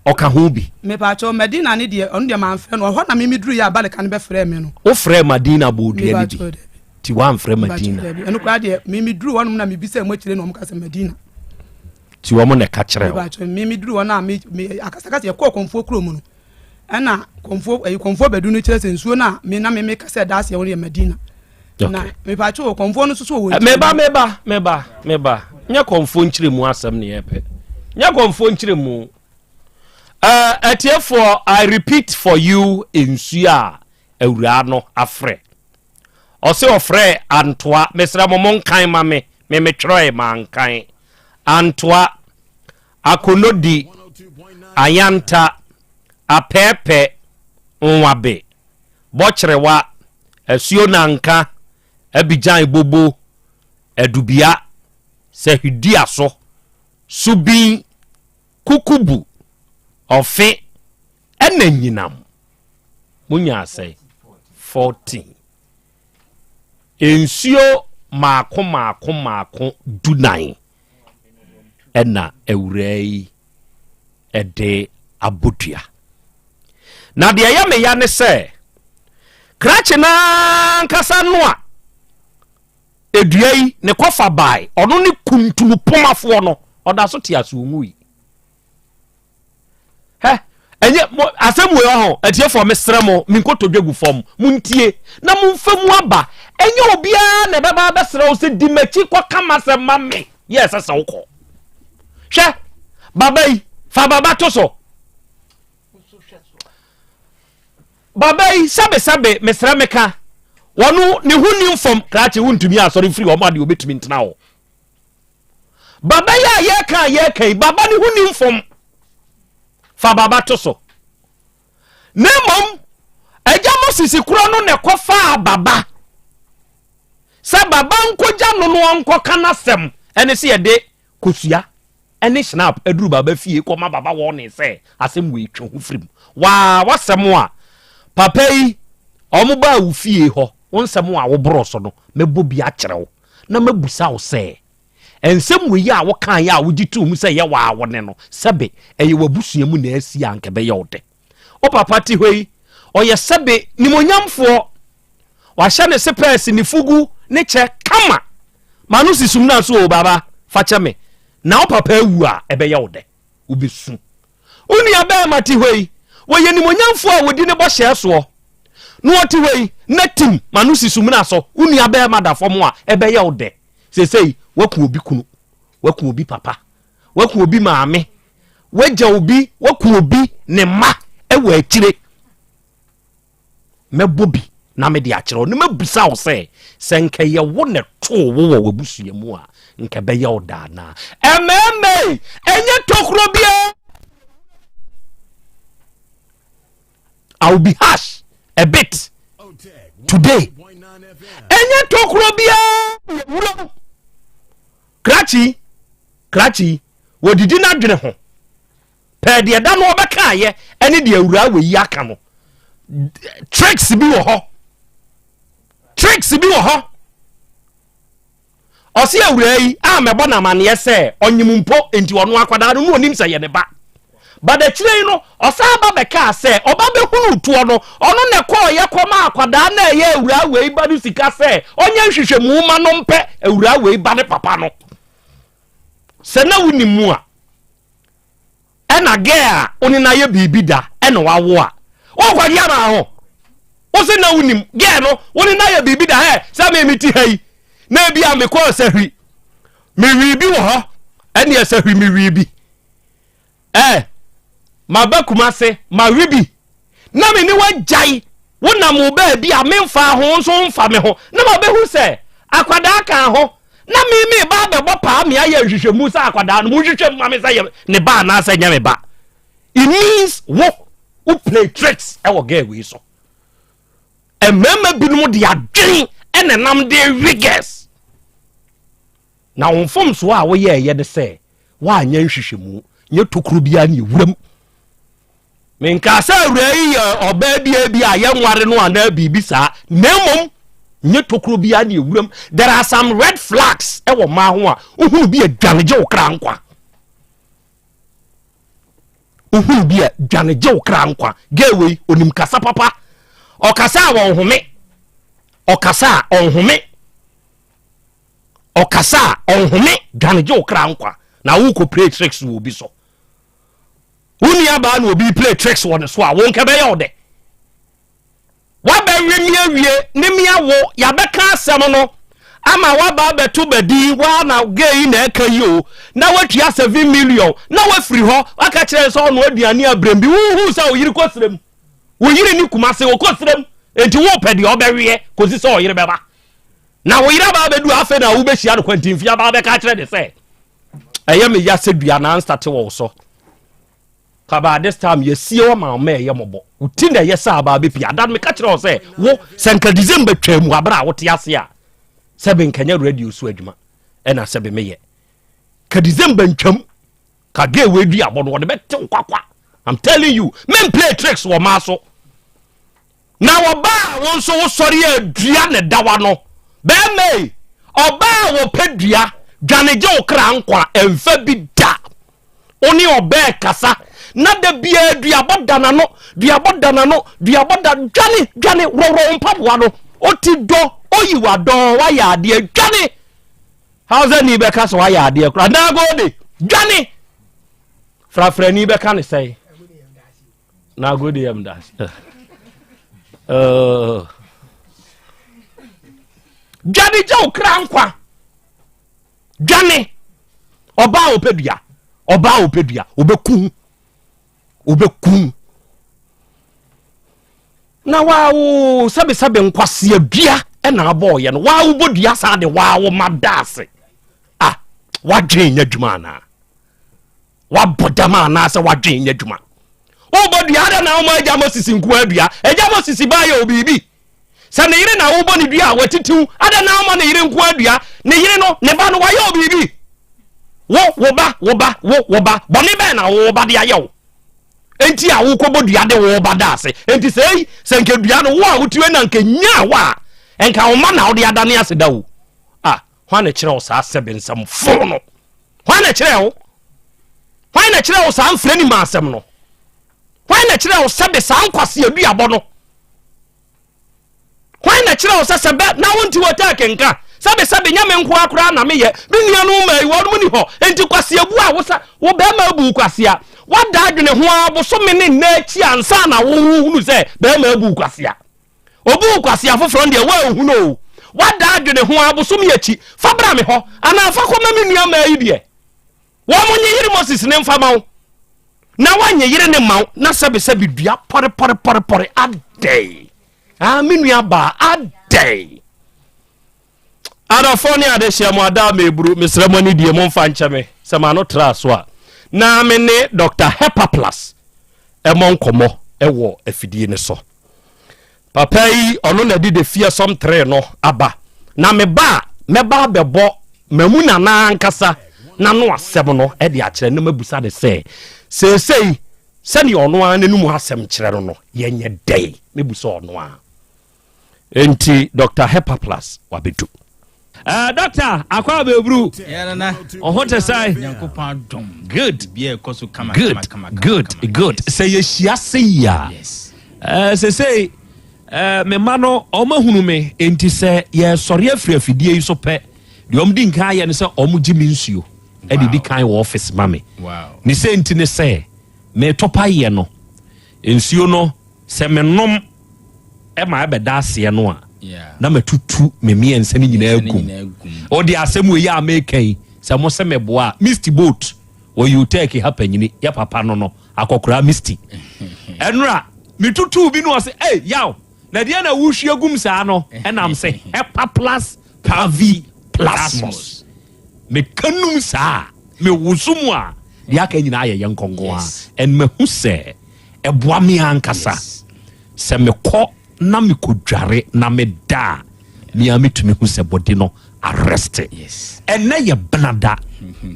Oka ho bi me pacho Medina ne de on de man frɛ no ho na me duru ya bale kan be frɛ me no o frɛ Madina bodua ni bi ti wan frɛ Madina eno kwa de me duru wonum na me bi sɛ mo kyire no mo ka sɛ Medina ti wo mo ne ka kyerɛ me pacho me duru wona me akasakasa ye kɔ konfo kuro mu no ɛna konfo bedu no kyerɛ sɛ nsuo na me ka sɛ daase won ye Medina na me pacho konfo no so wo meba nya konfo nkyire mu asɛm ne ye pɛ nya konfo nkyire mu therefore I repeat for you in Suya Eurano Afre. Ose ofre Antoa Mesra Momon Kai Mame Memetroe Mankai Antoa Akonodi Ayanta Apepe Nwabe Bochrewa Esionanka Abidjan Bobo Edubia Sehudia so Subi Kukubu Ofe ena nyinam munya say 14 ensio maako dunan ena ewrei ede abodua na de ya me ya ne se krache na nkasa no a eduai ne kofa bai ono ne kuntunu pomafo no oda so ti aso nwui enye asem we ho atie for mesremo minkotodwegu fom muntie na mumfam aba enye obia na baba besre o se dimachi kwa kama se mamme yes asa woko hwe babai fa baba to so babai sabe mesremeka wonu ne huni fom krache wuntumi asori free o ma de obetumi ntena ho babai ya ye kan baba ne huni fom fa baba to so nemom ejamo sisi kuro no ne kofa baba sa baba nkoja no nko kana sem ene se yede kosua ene snap eduru baba fie ko ma baba wo ne se asem we twe ho frim wa wasem a papa yi omuba wo fie ho wonsem a wo bro so no mebo bi a kyerɛw na mabusa wo se ensem we ya wo kan ya wo gitu mu se ye wa wo ne no sebe eye wabusua mu na asi anke be ye wode o papa ti hoi o ye sebe nimonyamfo wa hye ne sepes ni fugu ne che kama manu sisum na so o baba fa che me na o papa awu a ebe ye wode obesu uni aba mati hoi wo ye nimonyamfo a wodi ne bo hye so no oti hoi natim manu sisum na so uni aba madafo mo a ebe ye wode sesei waku obi kunu waku obi papa waku obi maame waja obi waku obi ne ma ewa akire mebobi na me de akire ne mabusa wo se senke ye wo ne to wo wabusua mu a nke be ye oda na ememe enye tokro bia I will be harsh a bit today enye tokro bia wuro krachi wodidi na dwene ho pe de da no obeka ye ene de awura we yi aka no tricks bi wo ho ɔse awura yi a mɛbɔ na maneɛ sɛ ɔnyimumpo enti ɔno akwadaa no onim sɛ yɛ ne ba but the kyerɛ no ɔsa ba bɛka sɛ ɔba bɛhunu toɔ no ɔno ne kɔɔ yɛ kɔma akwadaa na ɛyɛ awura wei ba no sika sɛ ɔnyɛ nhwehwɛmu ma no mpɛ awura wei ba ne papa no sɛ na wonim mu a ɛna gɛ a ɔne na yɛ biribi da ɛna wawo a ɔkɔde ama ho ɔsɛ na wonim gɛ no ɔne na yɛ biribi da sɛ memeti ha yi na bi a mekɔ sahwi mewi bi wɔ hɔ ɛne sahwi mewi bi ma ba kuma se ma wibi na me ni wagyae wonam wo ba bi a memfa ho nso mfa me ho na ma behu sɛ akwada ka ho na me ba bɛbɔ paa me ayɛ hwehwɛmu sɛ akwada no mu hwehwɛmu ma me sɛ ne ba na sɛ nya me ba it means wo play tricks ɛwɔ girl we so emema binom de adwen ɛna nam de rigors na wonfom so a wo yɛ de sɛ wa anya hwehwɛmu nye tokuro bia ne ewuram menka sɛ awura yi ɔba bi a yɛ nware no ana bibi saa nemom nye tokuro bia ne ewuram there are some red flags ɛwɔ ma ho a uhuru bi adwaneje wo kra nkwa uhuru bi adwaneje wo kra nkwa gewe onim kasa papa ɔkasa wɔ nhome ɔkasa ɔnhome dwaneje wo kra nkwa na wo ko play tricks wo bi so woni aba na obi play tricks won so a won ka be yode wa ba wie ne mia wo ya be ka asem no ama wa ba beto badi wa na gay na aka yo na watua 7 million na wa firi ho aka kire so no aduane abrem bi hu sa o yiri kosrem wo yiri ni kumase wo kosrem enti wo pedi obewe kosi so o yiri beba na wo yiri ba bedu afa na wo be hia no kwantimfia ba be ka kire de se eye me ya sedua na start wo so kaba this time ye see o ma me ye mobo uti na ye sa ba be pia dan me ka kire o se wo senka December twam abra wo te ase a sebe nkanya radio so adwuma ena sebe me ye ka December ntwam ka ge we du abo no de be te kwakwa I'm telling you men play tricks wo ma so na wo ba won so wo sori adua ne dawa no be me oba wo pedua dwaneje wo kra nkwa emfa bi da oni oba kasa na da bia duabodana no dwane ro mpaboa no oti do oyiwa do wa ya ade dwane how's any be kasa wa ya ade kra na go de dwane frafra ni be kan say na go de am das dwane je okra nkwa dwane oba opedua obekun na waawo sabe nkwase adua na aboye no waawo bodua sa de waawo madase wadwen adwuma na wabodama na se wadwen adwuma obodua da na o ma agya mosisi nko adua agya mosisi ba ya obibi se ne yire na wo bo ne dua watitu ada na o ma ne yire nko adua ne yire no ne ba no wa ya obibi wo ba boni be na wo ba de ayewo enti a wo kobodua de wo ba da ase enti sei senke dua no wo a wotiwe na nke nya wa enka wo ma na wo de adane ase da wo hwa na kire wo sa sebe nsam fo no hwa na kire wo sa mfre ni ma asem no hwa na kire wo sebe sa nkwase adua bo no hwa na kire wo sebe na wonti wota kenka sabe nyame nko akura na meye binia no mai wo ni ho enti kwase abu a wo be ma abu kwase a wada adwene ho aboso me ne na chi ansa na wo hunu se be ma abu kwase a obu kwase afoforo de wa hunu o wada adwene ho aboso me achi fa bra me ho ana fa koma me nua ma yi de wo mo nye yiri Moses ne mfa ma wo na wanye yiri ne ma na sabe dua pore adai me nua ba adai Adafoni adehia mo ada meburu misremoni die mo mfa ncheme sema no traso a na me ne Dr. Hepa Plus emon komo ewo afidie ne so papa yi ono na di de fie som 3 no aba na meba bebo mamuna na ankasa na no asem no e de a kire na mabusa de sei se ne ono an nenu asem kire no yenye dei mebu so no a enti Dr. Hepa Plus wabedu doctor akwa bebru na ohote sai nyankopon dom good bia ekoso kama good say yeshia say ya say me mano omahunu me enti se ye sori afri afidie yi so pe de omdi nka ye ne se omugimi nsuo edidi kan wo office mame ni se enti ne se me topa ye no nsuo no se me nom e ma abeda ase no a na matutu me miensa ni nyina agum o de asem we ya making se mo se me boa misty boat wo you take happen ni ya papa no akokora misty enra mitutu bi no se yaw na dia na wuhwe agum saa no enam se Hepa Plus Pavi Plasmos me kanum saa me wusumu a dia ka nyina aye yenkongo a en me hu se eboa me ankasa se me ko na me kodware na me da me ametumi hu se body no arrest en na ye blada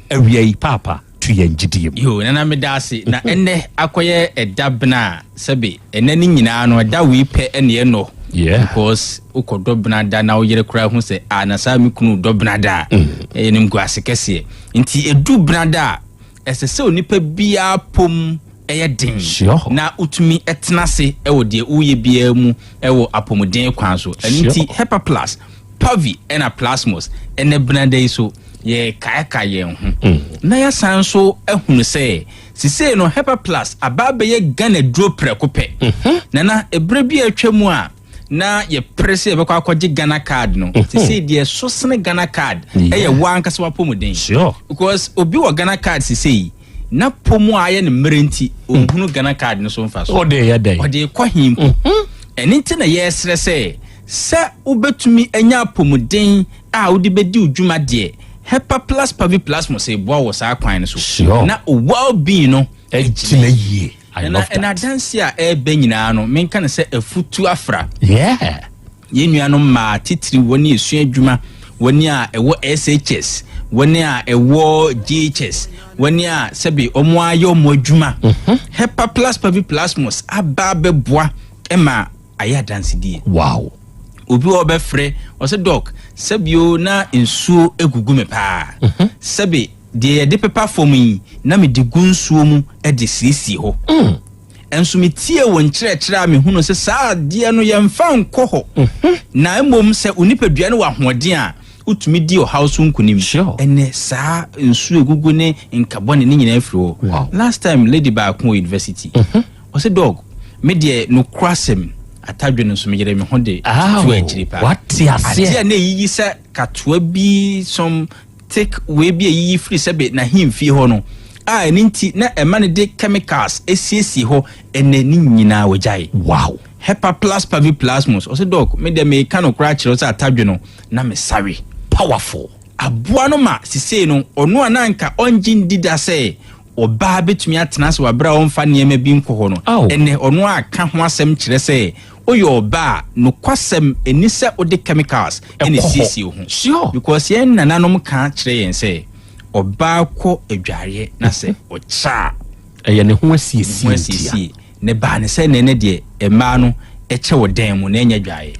awie papa tu ye ngidiem yo na me da ase na enne akoye edabna sebe enne ni nyina no da we pe enne ye no because ukodobna da na oyere kura hu se anasa me kunu dobna da enim guase kese nti edu brada esese onipa bia pom din na utumi etnase ewo de uye bia mu ewo apomuden kwan so nti Hepa Plus Pavi ena Plasmos ene brada iso ye kaya ye hu na ya sanso ehunu se sise no Hepa Plus ababe ye Ghana dro prekope na ebre bia atwamu a na ye presse be kwa akwaje Ghana card no sise de so sene Ghana card eye wanka se wapomuden because obi wo Ghana card sise na pomu aye ne mmerenti ohunu Ghana card no so mfa so ode ya dai ode kwahim enti na ye sere se ubetumi enya pomuden a udi bedi udwuma de Hepa Plus Pavi Plasmos e boa wo sa kwan so na well being no ejina yie na dance a ebe nyina no menka ne se afutu afra ye nuanom ma titiri woni esu adwuma woni a ewo SHS woni a ewo GHS woni a sebi omo ayo mo adwuma Hepa Plus Pavi Plasmos aba beboa ema aya dance die obi wo be frɛ o se doc sebio na nsuo egugu me pa sebi de pepa form yi na me de gunsuo mu e de sisi ho enso me tie won kyerɛkyerɛ me hunu se saa de no ye mfa nkɔ ho na emom se onipadua no wa hoɔden a utumi di o house nkunim ene saa nsuo egugu ne nkabone ne nyina afiri ho last time lady ba ko university o se dog me de no krasem atadwe no so me yere me ho de to akiri pa what ya say na yi se katoa bi some take we bi yi free sebe na himfi ho no ninti na emane de chemicals esiesi ho ene ni nyina wajai Hepa Plus Pavi Plasmos o se doc me de me kan okra kire o se atadwe no na me sare powerful aboa no ma sise no ono ananka onjin dida se oba betumi atena se wabra onfa niema bi nko no ene ono aka ho asem kire se oyo ba no kwasem enise ode chemicals ene sisi ho because yen nananom ka kire yen se oba ko adware na se ocha eye ne ho asiesi ne ba ne se ne de ema no eche wodan mu na enya dwae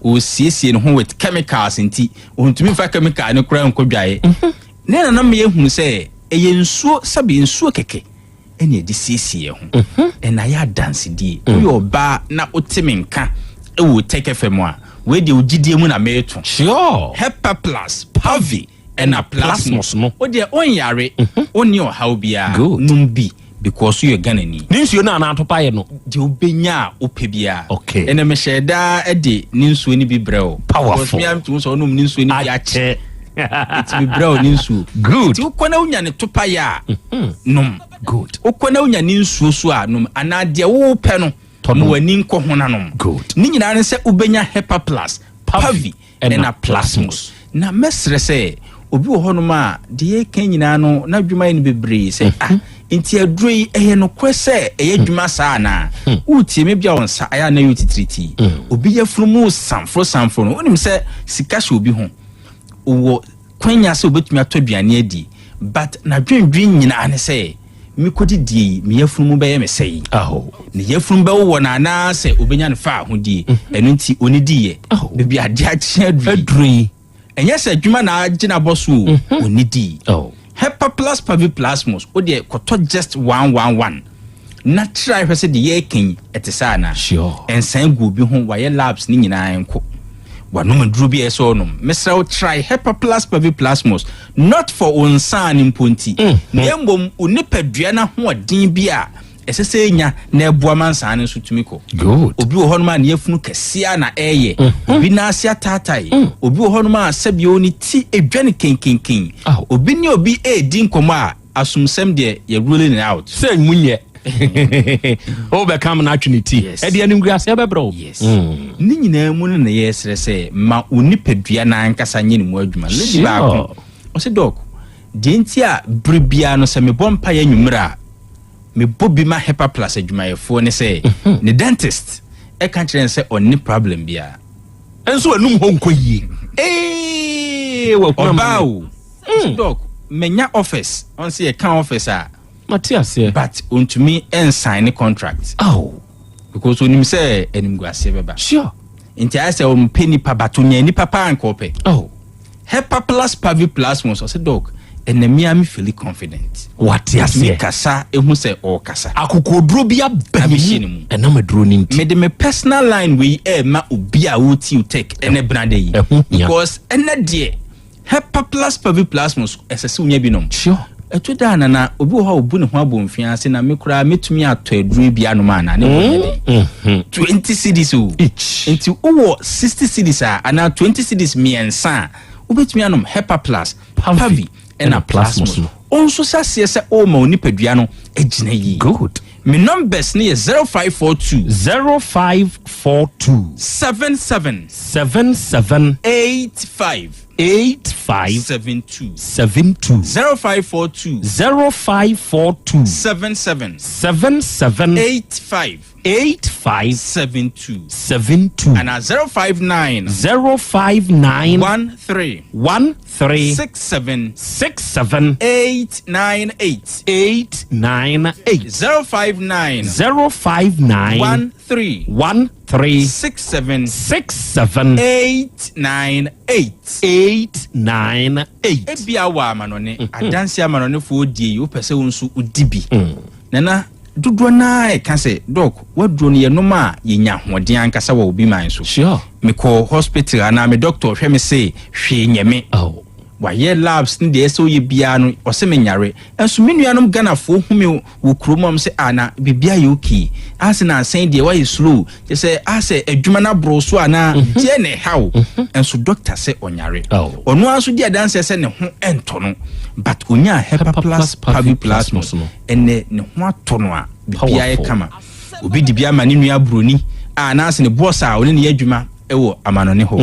o siesie no ho with chemicals nti ontumi fa chemical ne kura nko dwae ne nanam ye hunu se eye nsuo sabi nsuo keke ene de siesie ho ena ya dance die yo ba na otimenka e wo Otec FM a we de ogidie mu na meto Hepa Plus Pavi ena Plasmos no o de onyare oni o how bia numbi because you Ghana ni ninsuo na na atopa ye no de obenya opebia ene me sheda e de ninsuo ni bi brɛo powerful me am tun so no ninsuo ni bi ache it be brɛo ninsuo good ti ukona unya ne topa ya num good ukona unya ninsuo so a num ana de wo pɛ no no wani nko hona num good ni nyina ne se ubenya Hepa Plus Pavi ena Plasmos na mesre se obi wo hono ma de kan nyina no na dwuma ni bebre se nti adroi no kwese dwuma saa na utie me bia wonsa aya na yutitriti obi yafurumu sanfro no onim se sika hye obi ho wo kwanya se obetumi atɔ aduane adi but na dwendwen nyina ne se me kodi die me yafunu be ye me sei aho ne yafunu be wo na na se obenya ne fa ahodie eno nti onidie bibia ade a aduri enye se adwuma na agina boso onidi Hepa plus pavi plasmos o de koto just 111 na try hwese de yekin etesa na sure ensan gu bi ho waye labs ni nyina enko wanom duru bi eso nom mesra try Hepa plus pavi plasmos not for onsan imponti na mbom onipadua na ho odin bi a esese nya na ebua mansan ne so tumiko good obi wo honoma na yefunu kesia na eye obi na asia tatai obi wo honoma asabie oni ti edwane kenkenken obi ni obi din koma asumsem de ye ruling out say munye o be come na atwinity e de anim guase be bro yes ni nyina mu ne yesre se ma onipadua na ankasa nye ne mu adwuma lady ba o se dog de ntia bribia no se me bompa ya nwumra me bobi ma Hepa plus adwumayefo ne say ne dentist e kan kire say onni problem bia enso anum ho nkoyie wa kuma bawo dog menya office on say e kan office a Matias here but untumi sign contract because onim say enim guase beba sure nti I say o penny pa batonya ni papa ankope Hepa plus pavi plus mo so say dog enemi am feel confident what ya say kasa ehu say o kasa akokodro bia bamishini mu enam adro ni nti me de me personal line we ma obi a woti Otec ene brande yi because ene de Hepa plus pavi plus mo esese unya bi nom sure eto da na obi ho obu ne ho abomfia ase na me kura metumi ato aduro bi anoma na ne bonye 20 cedis each enti owo 60 cedis ana 20 cedis miensa obetumi anom Hepa plus pavi ena plasmos onso sase se o ma onipadua no agina yi good me numbers ne 0542 77 85 72 0542 77 85 72 and 059 13 67 898 059 13 67 898 ebia wa amanone adansi amanone fo die wo pese wonso udibi nana dodo na e ka se doc wadro ne yenoma yenya hoden ankasa wa obi man so sure me call hospital ana me doctor hwe me say hwe nyeme waye labs ni de so ye bia no o se menyare enso menuanom Ghana fo hume wo kromom se ana bibia ye okay ase na sen de why slow je say ase adwuma na bro so ana je ne hawo enso doctor se onyare ono anso di adanse se ne ho ento no but onya Hepa plus pavi plasmos no ene ne ho atono a bibia ye kama obi di bia ma ne nua broni ana ase ne boss a one ne adwuma ewo amanone ho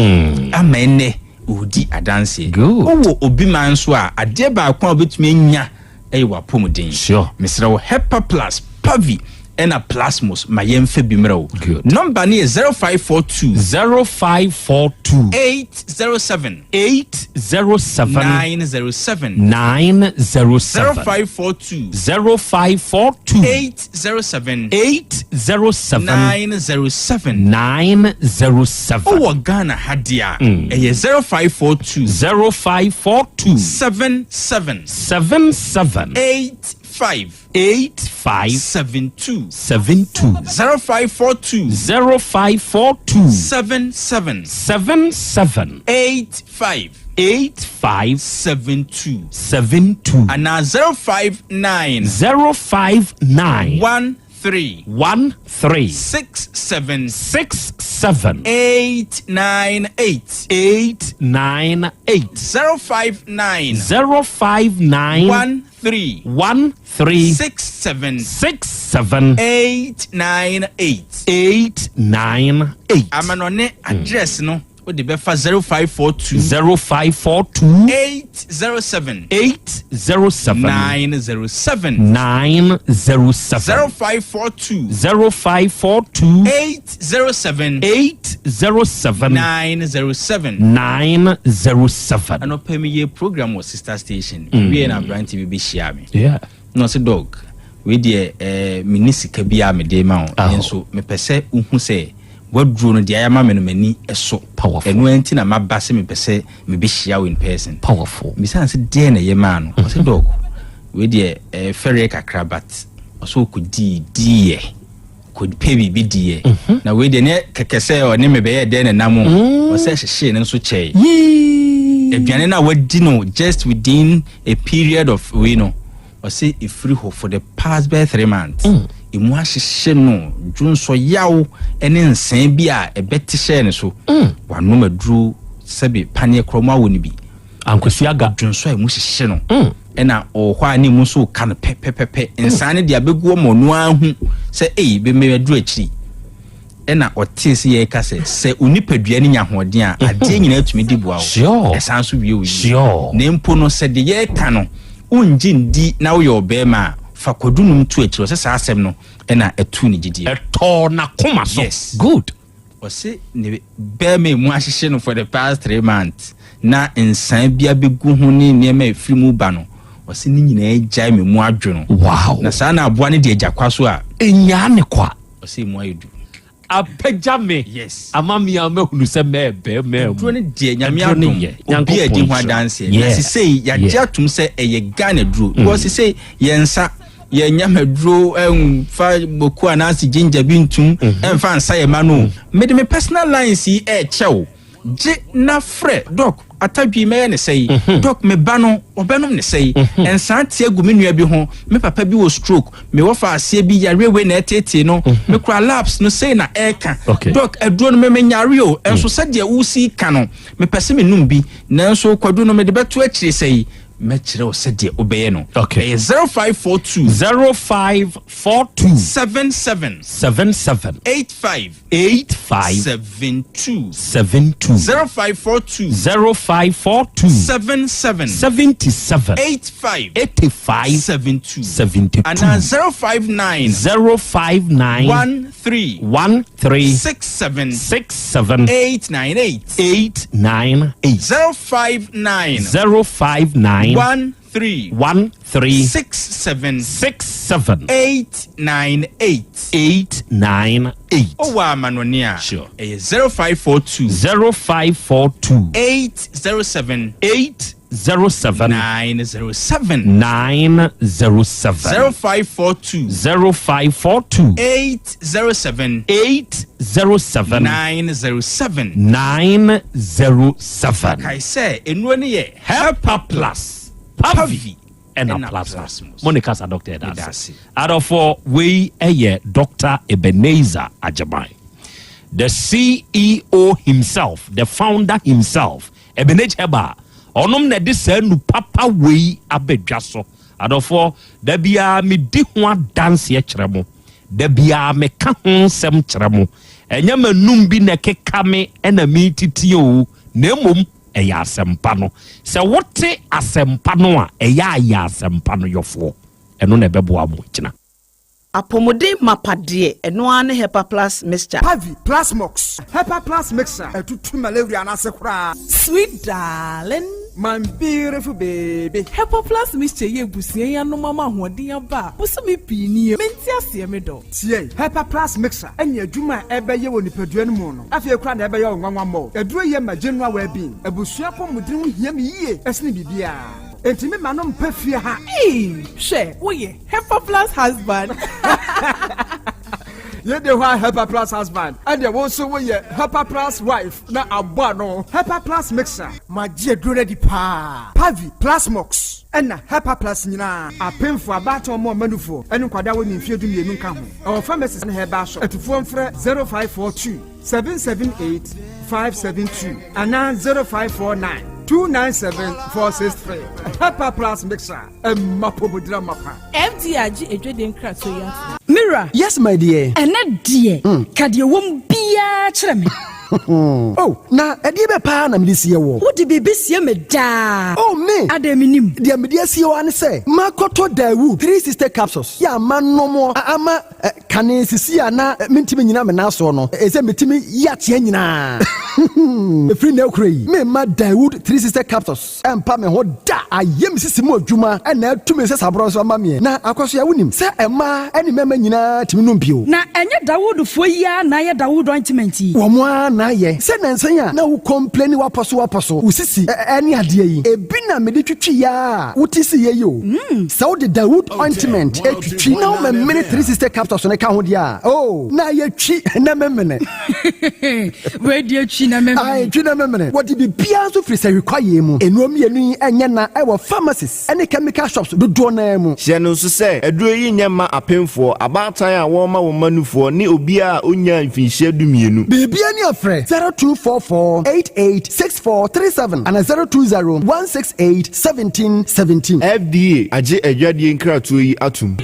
ama ene udi adanse owo obi man so a ade ba kwa obetumi anya ewa pomuden sure mesra wo Hepa plus pavi ena plasmos mayemfe bimrawo number ni 0542 807 907 0542 807 907 oh Ghana hadia eye 0542 77 85 72 0542 77 85 72 and 059 13 67 898 059 13 67 898 amanone address no o de be fa 0542 807 907 0542 807 907 anopemi ye program was sister station we na brand TV be share me yeah no say dog we de minisika bia me de ma o nso me pese uhu se waduro no de ayama me no mani eso powerful enu enti na mabase me pese me be hia in person powerful me san se de na ye ma no se dog we de ferry kakrabat so ko die could pay be die na we de ne kekese o ne me be de na namo o se hye ne so chei aduane na wadi no just within a period of we know or say if free hope for the past 3 months imu ahye no dwunso yaw ene nsan bi a ebeti hye ne so wano maduru sebe panie kroma woni bi ankwasuaga dwunso imu hye no ena o hwa ni mu so ka no pepepepe nsan ne dia begu mo no ahu se be me maduru akiri ena otisi ye kase se unipadua ni nyahoden a ade nyina atumi di bua wo esan so wie wo ne mpo no se de ye ka no unjindi na wo yo be ma fa kodunum tu akiro se sa asem no ena etu ni gidi eto na koma so good o se ne be me mu ahihye no for the past 3 months na ensan bia begu hu ni ne ma efiri mu ba no o se ni nyina ejai me mu adwo no wow na sa na aboa ne de agakwa so a enya ne kwa o se mu ayedu apejame yes amami amehunu se mebe dro ne de nyame adom obi adi ho adanse na sisei ya jatum se eye Ghana dro because sisei yensa ye nyame dro fa boku anasi ginger bintum emfa nsa ye manu me de me personal lines yi chew je na fre doc atabi me ne sei doc me bano obenom ne sei ensan tie gu me nua bi ho me papa bi wo stroke me wo fa ase bi yarewe na etete no me kra lapse no sei na eka doc aduro no me nyare o enso se de wusi ka no me pese me num bi nanso kwadu no me de beto akire sei me kire o se de obeye no 0542 77 85 72 0542 77 85 72 and 059 13 67 898 059 13 67 898 oh wa manonia sure 0542 807 907 0542 807 907 kai say enu ne ye Helper Plus Pavi and a plasma. Monica's a doctor. That's out of 4 we a Dr. Ebenezer Ajabai, the CEO himself, the founder himself, Ebenezer Heba. Onom na de sanu papa we abedwaso. Out of 4 there be a me di ho dance ye kyeremo. There be a me ka ho sem kyeremo. Enya manum bi na keka me na me titio na mom eya asempa no se wote asempa no a eya ya asempa no yofo eno na beboa mo kina apomode mapade eno ane Helper Plus mixture Pavi Plus Mox Helper Plus mixture etutu malaria na sekura sweet darling my beautiful baby Helper Plus mixture ye busie ya no mama hoden aba busumi pi ni menti ase me do tie Helper Plus mixture enya adwuma ebeye woni padua no mu no afie kura na ebeye onwanwa mo aduro ye ma general well-being abusua pomudin hiam yie esne bibia Entime manom pefia ha. She, oye, Helper Plus husband. Ye de wa Helper Plus husband. And there also we Helper Plus wife. Na abwa no. Helper Plus mixer. Ma je drone di pa. Pavi Plus Mox. Ena Helper Plus nyina. Apemfo abato mo manufo. Enu kwada wo ni mfiedu mienu nka ho. Our pharmacist na heba so. Etufo mfre 0542 778 572 ana 0549 297-463. Helper Plus mixer. Mapobudra mapa. MDRG ejweden kraso ya. Mira. Yes, my dear. Ene die. Kadie wom bia kyerɛ me. Oh, na edie be pa na me sie wo. Wo di bebe sie me da. Oh me. Ade minim. Dia me dia sie wo ane se. Makoto Dawu 3 sister capsules. Ya manomo ama kane sisi ana mentimi nyina me na so no. Eze metimi ya tie nyina. Free now cray. Me ma Dawood 3 sister captors. Empa me ho da. Ayem sisimu adwuma. Na tu me se sabro so ma me. Na akwaso ya wonim. Se ema eni mema nyina timi no bio. Na enye Dawood fo ya na ye Dawood ointment yi. Wo mo na ye. Se nansan ya na wo complain waposo. Usisi eni ade yi. Ebi na me de twitwi ya. Utisi ye yo. Se wo de Dawood ointment etwitwi na wo me minute 3 sister captors no ka ho dia. Oh, na ye twi na memene. We die twi na memene. Ai twi na memene. What di bia so free say require mu. Enuom ye nu enye na e wo pharmacies. Any chemical shops do na mu. Hye no so say aduro yi nyema apemfo abatan a wo ma wo manufo ni obi a onya mfinhye dumienu. Bibia ni afre 0244886437 and 0201681717. FDA age adwadie nkratoyi atum.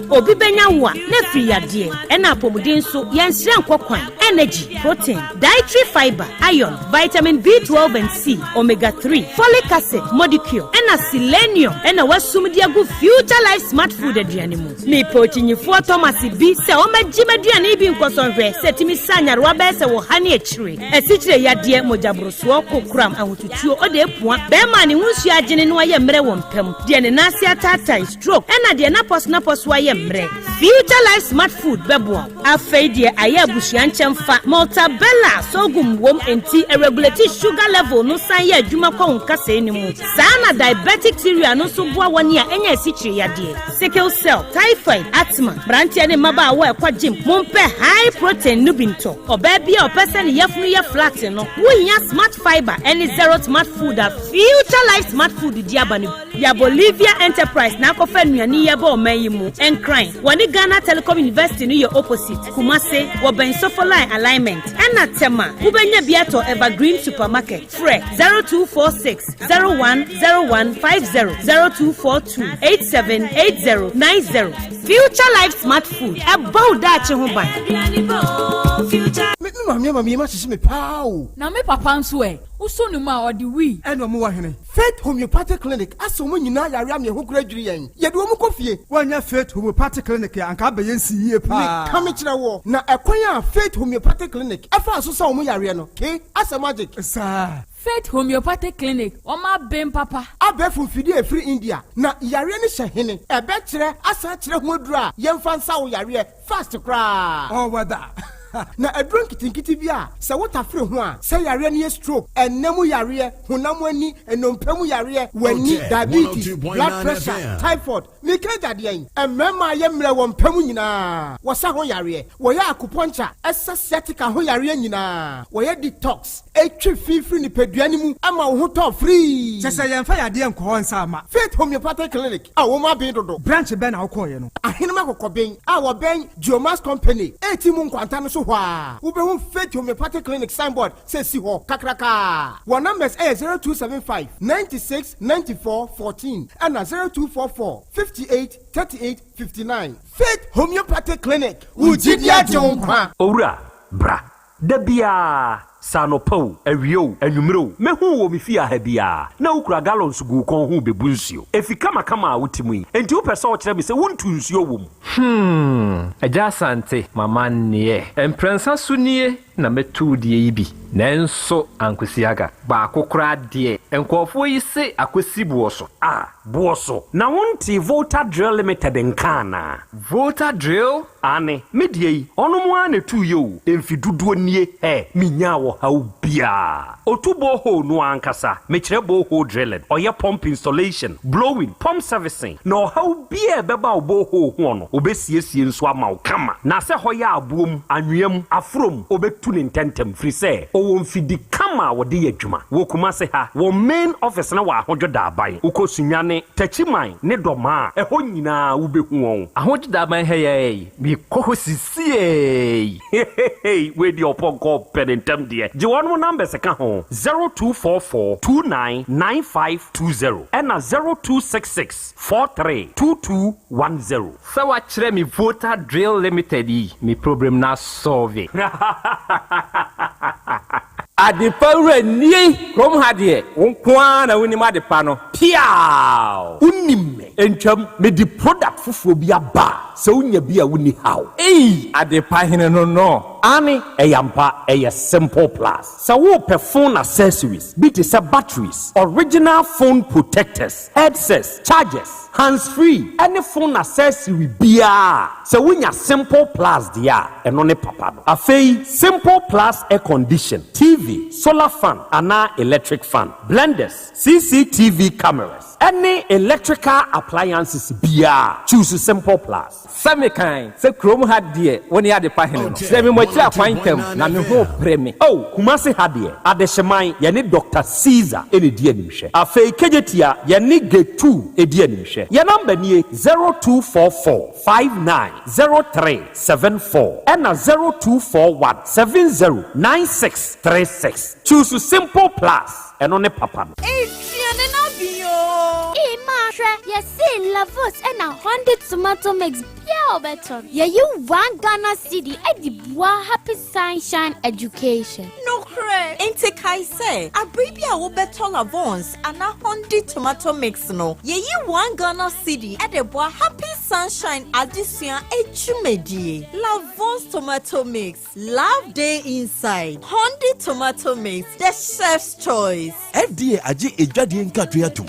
Obi benya wa na free yade e na apomuden so yenhire nkokwan energy protein dietary fiber iron vitamin B12 and C omega 3 folic acid molecule and selenium and wasumdi agu future life smart food aduane mu me pochinyifo Thomas bi se o magime aduane bi nkosonhwe setimi sanyarwa be se wo hane akire asichire yade mojabroso kokram ahotutuo ode epua be ma ne hunsu agene no aye mre wo mpam de ne nase atata stroke and de na pos wa Future Life Smart Food bebo afei de aye abusuan chemfa Maltabella sogum wom enti a regulate sugar level no san ye adwuma kwa nkasa enimu sana diabetic theory no so boa wani a enya asichire yade sickle cell typhoid asthma brantia ne maba wa kwa gym mompe high protein nubinto oba bia opese ne yefunu ye flat no wonya smart fiber any zero smart food a Future Life Smart Food diabani ya Bolivia Enterprise na kofa nuani ye ba omayimu crime. Wani Ghana Telecom University ni your opposite. Kumase, waben sofoline alignment. Ena tema, ubenya biato Evergreen Supermarket. Fre 0246 010150 0242 878090. Future Life Smart Food. About that chehumba. Mami ma sisi me pao. Na me papa nso e. Uso nu ma odi wi. Eno mo wa hene. Faith Homeopathic Clinic aso mo nyina yare am ye ho kura dwiri yen. Ye de wo mo kofie. Wanya Faith Homeopathic Clinic ya anka ba yen si yie pa. Me kame kire wo. Na ekwan a Faith Homeopathic Clinic afa aso sa mo yare no. Ke asa magic. Sa Faith Homeopathic Clinic. O ma bem papa. Abefu fidi e free India. Na yare ni hye ebe kire asa kire ho adura. Yemfa nsa wo yare fast kra. Oh wada. Na adron kitinkiti bia se wota free ho a se yare ne stroke enemu yare honam ani enompemu yare wani diabetes blood pressure typhoid me kajade yen emema ye mre wo mpemu nyina wo sa ho yare wo ya acupuncture sciatica ho yare nyina wo ya detox etwi fifiri ni peduani mu ama wo ho to free se yemfa yade enko nsa ama Faith Homeopathic Clinic a wo ma ben dodo branch ben na wo koye no ahenema kokoben a wo ben Geomas Company etimu nkwanta no so hwa ube hu Faith Homeopathic Clinic signboard say si ho kakraka one numbers 0275 96 94 14 and 0244 58 38 59 Faith Homeopathic Clinic ujidia jonkwa owura bra dabia sanopo awio anwumro mehu wo mefia ha bia na ukura gallons gu kon hu bebu nsuo efika makama a wutimu yi enti wo pese wo kire me se wontu nsuo wom Yaw Asante mama nie emprensa sunie na metu die yi bi nanso ankwesiaga ba akokora de enkofo yi se akwesi buoso buoso na wonti Volta Drill Limited nkana Volta Drill ane medie yi ono mo ane tu yo emfiduduo nie minya wo ha ubia otubo ho no ankasa mekire bo ho drilling oye pump installation blowing pump servicing no ha ubia beba obo ho ho no obesiesie nso ama kama na se hoya abuom anwem afrom obetu ne ntentem free say o mfidi kama wode yadwuma wo kuma se ha wo main office na wa ahojoda aban ukosunyane tachiman ne doma eho nyina wo behu won ahojoda aban heye bi kohosisie we di oponko penentem de je wonu number se ka ho 0244299520 and 0266432210 se wa kire mi Volta Drill Limited yi mi problem na solve Adipawre ni krom hadie wonkwa na woni ma depa no piao unimme entwam me di product fofuo bi aba sɛ wonya bi a woni haw ade pa hene no ane ɛyampa ɛyɛ simple plus sɛ wopɛ phone accessories bi te sɛ batteries original phone protectors headsets chargers hands-free any phone accessory biya sɛ wonya simple plus deɛ a ɛno ne papa no afei simple plus air condition TV solar fan ana electric fan blenders CCTV cameras any electrical appliances biya choose simple plus samikan sɛ krom ha deɛ woni ade pa hene no sɛ me mochi akwantam na me ho preme kumase ha deɛ adehyeman yɛne Dr. Caesar ene die nimhwɛ afei kejetia yɛne G2 edi animhwɛ yɛ number nie 0244590374 ɛna 0241709636 choose simple plus ɛno ne papa no you see Lavos and a 100 tomato mix pure better. Yeah, you one Ghana city at the Bois Happy Sunshine Education. No cray. Ain't it I say? A baby I will better Lavons and a 100 tomato mix no. Yeah, you one Ghana city at the Bois Happy Sunshine Education Echumedi. Lavons tomato mix. Love day inside. 100 tomato mix. The chef's choice. FDA aji ejadi nkatuyatu.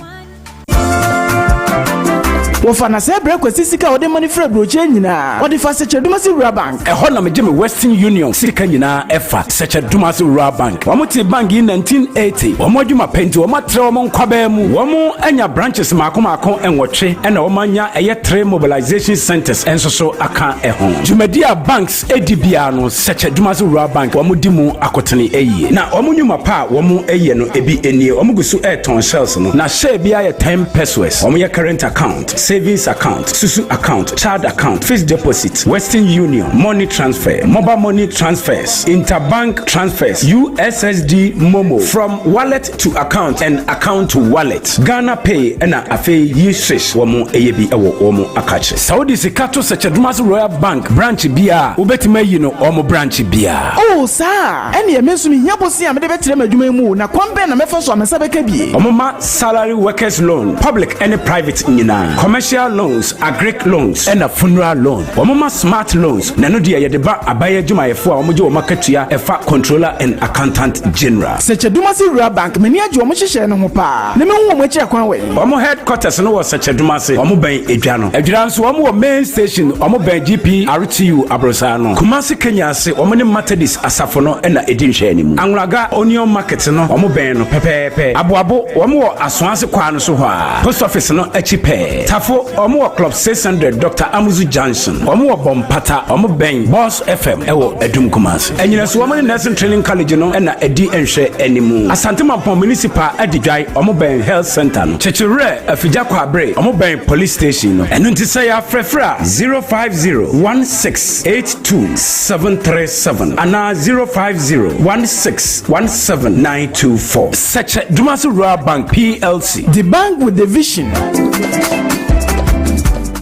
Wofana se breko sisika ode money free broche nyina ode fa seche dumasi rural bank ehɔ na megye me Western Union sika nyina ɛfa seche dumasi rural bank wɔn bank in 1980 wɔn adwuma penti wɔn atre wɔn nkwabaa mu wɔn anya branches maako enwɔtwe ɛna wɔn anya ɛyɛ 3 mobilization centers enso so aka ɛho dwumadi a banks edibia no seche dumasi rural bank wɔn di mu akotene ɛyie na wɔn nyuma pa wɔn ɛyɛ no ebi enie wɔn gusu ɛton shells no na share bia yɛ 10 pesos wɔn yɛ current account savings account, Susu account, child account, fixed deposit, Western Union, money transfer, mobile money transfers, interbank transfers, USSD Momo, from wallet to account and account to wallet, Ghana Pay, and Afe Yishish, Womo Eyebi Ewo Womo Akache. Saudi Sikato Sachadmas Royal Bank, branch Bia, Ubetime Yino, Omo branch Bia. Oh, sir, and ye mention me Yabosi and the better Jumu, na Kwambe and Mefos on Sabekebi. Omoma salary workers loan, public and private nina, commercial loans, agric loans, and a funeral loan. Omoma smart loans. Nano dia yedeba abaye juma efo omoje o marketia efa controller and accountant general. Seche Dumasi Rural Bank meni aji omo hihye no ho pa. Ne me hu omo echi akwan we. Omo headquarters no was Seche Dumasi. Omo ben edwa no. Edwa nso omo wo main station omo ben GP RTU Abrosa no. Kumasi Kenya se omo ne Methodist asafo no na edi nhwe animu. Anwraga onion market no omo ben no pepepe. Aboabo omo wo asoase kwa no so ho a. Post office no echi pe. Tafo omo club 600 Dr. Amuzu Johnson omo bompata omo ben Boss FM ewo Edum Kumasi enyina so omo nursing training college no na edi enhwe animu Asante Mampon municipal adidwai omo ben health center no chechire afija kwa abre omo ben police station no enu nti say afrefra 05016827737 ana 05016179224 such Dumasi Rural Bank PLC, the bank with the vision.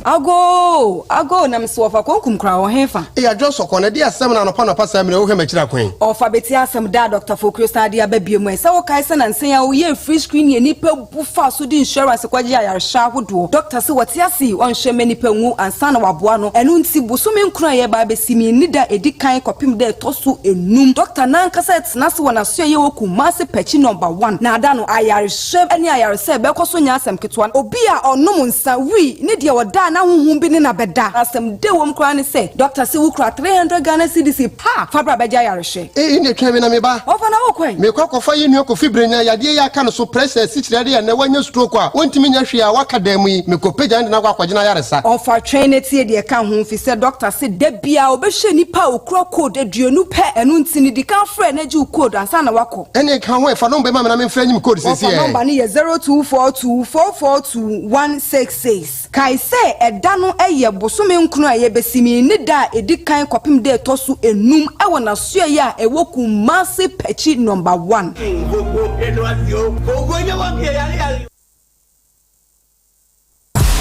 Ago na msiwafa konkum kra wo hefa e adwo sokone de asem na no pa semre wo hemachira kwen ofa beti asem da Dr. Fokrio Stadi ababie mu se wo kai se na nsen ya wo ye free screen ye nipa bufa so di insurance kwaje ayarsha hodo doctor se wati asi on hweme nipa nwu ansa na waboa no enu nti busumi nkura ye ba besimi nida edikan kopim de tosu enum doctor nan kasa tena se wona so ye wo kumase pechi number 1 na ada no ayarsha ani ayarse be koso nya asem ketwa obi a onum nsa wi ne de woda na huhum bi ne na beda asem de wom kra ne se doctor se wo kra 300 Ghana cedis pa fabra beja yareshe ne twa me na me ba ofa na wo kwen me kwa kofa ye nuo fibrenya yade ya ka no so pressure sikyire ya na wanya stroke a wontimi nya hwe a waka dam yi me kopeja na kwa kwagina yaresa ofa traineti de ka hu fi se doctor se de bia obehwe nipa okro code aduonu pe enu ntini di kan frɛ na ji code ansa na wako ene ka ho e fa no be ma na me frɛ nyim code sesi e number ni 0242442166 kai se eda no eye bosome nkunu aye besimi ne da edikan kopim de tosu enum ewo na so ya ewoku massive pechi number 1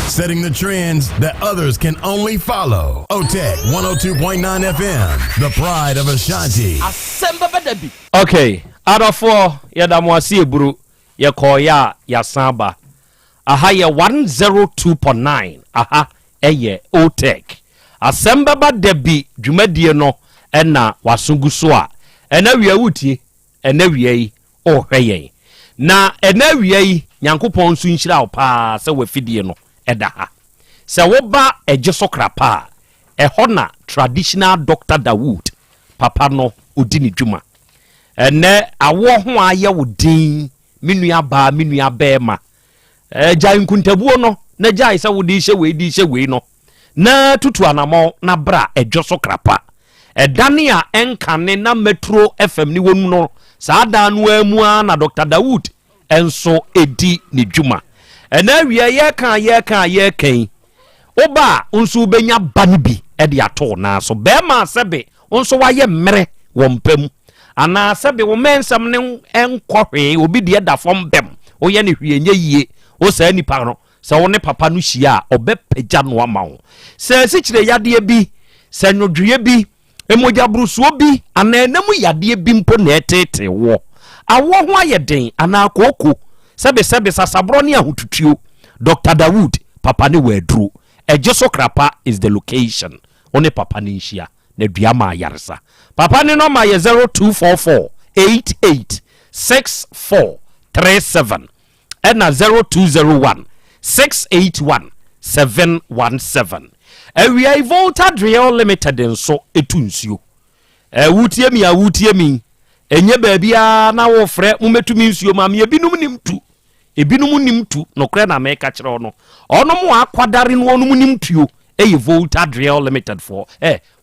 Setting the trends that others can only follow. Otec 1029 FM, the pride of Ashanti. Asem Beba Dabi. Okay, out of 4 yadamwasi eburu yekoya yasamba. Aha ye 102.9. Aha ɛyɛ Otec Asem Beba Dabi dwumadie no ɛna wasungu so a ɛna wia wutie ɛna wia yi ɔhwɛ yɛn na ɛna wia yi Nyankopɔn nso nhyira wo paa sɛ wafidie no ɛda ha sɛ woba ɛgye so krapa ɛhɔ na traditional Dr. Dawood papa no odi ne dwuma ɛnɛ awo ho ayɛ wo din menua ba menua bɛɛma gya nkuntabuo no na gya sɛ wo di hye wei no na tutu anamo na bra ɛdwo so krapa ɛdane a ɛnkane na Metro FM ni wonu no saa da no amu na Dr. Dawood enso edi ne dwuma ɛna wia yɛ kan oba nso benya ban bi ɛde ato na so bɛɛma sɛbe nso wayɛ mmere wɔ mpam ana sɛbe wo mensam ne enkɔhwe obi de da fam bem wo yɛ ne hwienye yie wo saa nipa no sɛ wo ne papa no hyia a ɔbɛpagya no ama wo sɛ sikyire yade bi sɛ nwodwe bi emoja brusuo bi ana enam yade bi mpo na etete wo awo ho ayɛ den ana akoko sɛbe sasabro ne ahotutuo Dr. Dawood papa ne waduro ɛgye so krapa is the location one papa ne nhia na dua ma yaresa papa ne no ma yɛ 0244886437 ɛna 0201681717 awia Volta Drill Limited nso etu nsuo wutie mi enye baabia na wo frɛ mumetumi nsuo ma me ebinum nimtu no kra na meka kyerɛ no onom akwadare no onom nimtuo eye Volta Drill Limited for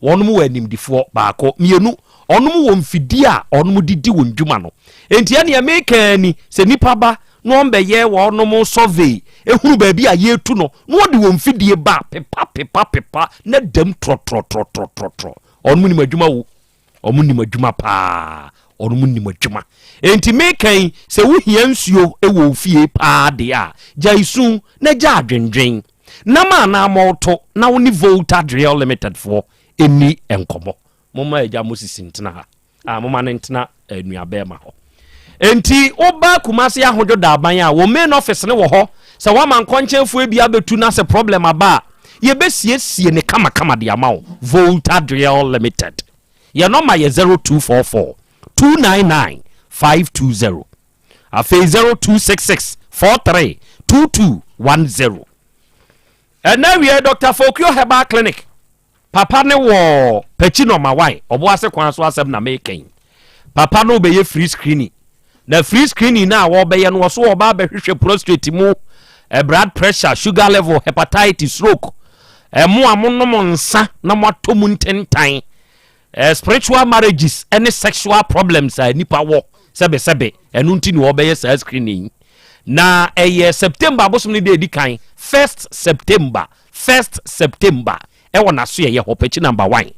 wonom wa nimdifo baako mienu onom wo mfidi a onom didi wo ndwuma no enti ane meka ni se nipa ba no ombeye wo onom survey ehuru baabia yetu no no de wo mfidie ba pepa na dam tro onom ni madwuma wo onom ni madwuma pa onom ni madwuma enti mekan se wo hia nsuo ewo fie pa de a jaisu na ja adwendwen na ma na moto na wo ni Volta Drill Limited for eni enkomo moma eja mosisi ntena ha moma ne ntena anuabe ma ho enti oba kumase ahodwo da aban a wo main office ne wo ho se wa man konchefu bia betu na se problem aba ye besiesie ne kama de ama wo Volta Drill Limited ye number ye 0244 299-520 afe 0266-43-2210 ena wie Dr. Fokio Herbal Clinic papa ne wo Pachino Mawai obo ase kwan so asem na meken papa no be ye free screening na free screening na wo be ye no so wo ba behwehwe prostate mu blood pressure sugar level hepatitis stroke mo amonom nsa na moatomu ntentan spiritual marriages any sexual problems nipa wo sebe enu nti ni obeye sa screening na September abosom ni de kan 1st September wona so ye hopechi number 1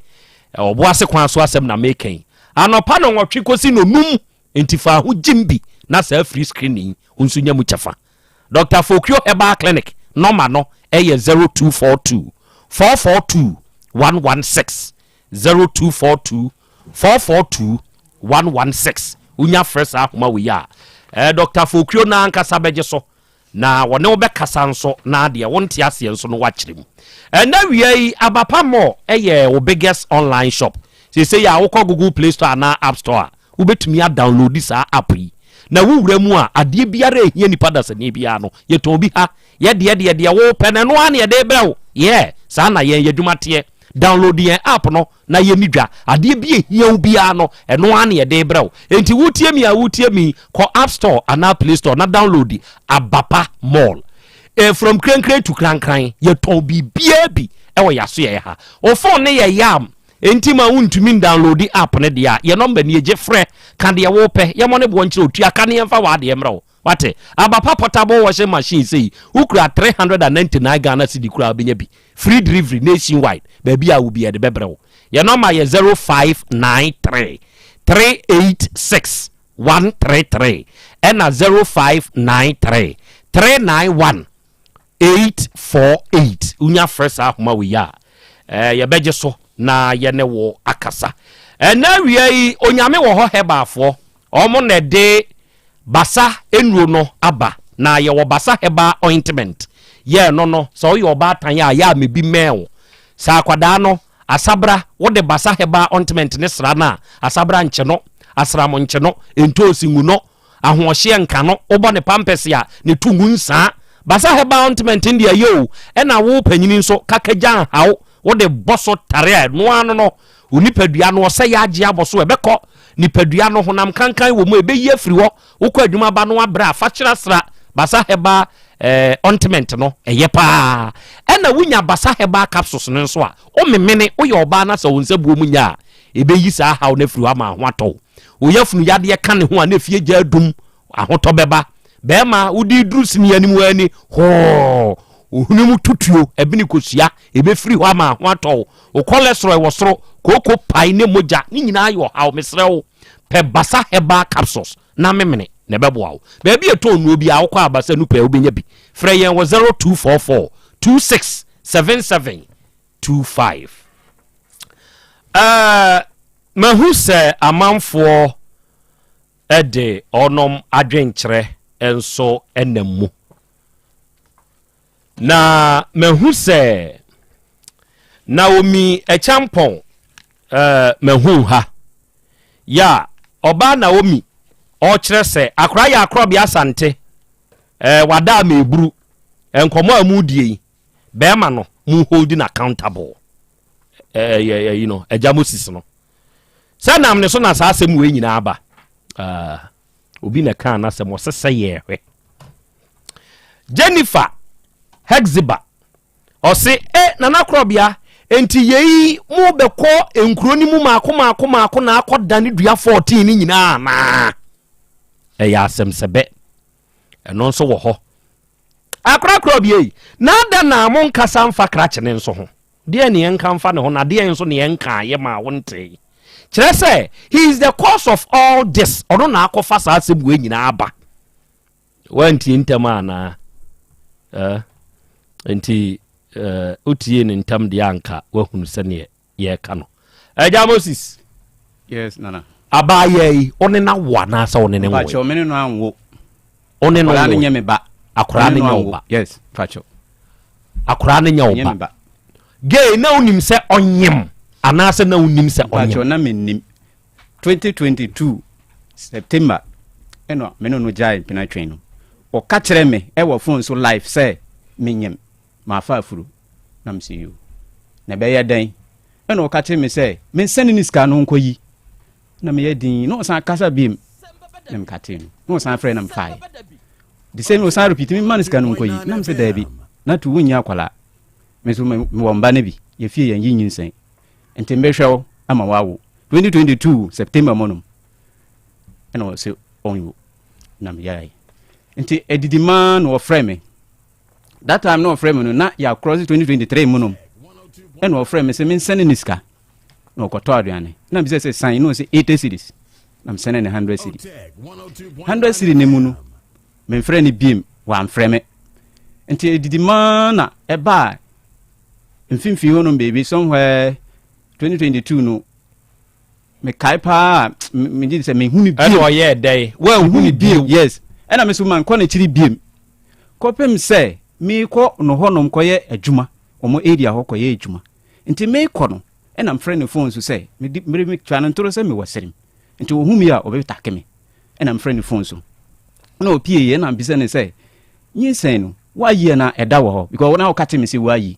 obo ase kwan so asem na meken anopa no nwotwe kosi no num entifa ho jimbi na sa free screening unsu nya mu chafa Dr. Fokio Herbal Clinic number no 0242 442 116 0242-442-116 unya fresh ahoma we ya Dr. Fokio na ankasa beje so na wone wo bekasa nso na de wonte ase nso no wakyerem na wiei abapa mo wo biggest online shop say ya wo Google Play Store na App Store wo betumi a download this app yi na wo wura mu a ade biara ehia nipa da sane bia no ye ton bi ha ye de wo pene no ane ye de brew sa na ye yadwumate download the app no na ye nidwa ade bi ehia ubia no eno ane ye de brew enti wutie mi ko App Store and Play Store na download Abapa Mall from krenkren to krankran ye ton bi bia bi ewo yaso ye ha o phone ne ye yam enti ma wuntumi download the app ne dia ye number ne je frɛ kan de wo pɛ ye mo ne bo nkyere otua kan ye mfa wa de mrɛ wate Abapa portable washing machine say ukura 399 Ghana cedi kura benya bi free delivery nationwide baby a wo bi de bebrɛ ye number ye 0593 386 133 and 0593 391 848 unya fresh ahoma we ya ye beje so na ye ne wo akasa na wiei onyame wo ho hebafo omo ne de basa enuro no aba na ye wo basa heba ointment ye no so yo ba tan ya mebi mel sa kwada no asabra wo de basa heba ointment ne sra na asabra nche no asram nche no entosi ngu no ahohye nka no obo ne pampers ya ne tungu nsa basa heba ointment ndia yo na wo panyini nso kakajan hawo wo de boso tare no ano no onipadua no se ya age aboso ebekọ nipadua no honam kankan wo mu ebeyi afiri ho wokọ adwuma ba no abra afachira sra basa heba ointment no eye pa na wunya basa heba capsules no nso a o memene o ye oba na so wonse buo mu nya ebeyi sa hawo na afiri ho ma ho atọ o yafunu yade ye kan ho a na fie gya dum ahotọ beba bema udi drus ni animu ani ho ohunemu tutuo ebini kosua ebefiri ho ama ho atọ o cholesterol wo soro koko pai ne moja ni nyina ayo hawo mesrewo pe basa heba capsules na memene ne beboawo ba bi eto onu obi a wo kwa abasa nu pe obenya bi frɛ yɛn wo 0244 267725 mahu sɛ amanfoɔ ɛde ɔnom adwenkyerɛ enso enamu na mahu sɛ Naomi echampon mahu ha ya oba Naomi o kyerɛ sɛ akra ya Krobea Asante wada meburu enkomo amudie be ma no mu holding accountable you know ejamosis no sɛ nam ne so na sa asɛm we nyina aba obi na kan na sɛ mo sesɛ ye hwe Jennifer Hexiba ɔse nana Krobea enti yei mu bekɔ enkuro ni mu maako na akɔda ne dua 14 ni nyina na ya asɛm sɛbɛ ɛno nso wɔ hɔ akra Krobea na da na mo nkasa mfa krache ne nso ho de ne yenka mfa ne ho na de nso ne yenka ye ma wonte kyerɛ sɛ he is the cause of all this ɔno na akɔfa saa asɛm we nyina aba wanti ntama na enti utie ne ntam de anka wahunu sene ye ka no agya Moses yes nana abaye one na wa na sa one ne wo pacho me no anwo one no akora ne nyame ba akora ne nyawo ba yes pacho akora ne nyawo ba gay na unim se onyem anase na unim se onyem pacho na menim 2022 September eno me no jai pina twen no o ka kire me e wo phone so live say menyem ma fa afuru na msiyo na be yadan eno o ka kire me say me send ni ska no nkoyi na me yadin no san kasa biem na me katin no san frɛ na me fai the same o san repeat me man ska no nkoyi na me say da bi na tu wunya kwala me so me womba na bi ye fie yan yin nsen enti me hwɛ ama wawo 2022 September monum eno o se onyo na me yai enti edidi man no frɛ me that time no frɛ me no na ya cross 2023 monum eno o frɛ me se me send ni ska no koto aduane na bi se sign no se 80 cedis na me send 100 cedis 100 cedis ne mu no me frɛ ni biem wa frɛ me enti edidi man na eba mfimfi hono baby somewhere 2022 no me kai pa me di se me huni biem eno ye dey wa huni biem yes ena me so man ko na chiri biem kopem se me ko no honom koye adwuma omo area ho koye adwuma nti me ko no ena mfrɛ ne phone so se me twa no ntoro se me waserem nti ohumi a obetake me ena mfrɛ ne phone so na opie ye na mbise ne se nyinsen no wa yi na eda wo ho because na o kate me se wa yi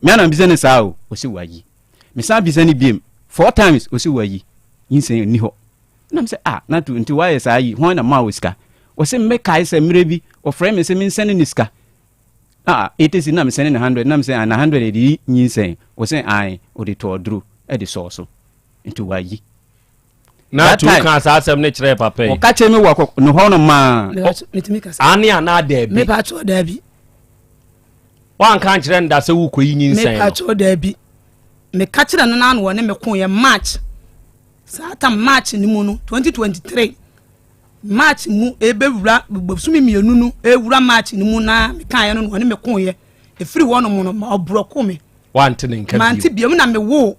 me na mbise ne saa o se wa yi me sa mbise ne biem 4 times o se wa yi nyinsen ni ho na me se na tu nti wa ye saa yi ho na ma o sika o se me kai se mre bi o frɛ me se me nsen ne sika 80 na me send 100 na me say na 100 edi nyinsen o say ai o de to odru e de so into wayi na tu kan sa asem ne kire papa o ka che me wa no ho no ma ani ana da bi me pa cho da bi wan kan kire nda se wu koyi nyinsen me pa cho da bi me ka kire no na no ne me kon ye March sa ta March ni mu no 2023 March mu ebewura bobsumi mienu no ewura March ni mu na me kan ye no ne me kon ye efiri wo no mu no obroko me wante ne nka manti biam na me wo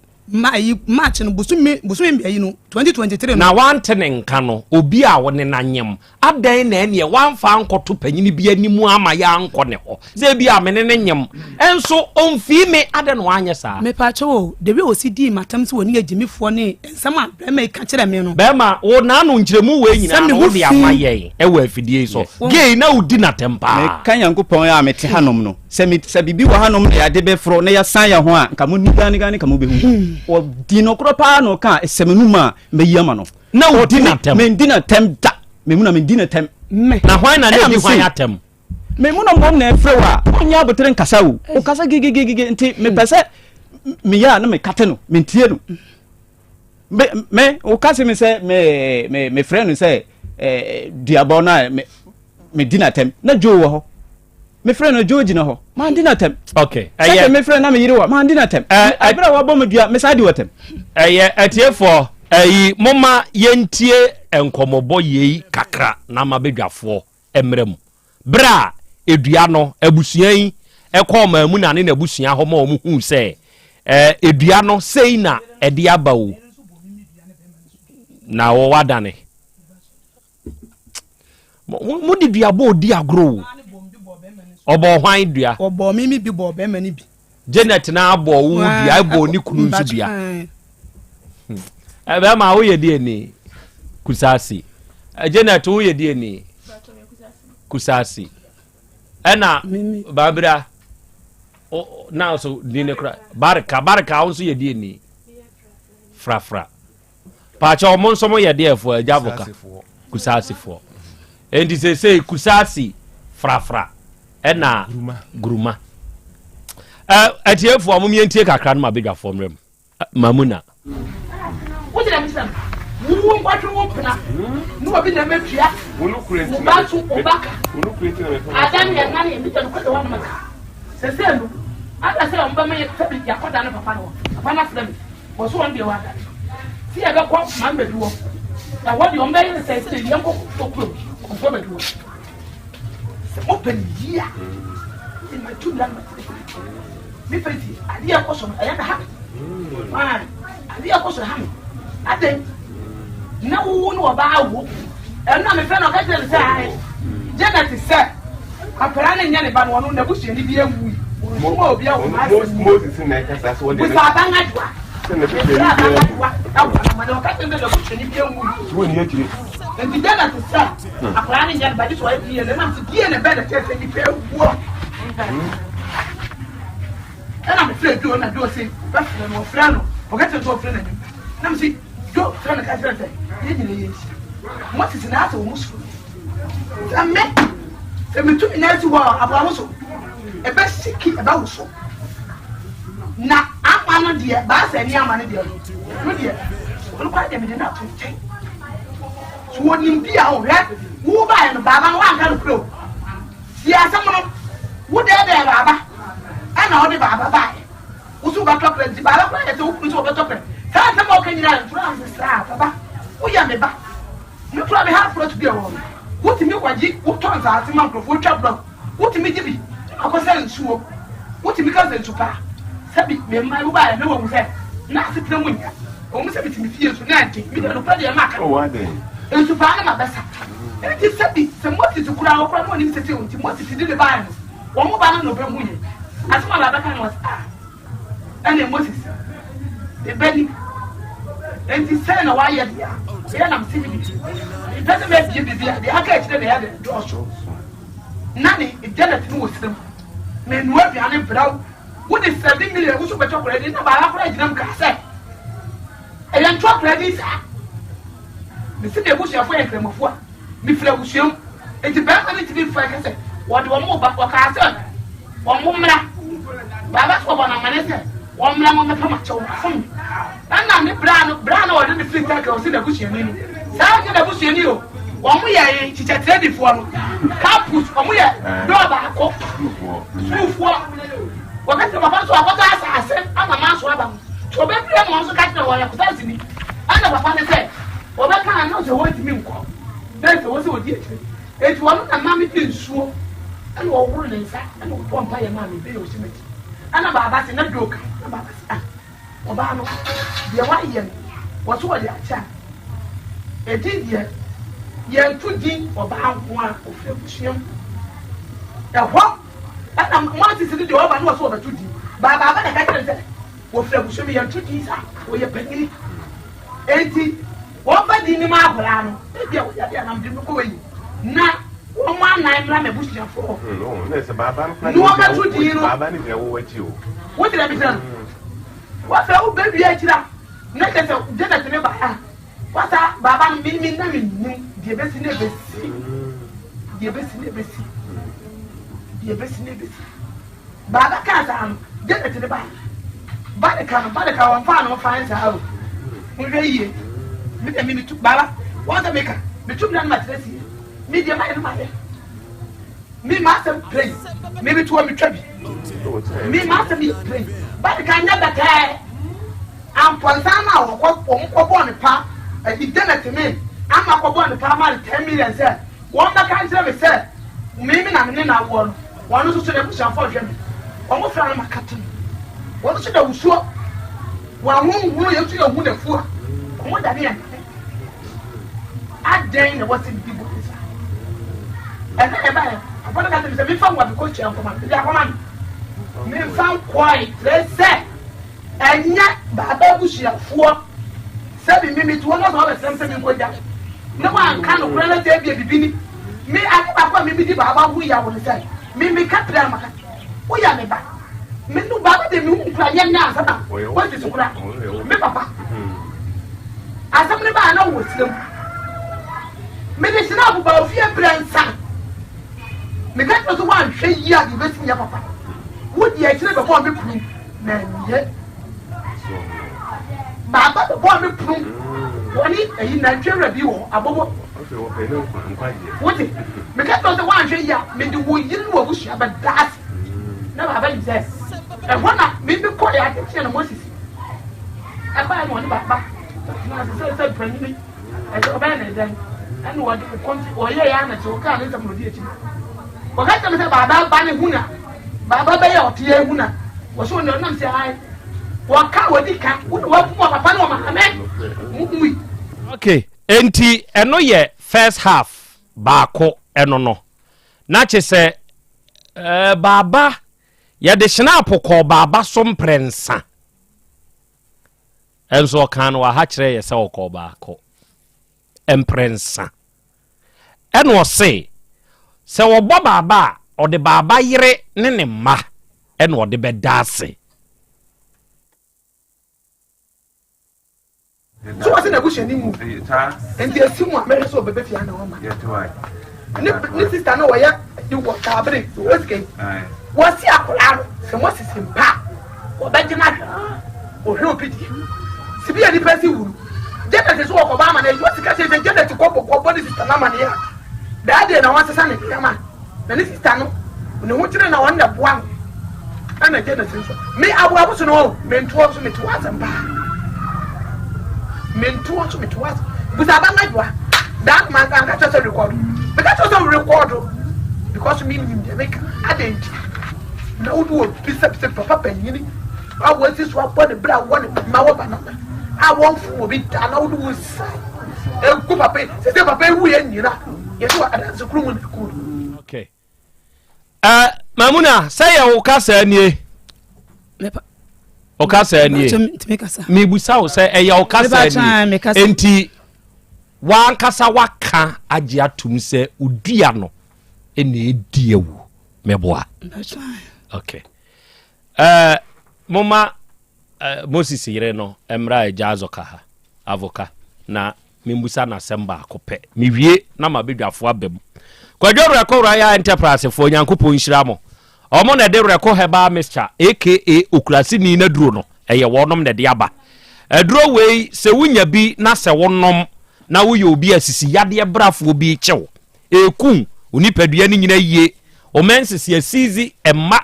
March no bosumi ayi no 2023 na wantene nka no obi a wone nanyem adan na ene wanfa ankoto panyini bi animu ama ya anko ne ho se bi a mene ne nyem enso omfi me adan no anye saa me pa cho de bi osidi matam se woni agimifo ne ensama brema ka kire me no bema wo na no nkyeremu we nyina no wo de amaye ewa afidie so gei na udi na tempa me kan yankopon ya mete hanom no se bibi wa hanom na ya de be fro na ya san ya ho a nka mo nigani ka mo behu o di no kro pa no ka semenuma me yama no na wo di na tem me di na tem da me mu na me di na tem na hwan na ne di hwan atem me mu no mom na efre wa onya abotre nkasa wo o kasa gigigigi nti me pese me ya na me kate no me ntie no me o kase me se me friend no se diabo na me di na tem na jo wo ho me friend no George na ho man di na tem okay eye me friend na me yiri wa man di na tem abra wa bo me dua me sa di watem eye atiefo moma yentie enkomobo yei kakra na mabedwafo emrem bra edua no abusuan ekoma mu na ne abusuan ho ma o mu hu se edua no sei na ede abawo na wo wadane mu di dua bo di agro obo hwan dua obo mimi bi bo be mani bi Janet na abo wo dua abo ni kunu nsu dua ebe ma wo ye die ni kusasi Janet wo ye die ni kusasi ena babra now so dine kra barka wo so ye die ni frafra pa cha omo nso mo ye die fo ajavoka kusasi fo endi se kusasi frafra ena gruma atiefo amom yentie kakra no mabedwafo mrem mamuna What did I miss? Who watch you open up? No, I've been a metria. Who look great. Who look great. I done your money and the one man. Seselu, I say, I'm going to tell you, you're quite another panel. A panel of them was one day. See, I got one man to do. Now, what your man says to the young people, open here in my 2 languages. Me pretty, I dear person, I have a habit. Man. I also have I think no one about and now my friend of the side. Janet is set. I'm planning any bad one on the bush and be a wee. Moses in my that's what we are done at what. And the Janet is set. I'm planning that by this way, and I'm to be in a better test and prepare war. And I'm afraid to do a thing, but no friend. Forget to go friend. Now see, go friend of Catherine. What is an answer almost for? I met them 2 minutes about so. A best sick about so. Now, I'm dear, Bass and Yaman, dear. Look at them in enough to take. So, what you be out, right? Who buy and Baba one kind of clue? See, someone would there, Baba, and all the Baba buy. Usu ba top di ba la kwa e to usu ba top sa ta mo kan ira tura sa baba o ya me ba no tura me ha pro to be won wuti mi kwaji wo ton sa ati man krofo twa block wuti mi jibi akosa nsuo wuti mi ka se nsupa sabi me mai wo ba na wo mu se na se tira munya o mu se bitimi fie so na ante mi no pra de ma ka o wa de nsupa na ma besa e ti sabi se mo ti kura wo kura mo ni se ti o ti mo ti di le ba no wo mo ba no be munye asma la ba kan was and Moses, the belly, and the son of Wyatt. Then I'm seeing it doesn't make you be the hackers that they had a draw show. Nanny, it didn't know them. Men work behind brow. What is 7 million who super chocolate in about a them cassette? And then chocolate is the city bush of them of what? Me flavusium, it's a bad to be frank. What one more back or castle? One more Baba for one man. One man on the tomato. And I'm the brown or the flip tackles in the bush. Sound in the bush, you know. One we are teacher ready for campus, and we are drawback. Smooth walk. What I said, I'm a man swabber. So, baby, I'm also catching a wire of me. I know what I said. Well, I can't know the word to me. That's also what it is. It's one of the mammy being sure. And we're all inside, and we're one by a mammy, they will see me. And about that in a joke. Obano, the white yen was what they are. Edin ye to din oba anko a ofre busuam. Ehwo na mo ati se di oba no so oba to din. Baba na ka kire se ofre busuam ye to din sa wo ye pangiri. Enti wo ba di ni ma agora no e bia wo ya bia na mde ko wi na wo ma nan mra me busuam fo no na se baba no ba to di no baba ni de wo wachi o wo tira bi tira wo fa wo be bia tira na ke se je na tene ba ha wa sa baba mi na mi ni de be si ne be si de be si ne be si de be si ne be si baba ka sa no je na tene ba de ka wan fa no fa sa ha mo re yi mi de mi tu baba wa da meka mi tu na matresi mi de ma ye mi ma se pray mi bi tu mi twabi mi ma se mi pray ba de ka nya bata am ponsana wo ko bo ne pa e de na teme ama ko bo ne pa ma 10 million say won ba kan say me say mi na me na wo no won so so de kusan for hwe me won mo fra na makatu won so da wusuo wa hu ye tu ye hu na fu a mo da ne aden na wasi bi bo isa e ba abona ka se mi fa wa bi ko che an koma bi akoma mi fa kwai se enya baba busuafuo sabi mi tu wona so be sem mi ngoja na wa kan no kura na te bia bibini mi akaba kwa mi bi di baba hu ya won sai mi ka tra maka wo ya me ba mi nu baba de mi hu kura ya na asata wo ti kura mi papa asam ne ba na wo sinem mi de sina bu ba ofie bransa mi ka to wa hwe yi a di be sinya papa wo di a kire be ko mi punu na ye baba the boy me prum woni eyi na twere bi wo abobo what me ka to se wan hwe ya me de wo yiri wo bushia ba das na baba yi say e wona me bi ko ya ke na Moses e ba no ni baba na se pranyi e do ba na den and wo de ko o ye ya na che o ka na se mo di echi o ka se baba ba ne huna baba ba ya o tie huna wo so no nam se ai waka wadika wa papa no ma amen okay enti eno ye first half baako eno no na che se baba ya de snap ko baba so mprensa enso kan wa ha kire ye se ko baako emprensa eno se wo bo baba o de baba yire ne ma eno o de bedase so what's in the bush anymore? And the Simu Mary so baby and woman. This sister no way you walk cabin. What's game? What's the apple? So what's his impact? Or Benjamin or no pity. Sibia the person. Janet is walk Obama and what's the case and Janet to cope with body sister Namania. That day I want to send it, come on. And this is Tano. When you want to know one that one. And I get a sense. Me, I was no men towards me to us and back. Men towards me to us. But I don't like one. That man can catch us a record. But that's also a record. Because me in Jamaica, I didn't. Now do a piece of papa penny. I want this one for the brown one, my banana. I want for it, and I would do say. Good papa, say papa, we and you know. Yes, that's a crew. Okay. Mamuna, say a okasa ni. Okasa ni. Me busa o say e ya okasa ni. Enti wan kasa waka age atum se udua no ene ediewu meboa. That's fine. Okay. Mama Moses yire no emra ejazo ka ha avoka na membusa na semba akopɛ mewie na mabedwafo abam kwadworo akora ya enterprise fo nyankopɔ nhira mo omo na de reko heba mixture aka okurasi ni na duro no eye wonom na de aba aduro wei se wunya bi na se wonom na wo ye obi asisi yade brafo bi kyew ekun onipadua ni nyina yie o mensisi asizi emma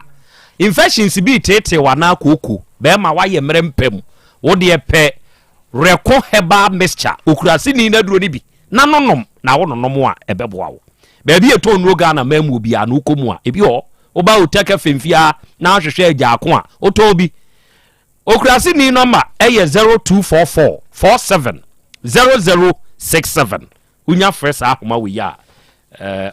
infections bi tete wana koko be ma waye mrempem wo de pɛ reko heba mixture okurasi ni na duro ni bi na nonom na wo nonom a ebeboa wo be bi eto nuo Ghana mamu bi anu komu a ebi ho oba Otec 1029Fm na hwehwe agya ako a otobi okurasi ni number eye 0244 47 00 0267 unya fresh ahoma we ya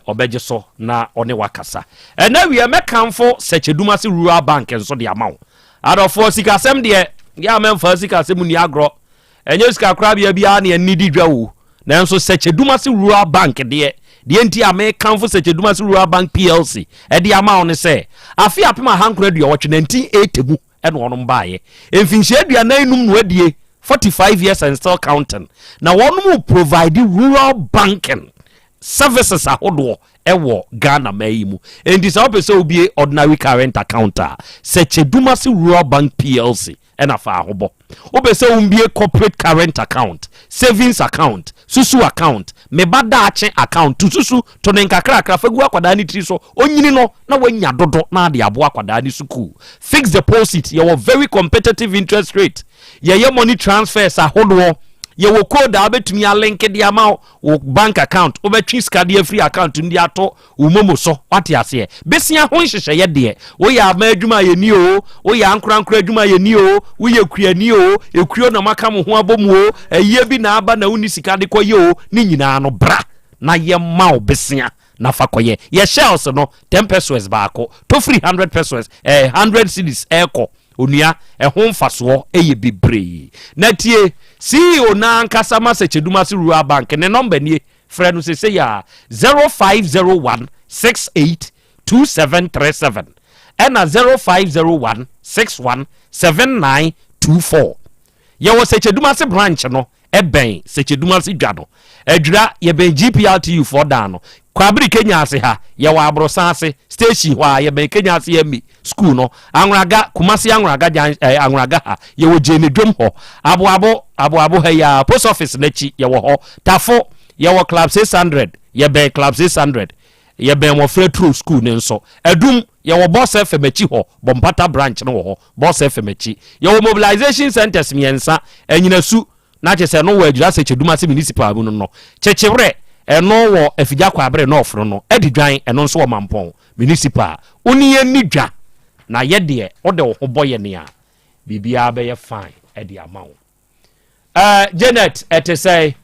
obeje so na one wakasa na we me kanfo Secheduma se rural bank enso de amawo adofo sika asem de ya memfa sika asem ni agro enye sika krabia bia na nidi dwa wo na enso Secheduma se rural bank de enti ame kanfo Secheduma se rural bank plc e de amawo ne se afi apema hankro de wo twe 1980 eno ono mbaaye emfinhye aduanan num no adie 45 years and still counting na wonu provide rural banking services ahodo ewo Ghana mayimu endi sa opese obi ordinary current account Secheduma se rural bank plc ena fa ahobo opese umbie corporate current account savings account susu account mebada ache account susu to nenkakra kra fagu akwada ni tri so onyini no na wanya dodo na ade abo akwada ni suku fixed deposit your very competitive interest rate ye money transfers ahodo ye wo code abetumi a link de ama wo bank account obetwi skade free account ndi ato umomo so wate ase besia ho nhyehyɛ ye de wo ya ama adwuma ye ni o wo ya ankura adwuma ye ni o wo ye kua ni o ekuo na maka mo ho abomu o aye bi na aba na uni sikade koye o ni nyina no bra na ye ma o besia na fakoye ye shells no 10 pesos baako to 300 pesos 100 cedis eko onua ho mfaso eye bebre na tie CEO na ankasa ma Secheduma se rural bank ne number nie frɛ no se ya 0501682737 ɛna 0501617924 ye wo Secheduma se branch no eben Secheduma se dwa no adwura ye ben GPRTU for da no kwabiri Kenya ase ha ye wa abrosan ase station hwa ye ben Kenya ase yemi school no anwraga Kumasi anwraga anwraga ha ye wo jene dwom ho abo ha ya post office na chi ye wo ho tafo ye wo club 600 ye ben club 600 ye ben wo free true school ne nso adum ye wo boss FM chi ho bompata branch no wo ho boss FM chi ye wo mobilization centers miensa enyina su na che se no wo adwura Secheduma se municipal mu no chechewre eno wo afigya kwabre no ofro no edidwan eno nso wo mampon municipal oniye nidwa na ye de ode wo ho boye ne a bibia be ye fine edi amawo Janet etesai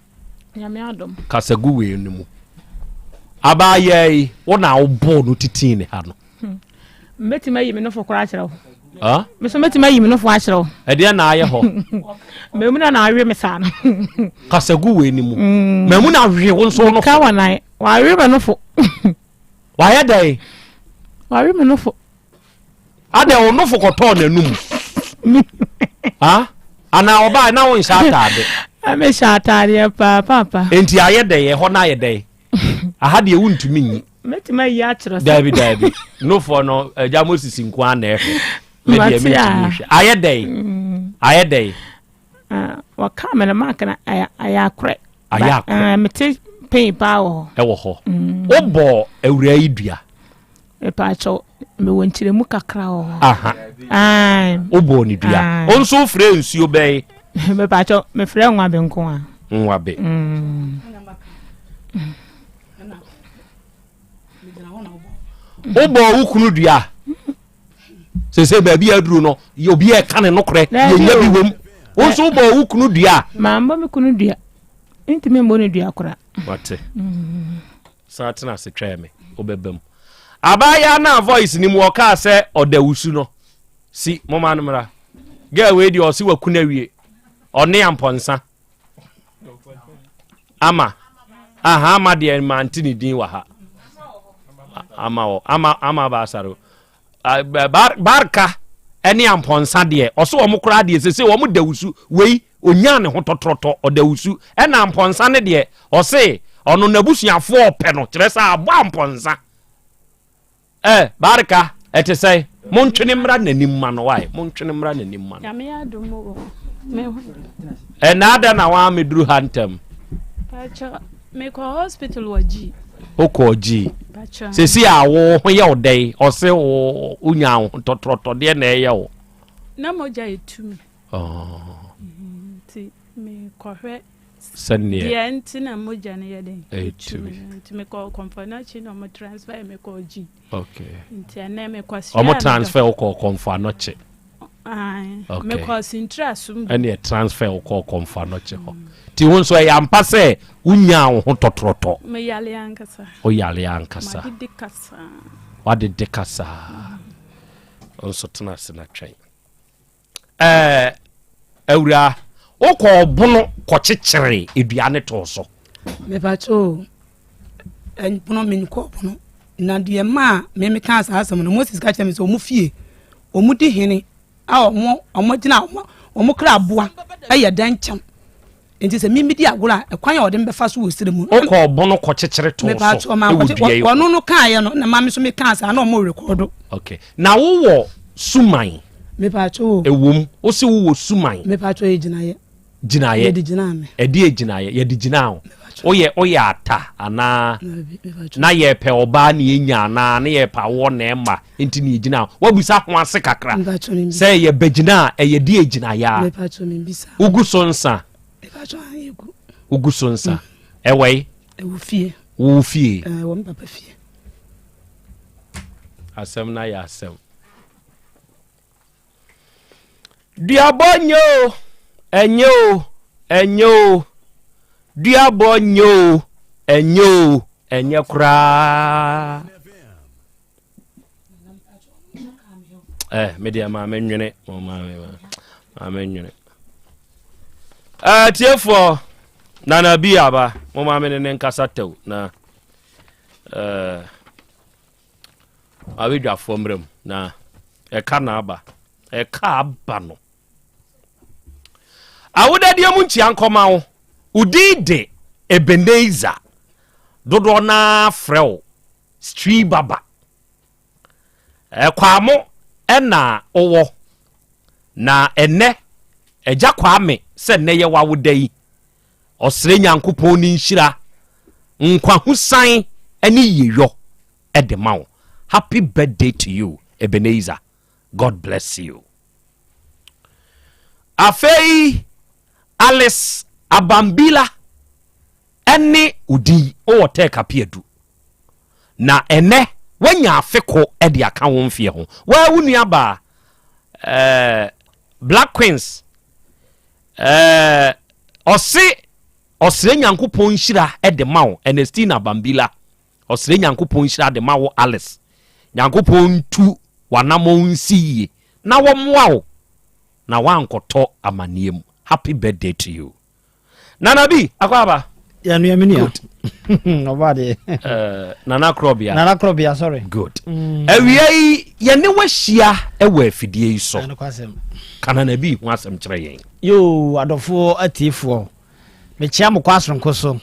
nyame adom kasagu we nemu abaye wo na wo bo no titin ne ha no metima yi me no fo kora kyerɛ wo me so metima yi me no fo akyerɛ wo ede na aye ho memuna na awe me sa no kasagu we nemu memuna awe wo nso no ka wanan wa awe me no fo wa ya dai wa awe me no fo ade wo no fo koto na num ana oba na won sha atade ame sha atade papa enti aye dai ho na aye dai aha de wuntumi nyi metima yi akyerɛ dabi no for no jamosisi nko na efe me de me aye dai wa kamera mark na ayakre mete pay power e wo ho obo awura idua e pa cho me wonkyere mu kakra ho obo ni dua onso frɛ nsuo bɛyi me pa cho me frɛ nwabe nko a nwabe obo ukunu dua sese ba bi aduru no obi e ka ne no korɛ ye nya bi wom onso obo ukunu dua mambo me kunu dua intime mbo ne dua kora wate satina se tweme obebam abaya na voice ni mu oka se odawusu no si moma no mra ga we di o si wakuna wie one amponsa ama ama de mantini din wa ha ama ba saro barka eni amponsa de oso wo mukura de sese wo mu dawusu wei onya ne ho totroto odawusu ena amponsa ne de o se ono nabusuafo ope no kire sa abo amponsa barka etesai montwene mra nanim ma no wai montwene mra nanim ma ya me adomo me na ada na wa meduru hantem pacha me ko hospital waji okoji sesi awo ho ye odai o se unya ho totroto de na ye wo na moja etumi ti me kohwe sanye ye ntina moja ne ye den etumi ti me ko company chi no mo transfer me ko ji okay nti na me kwasi o mo transfer o ko konfa no che me cause interest any transfer ko konfa no che ho ti won so ya ampa se unya wo ho totroto me yale ankasa o yale ankasa wade dekasa onso tena se na twen awura wo ko bono ko chichire eduane to so me pacho en bono me ko bono na de ma me ka asem no Moses ka che me so mu fie omu di hene a omo gina omo kra aboa eye dan cham enti se mimi di agora ekwan ya ode mbefa so wosire mu o ko bono ko chichire to so wono no kan ye no na ma me so me kan sa na omo record okay na wo suman me pacho ewum o se wo suman me pacho e ginaye ye di gina me e di ginaye ye di gina o oye ata ana na ye pe oba na enya na ye pa wo na ema enti ni gina wabusa ho ase kakra se ye begina e ye di gina ya me pacho me bisa ugu sonsa me pacho ayegu ugu sonsa ewe wo fie wo me papa fie asem na ya asem diabonyo enyo diabonyo enye kura media ma menwene ma menwene tiefo nana bi aba mo ma menene nkasa tew na awidwa fomrem na eka na aba no awuda dia mu nchi ankoma wo udide Ebenezer dodo na freo street baba kwamo ena owo na ene eja kwame se ne ye wawuda yi osre nyankopon ni nhira nkwa husan eni yeyo edemawo. Happy birthday to you Ebenezer, God bless you. Afei Alice Abambila ene udi o Otec apiedu na ene wanya afeko e de aka wo mfie ho wa wunu aba Black Queens osre nyankopon nhira e de mawo Ernestina Abambila osre nyankopon nhira de mawo Alice nyankopon tu wanamo nsiye na wo mwawo na wankoto amaniem. Happy birthday to you Nana B akwaba ya no yamini nobody Nana Krobea sorry good ewiai ye ne wahia ewa afidie iso kana na bi ho asem kire yen yo adofo atifo me chia mo kwasronko so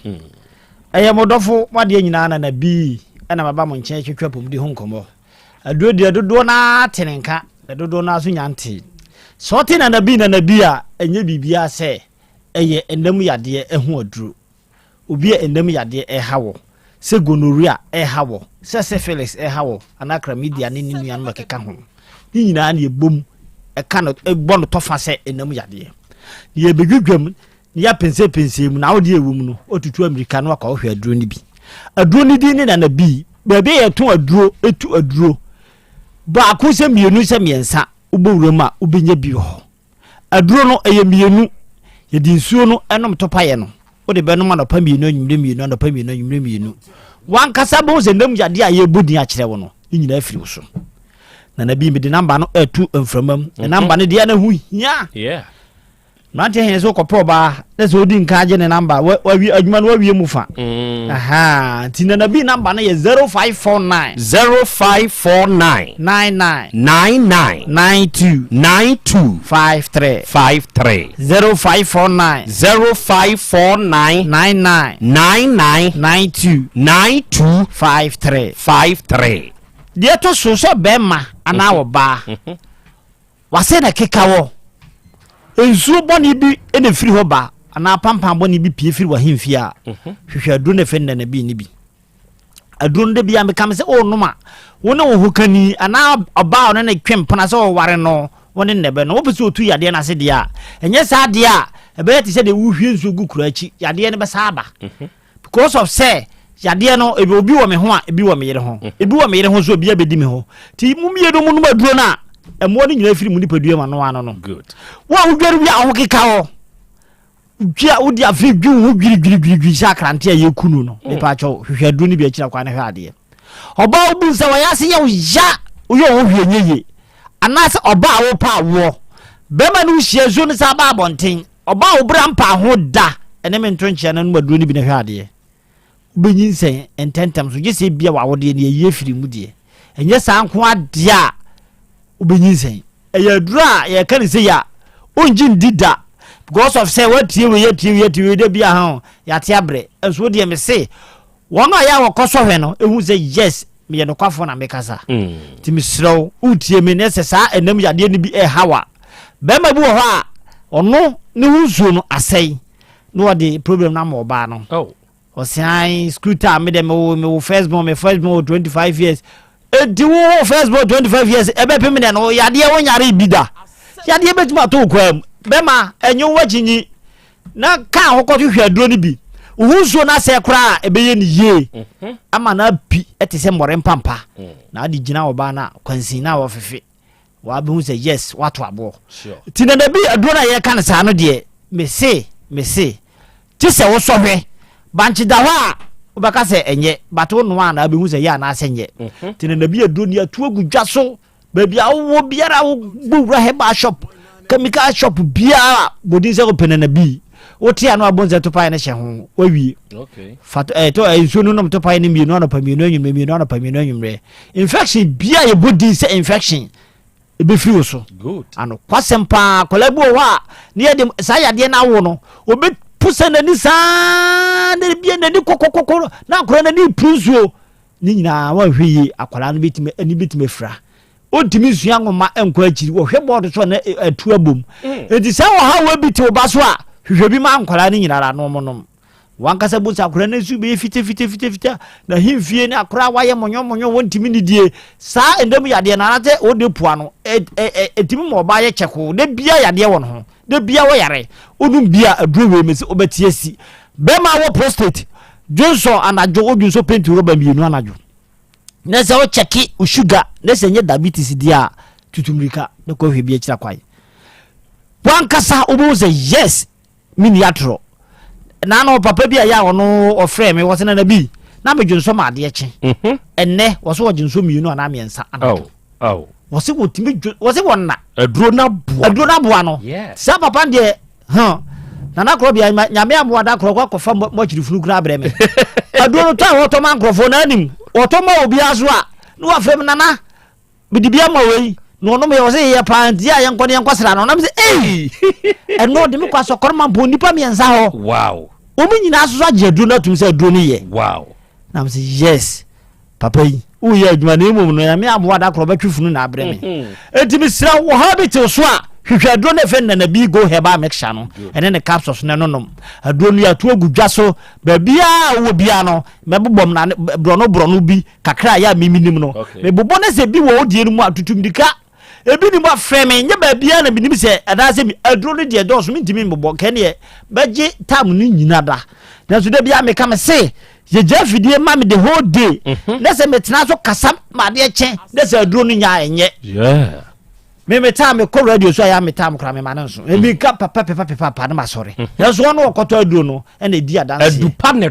eye modofo wade nyina na bi na baba mo nche twetwa pom di ho nkomo aduodie dodo na tenenka dodo na so nyante so te na bi a enye bibia se eye endam yade ehu aduro obi endam yade ehawo se gonorrhea ehawo se syphilis ehawo anakra media ne ninu anu akeka ho ni nyina na ebom eka no egbo no tofa se endam yade ye begwedwam ya pense mu na wode ewum no otutu America no aka ohwe aduro ni bi aduro ni di ni na bi baabi ye to aduro etu aduro ba ko se mienu se miensa ubowurama ubenye bi ho aduro no eye mienu ye di nsuo no enom topaye no ode be no ma no pa mienu anyumre no pa mienu anyumre mienu wan kasa bo se ndam yade a ye bodi a kire wo no nyina afiri wo so na bi me di number no atu mframam number no dia na hu hia Mante hen so kopro ba let's odi nka je ne number wa wi adwuma no wa wi mu fa aha tina na bi number no ye 0549 99 92 53 0549 99 92 53 dia to so bema ana wo ba wase na kekawo ensuo boni bi ene firi ho ba ana pampam boni bi pie firi wa hemfia hwehwe aduro ne fenda na bi ni bi aduro de bia me kam se o noma wona wo hokani ana oba ona na twempana se o ware no woni nebe no wo pese otu yade na se dia enye sa dia ebe ti se de wo hwie nsuo gu kurachi yade ne be sa aba because of say yade no ebi obi wo me ho a ebi wo me yere ho ebi wo me yere ho so obi abedi me ho ti mumie do mu no aduro na emo ni nyina firi mu nipadua ma no ano no good wa udware bi a ho keka ho dua udi afi dwu ho dwiri sha krante aye kunu no me pa cho hwehwadu ni bi akira kwa na hwe ade oba obu se wa ya se ye ya uyo ho hwenyeye anase oba wo pa wo bema no hie zo ni sa ba bonten oba obra mpa ho da ene me ntonchia na no maduro ni bi na hwe ade benyin sen ententem so gese bia wa wode ne ye firi mu de enye sanko ade a benyin sen eya dura ye kan se ya onjin dida because of say what tie we de bia ha ya te abre enso de me se wono ya wo koso hwe no ehu se yes me ye no kwafo na me kasa ti me srow utie me ne se sa enam yade ni bi hawa be ma bu ho a ono ne huzu no asai no de problem na mo ba no Osan scooter me dem me first born 25 years. Edi wo first born 25 years ebe pe me no yade wo nyare bida. Yade betuma to kwam. Bema enyo wajinyi na ka hokoto hwaduro ni bi. Uhuzo na se kra ebe ye ni ye. Ama na pi etese more mpampa. Na adi gina oba na kwansi na wo fefe. Wa be hu say yes wato abo. Sure. Tina na bi aduro na ye kan sa no de me se ti se wo sohwe banchi da wa obaka se enye bato no ana be hu se ya na asenye tine na bi aduro ni atu agudwa so ba bia wo biara wo gbura heba shop chemical shop bia bodin se ko penana bi wo ti anu abonze to pai na hye ho wawie okay fat to enso no nom to pai ni mi no na pa mi no anwumre infection bia ye bodin se infection e be free so good ano kwasempa kolabu wa ni ye de sayade na wo no obe pusana ni sa na bia na ni kokokoko na akora na ni pruzo ni nyina wa hweyi akwara no bitime fra ontimi sua ngoma enko akiri wo hwe board so na atu abom enti se wo ha wa biti obaso a hwehwe bi ma akwara ni nyina ra no monom wankasa busa akwara na su be fite na himfie ni akwara wa ye monyo wontimi ni die sa endem yade na rate o de pua no etimi mo ba ye cheko de bia yade wo no ho de bia wo yare odum bia adruwe mesi obetie si bema wo prostate Johnson anajo odunso penti roba mienu anajo nese wo cheki o sugar nese nye diabetes dia tutumrika ne ko hwe bia kira kwai wankasa obo say yes mini atro na no papa bia ya ono ofre me wose na bi na me Johnson ma de eche enne wose wo Johnson mienu ana miensa anajo wose wo timi wose wonna aduro na bua no sa papa de na Krobea nyame amwa da krokwa kofa mochiri funu kura breme aduro to woto man krofo na anim woto ma obi aso a no afrem nana bidibia ma wei no no me wose ye panti a yenkone yenkosra no na me say eno de me kwaso korma bo nipa miensa ho wow omi nyina aso agye aduro na tum say aduro ni ye wow na me say yes papa yi o ye adwuma na emu no nyame amwa da krokwa twifunu na breme etimi sira wo habit so a hwehwe aduro na fe na bi go heba mixture no ene ne capsules na nonom aduro no ya to agudwa so ba bia wo bia no mebobom na brono bi kakra ya miminim no mebobom na se bi wo odie no mu atutumdika ebi ni mo afreme nya ba bia na binim se ada se mi aduro no de dos mi ntimi mbobom kene beje tam no nyina da na so de bia me kam se ye jafidie ma me the whole day na se metena so kasam ma de chen na se aduro no nya enye me time ko radio so ya me time kra me mananso e bi ka papa na masore yeso no okoto aduro no e na di adanse adupa ne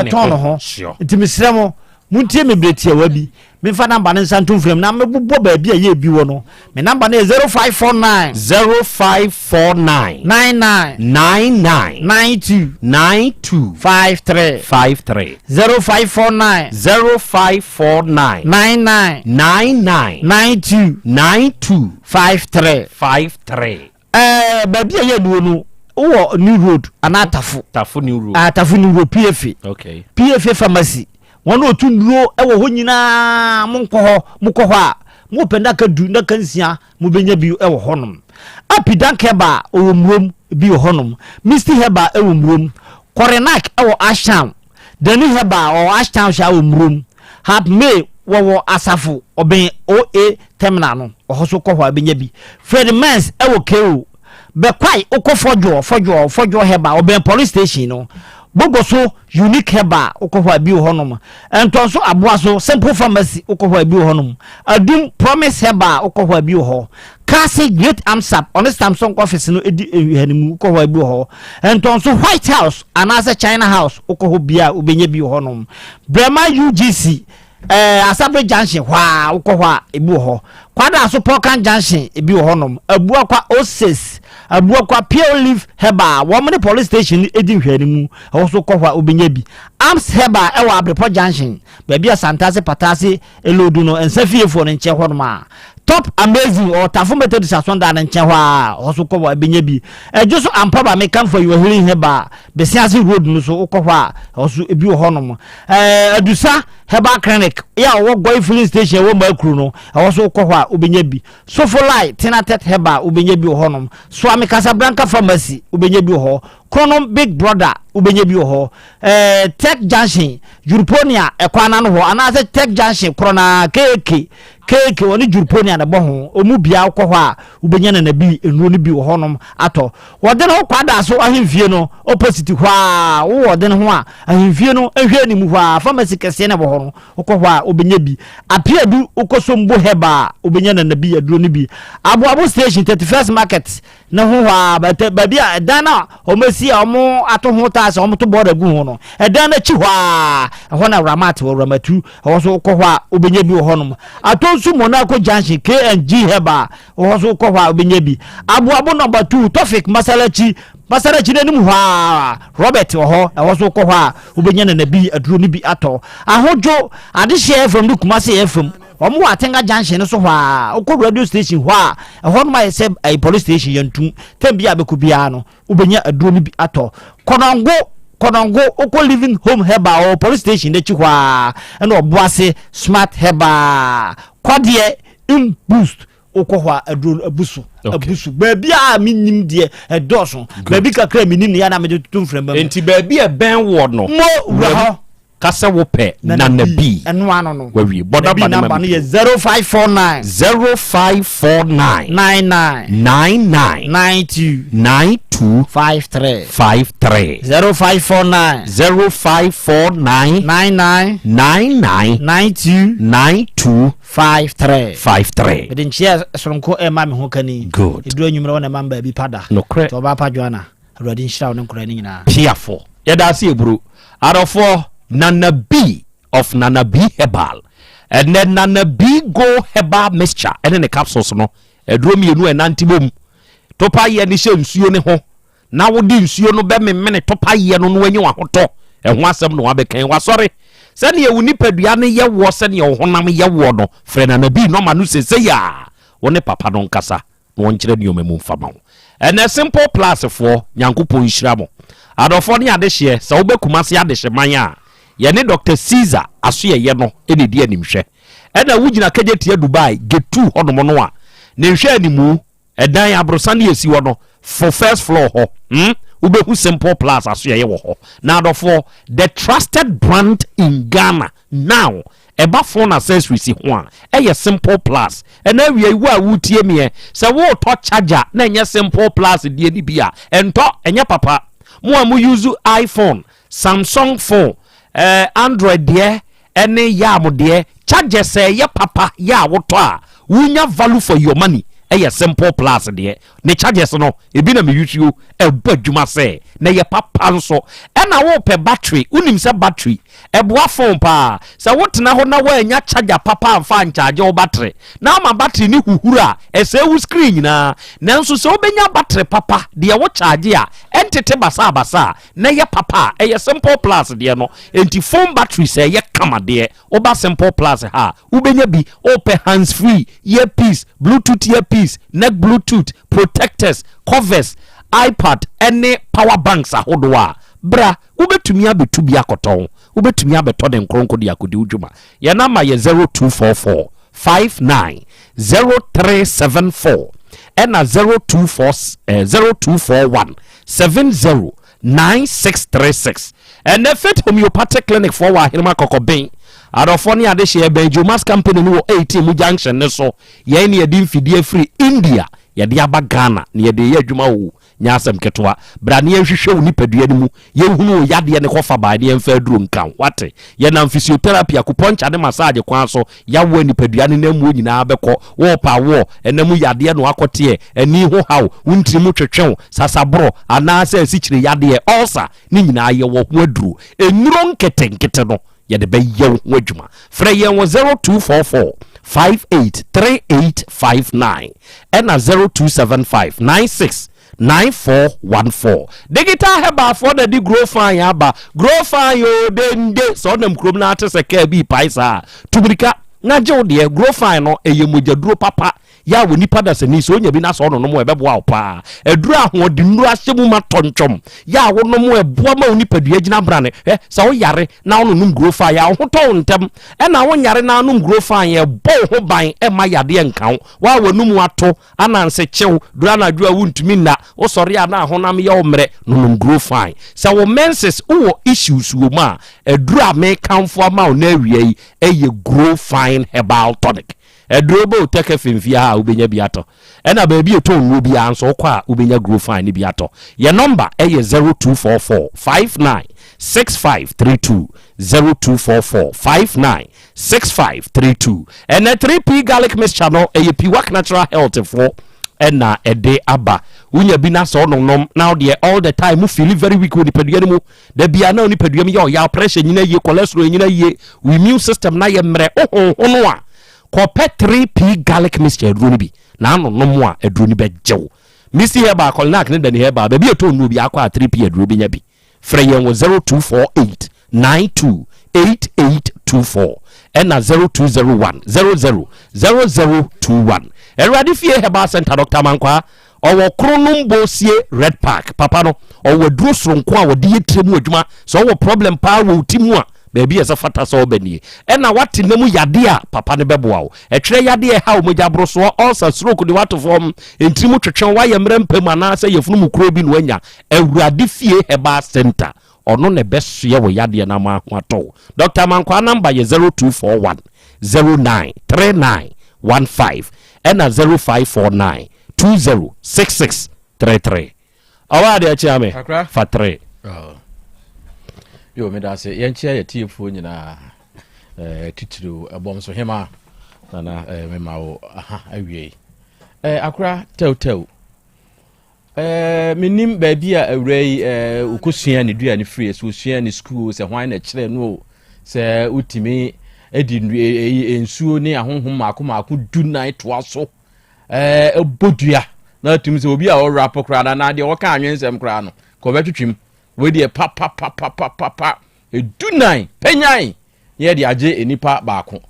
ton ho ntimisremo muntie me bretie wa bi me fa number ne santum frame na me bobbo ba bi ye bi wo no me number na 0549 99 92 53 0549 99 92 53 ba bi ye duo no wo new road anatafu new road PFA okay PFA pharmacy wono otunduro ewo ho nyina monko ho a mo penda ka du na kansia mo benya bi ewo honom apidan keba owo murom bi honom misty heba ewo murom korenak ewo asham dani heba o asham sha ewo murom hab me wo asafo oben OA terminal no ohoso ko ho abenya bi Fred Mans ewo KO be kwai okofojo heba oben police station no bogoso unique heba ukwa bi honom entonso aboaso simple pharmacy ukwa bi honom adum promise heba ukwa bi ho kasi great amsap on Samsung office no edi hanimu ukwa bi ho entonso White House anase China House ukwa bia ubenye bi honom Brema UGC Asabre Junction hwa ukwa ebi ho kwada so Pokan Junction ebi honom abua kwa Oses abua kwa Pure Leaf heba wo mne police station edi hwanimu also kwa obenye bi Arms heba ewa Abrepo Junction bia Santase Patase elodu no ensafiefo no nche honoma top amazing or tafu methodist asonda na nche hwa also kwa obenye bi ejuso ampa me come for your healing heba besiase road no so ukwa also ebi honom adusa heba clinic ya wo go filling station wo makru no also kwa obenye bi Sofolai Tenatet heba obenye bi honom Swami Casablanca Pharmacy ubenye bi ho Chronom Big Brother ubenye bi ho Tech Junction Europonia ekwana no ho anase Tech Junction krona keke woni Europonia na bo ho omu bia akọ ho a ubenye na bi enuro ni bi ho nom ato wode no kwada so ahemfie no opposite ho a wo wode no ho a ahemfie no ehwe ni mu ho a pharmacy kese na bo ho no okọ ho a ubenye bi apiadu okosombo heba ubenye na bi aduro ni bi abo station 31st market na ho ha baby dan na omesi omo ato ho ta se omo to board agu ho no dan na chi ho a ho na ramat wo ramatu ho so ko ho a obenye bi ho no ato su Monaco Junction KNG heba ho so ko ho a obenye bi abo number 2 Tofik Masalachi ne mu ha Robert ho so ko ho a obenye na bi aduro ni bi ato ahojo ade share from Kumasi FM omo Atenga Junction so hwa okọ radio station hwa ho no ma se police station yantum tambia be kubia no ubenya aduro ni bi ato konongo okọ living home heba o police station de chi hwa na oboase smart heba kwadie in boost okọ hwa aduro abusu baby a minim de edoso baby kakra minim ya na me tutum frem enti baby e ben word no mo ho kasa wo pe na bi eno ano no we boda ba na 0549 99 92 53 0549 92 53 bidin chia sonko e ma me ho kani edu anyumre wona mamba bi pada to ba pa joana rodi nshira wona nkura ni nyina piafo yeda se eburu arofo Nana B of Nana B Herbal and then Nana B Go Herbal Mixture and then the capsules no eduro mienu enantibom topa ye ni hye nsuo ne ho na wo di nsuo no be meme topa ye no no anyi wa hoto eho asem no abekan wa sorry se ne ewu nipadua ne ye wo se ne honam ye wo no fre Nana B no ma no sese ya wo ne papa no nkasa no nkyere ne omemu fama and a simple plus for nyankopon hyira mo adofo ne ade hye se wo be kumase ade hye man a ye ne Dr. Caesar aso ye no ene di animhwe ena wugina kajetia Dubai getu honom no a ne hwe animu edan abrosan yesi wo no for first floor ho ubehu simple plus aso ye wo ho na adofo the trusted brand in Ghana now eba phone accessories ho a eye simple plus ena wie wu a wutie me se wo to charger na enye simple plus die ni bia ento enye papa mo a mo use iPhone Samsung phone Android de ene ya mo de charger say ye papa ya woto a wunya value for your money eye simple plus de ne chargers no ebi na me YouTube badwuma say na ye papa nso ena wo pe battery unim se battery eboa phone pa se wotena ho na wa nya charger papa amfa charge wo battery na ma battery ni huhura ese wu screen na nanso se obenya battery papa de wo charge a entete basa na ye papa eye simple plus de no enti phone battery se ye kama de oba simple plus ha ubenya bi ope hands free earpiece bluetooth earpiece neck bluetooth protectors covers iPad any power banks ahodo a bra ubetumi abetu bi akoton ubetumi abeto de nkronko de akodi udwuma ye number ye 0244 59 0374 ena 0241 70 9636 and the fit homeopathic clinic for wa hirma kokobin adofoni ade hye Benjomas company no 18 junction ne so ye ne yedi mfidie free India ye de aba Ghana ne ye de ye adwuma wo nya asem ketwa bra ne hwehwe wo nipadua ni mu ye hunu yade ne kofa ba ne mfa aduro nkan wate ye na physiotherapy akupunture ne massage kwan so ya wo nipadua ne na mu nyina abekọ wo pa wo enam yade no akote ani ho haw wuntrimu twetwen sasabro ana asa asikyire yade ulcer ne nyina ye wo ho aduro enuro nketenkete no ye de be ye ho adwuma frɛ ye wo 0244 583859 and 0275 96 9414 digital heba for the grow fine aba grow fine yo dende so nam krom na ate se ka bi paisa tubrika na je de grow fine no eyemojaduro papa ya wo nipa da sani so nya bi na so no mo ebeboa opa eduru ahode nuru ahyemu ma tonchom ya wo no mo eboa ma nipa dua gina brane sa wo yare na wo num grow fire ya ho to ntem e na wo yare na num grow fire ye bo ho ban e ma yade nkan wa wo num ato ananse chew dura na dua wuntumi na wo sori ya na honam ye omre num grow fire sa wo menses wo issues wo ma eduru a me kanfo ma wo na awie eye grow fine herbal tonic edrobo Otec 1029Fm ha ubenya biato ena baby eto nwo bia anso kwa ubenya grow fine ni biato ye number eye 0244 596532 0244 596532 ena 3p garlic mixture no eye Piwak natural health for ena ede aba unya bi na so nom now there all the time mu feel very weak with pedua mu da bia na oni pedua mi ya pressure nyina ye cholesterol nyina ye immune system na ye mre ono a kope 3p garlic mixture aduro bi na no nom a aduro ni bejew misi heba kolnak ne dani heba ba bi eto nu bi akwa 3p aduro bi nya bi freyen wo 0248 928824 and 0201 000021 eradi fie heba center Dr. Mankwa owo kronum bosie red park papa no owo duro soronko a wodi yetremu adwuma so owo problem pa wo timu a baby esa fata so bani ena wate namu yade a papa ne beboa wo etwere yade ha o moja broso also stroke de wato form entrimu twetwen wa ye mrempam ana se yefunu mu kro bi no anya awurade fie heba center ono ne beso ye wo yade na ma kwato Dr. Mankwa number ye 0241 093915 ena 0549 206633 awade achiame fatre yo me da se yenchia ye tiefo nyina titiro ebom so hema na me mawo awie akra tew minim ba bia awrei ukosua ne dua ne free so usua ne school se hwan na kire no se utimi edi ensuo ne ahonhom maako du night to aso ebodua na atumi se obi a o rap kra na de o ka anwensem kra no ko betwetwim we de pa edunai penyan ye de age enipa baako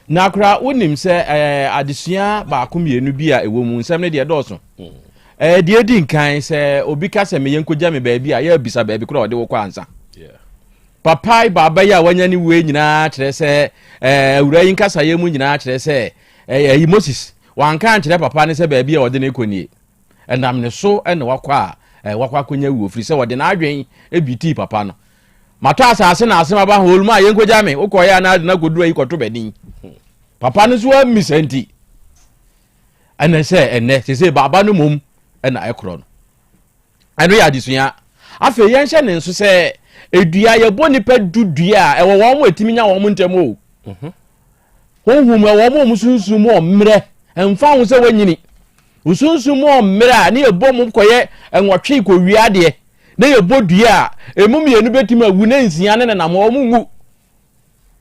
na kra wonim se adesua baako mienu bi a ewo mu nsem ne de dɔɔso de edi nkan se obi ka se meyenkogya me baabi a ye bisa baabi kra ode wo kwa ansa papai baba ya wanya ni we nyina kyerɛ se awura yin kasa ye mu nyina kyerɛ se Moses wanka kyerɛ papa ne se baabi a ode ne konie enam ne so ene wakwa wakwa konya wu ofiri se wode na adwen ebiti papa no mato asase na asema ba holmu a yenkogya me ukoya na ade na godura yi koto badin papa no so amisanti ene se baba no mom ena ekro no eno ya disua afa yenhye ne nso se edua ye boni pa dudua ewo won mo etimi nya won mo ntem o honhum ewo mo musunsun mo mre emfa ho se wanyini usunsun mo mra na ebo mo koye enwotwe ko wiade na yebo dua emum ye nu betima wu na nsia ne na mo mu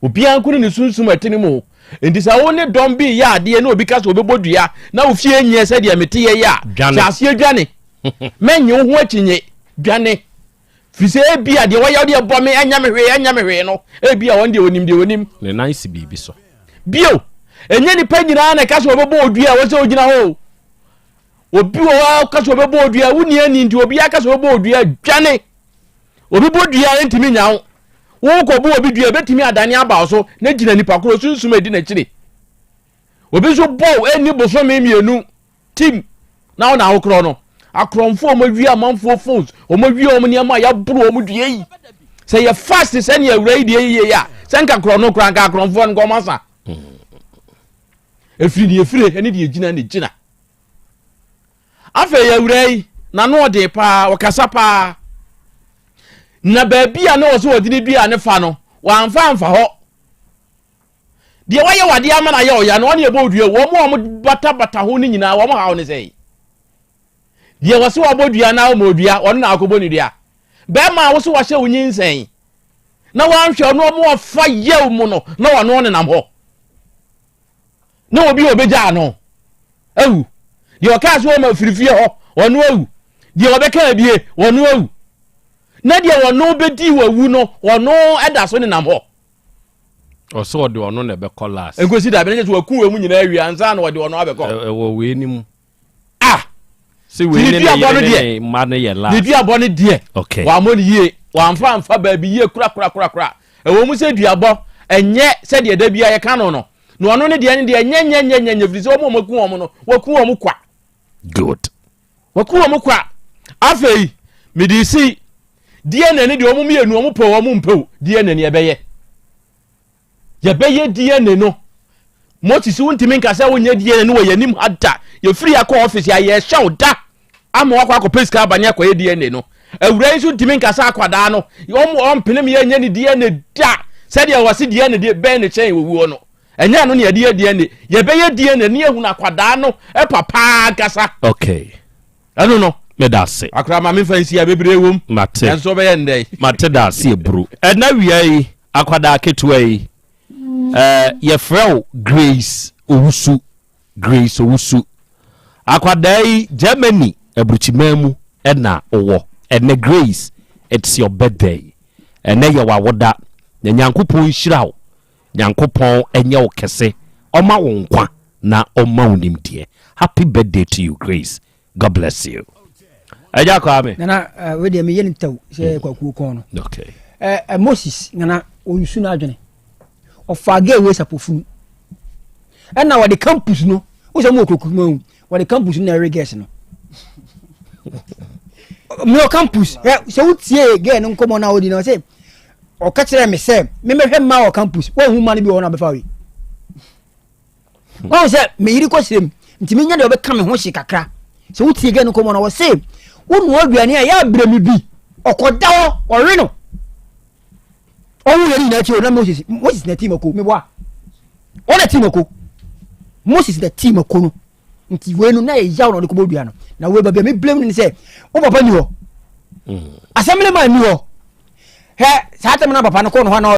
obi ankuru ne sunsun atini mo ndisa wo ne don bi ya ade na obi kaso obebo dua na ofie nye se de mete ye ya chase adwane menye ho akinye dwane fise bi ade wo ya de bo me anya me hwe no ebi a won de onim ne nice bibi so bio enye ni pa nyina na kaso obebo dua wo se ogina ho obi wo kaso obebo odua wuni ani ndi obi akaso obebo odua dwane obi bodua entimi nyawo wo ko bo obi dua betimi adane aba so na gina nipa kro sunsum edi na kire obi so bo eni boso me mienu team na wo na wo kro no akromfo o mawi amanfo phones o mawi o mniama ya buru o mdua yi se ye fast se ne awura yi de ye ya se nka kro no kra nka akromfo ngo masa efiri eni de gina ne gina afa ya wurai na no de pa wakasa pa na baabi a na wo so wodi dua ne fa no wamfa ho de waye wade ama na ye oya no ne ebodua wo mo bata ho ni nyina wo mo ha wo ne sei de wo so wabodua na wo modua ono na akobo ni dua be ma wo so wa hye wonyinsɛn na wanhwe no mo fa yew mu no na wo ne nam ho na obi obeja no awu de o ka so ma firifie ho ono awu de o be ka bie ono awu na de ono bedi wawu no ono eda so ne nam ho o so de ono na be collas engosi da be ne so waku mu nyina awi ansa na de ono abekọ wo we ni mu si we ne ye ma ne ye la de duabo ne de okay wa mo ne ye wa mfa baabi ye kura ewo mu se duabo enye se de da bia ye ka no no ono ne de ne de enye frisi o mo maku o mo no waku o mo kwa good waku o mo kwa afei medisi DNA ne de o mo mienu o mo pe o mo mpe DNA ne ebeye ye beye DNA no motisi wuntimi nkasa wonye DNA no we yanim hada ye free akọ office ya ye hyew da ama wakọ akọ abanye akọ ye DNA no awura isu ntimi nkasa akwada no o mpene me ye DNA da said ya wasi DNA de ben ne chen wowu no enya no ne ye DNA ye beye DNA ne ehuna akwada no e papa kasa okay ano no me da se akra ma me fansi ya bebre wom mate enso be ye ndai mate da se ebru na wiai akwada ketua yi ye frau Grace Owusu akwadai Germany abruchimemu na owo ene Grace it's your birthday ene ye wawoda na nyankopon hyirawo nyankopon enye wo kese oma wo nkwa na oma unimdie happy birthday to you Grace, God bless you. Aja kwa me na we de me yen taw se kwaku ko no okay Moses na Owusu na adwene ofage we sapofunu na wade campus no wo se mo okokuma wade campus na reges no mo campus se wutie ge no nkomo na odi na se o ka kire me se me mehwe ma o campus wo hu ma ne bi wo na be fa we wo se me yiri ko sirem ntimi nya de obeka me ho hye kakra se wutie ge no nkomo na wo se wo no aduane ya bra mi bi okoda wo ore no owu yeri na chi o na Moses na team ko me bua o na team ko Moses the team ko no nti we no na ye yaw no de ko bodua no na we ba me blame ni say o papa ni ho assembly man ni ho he sa ta me na papa no ko no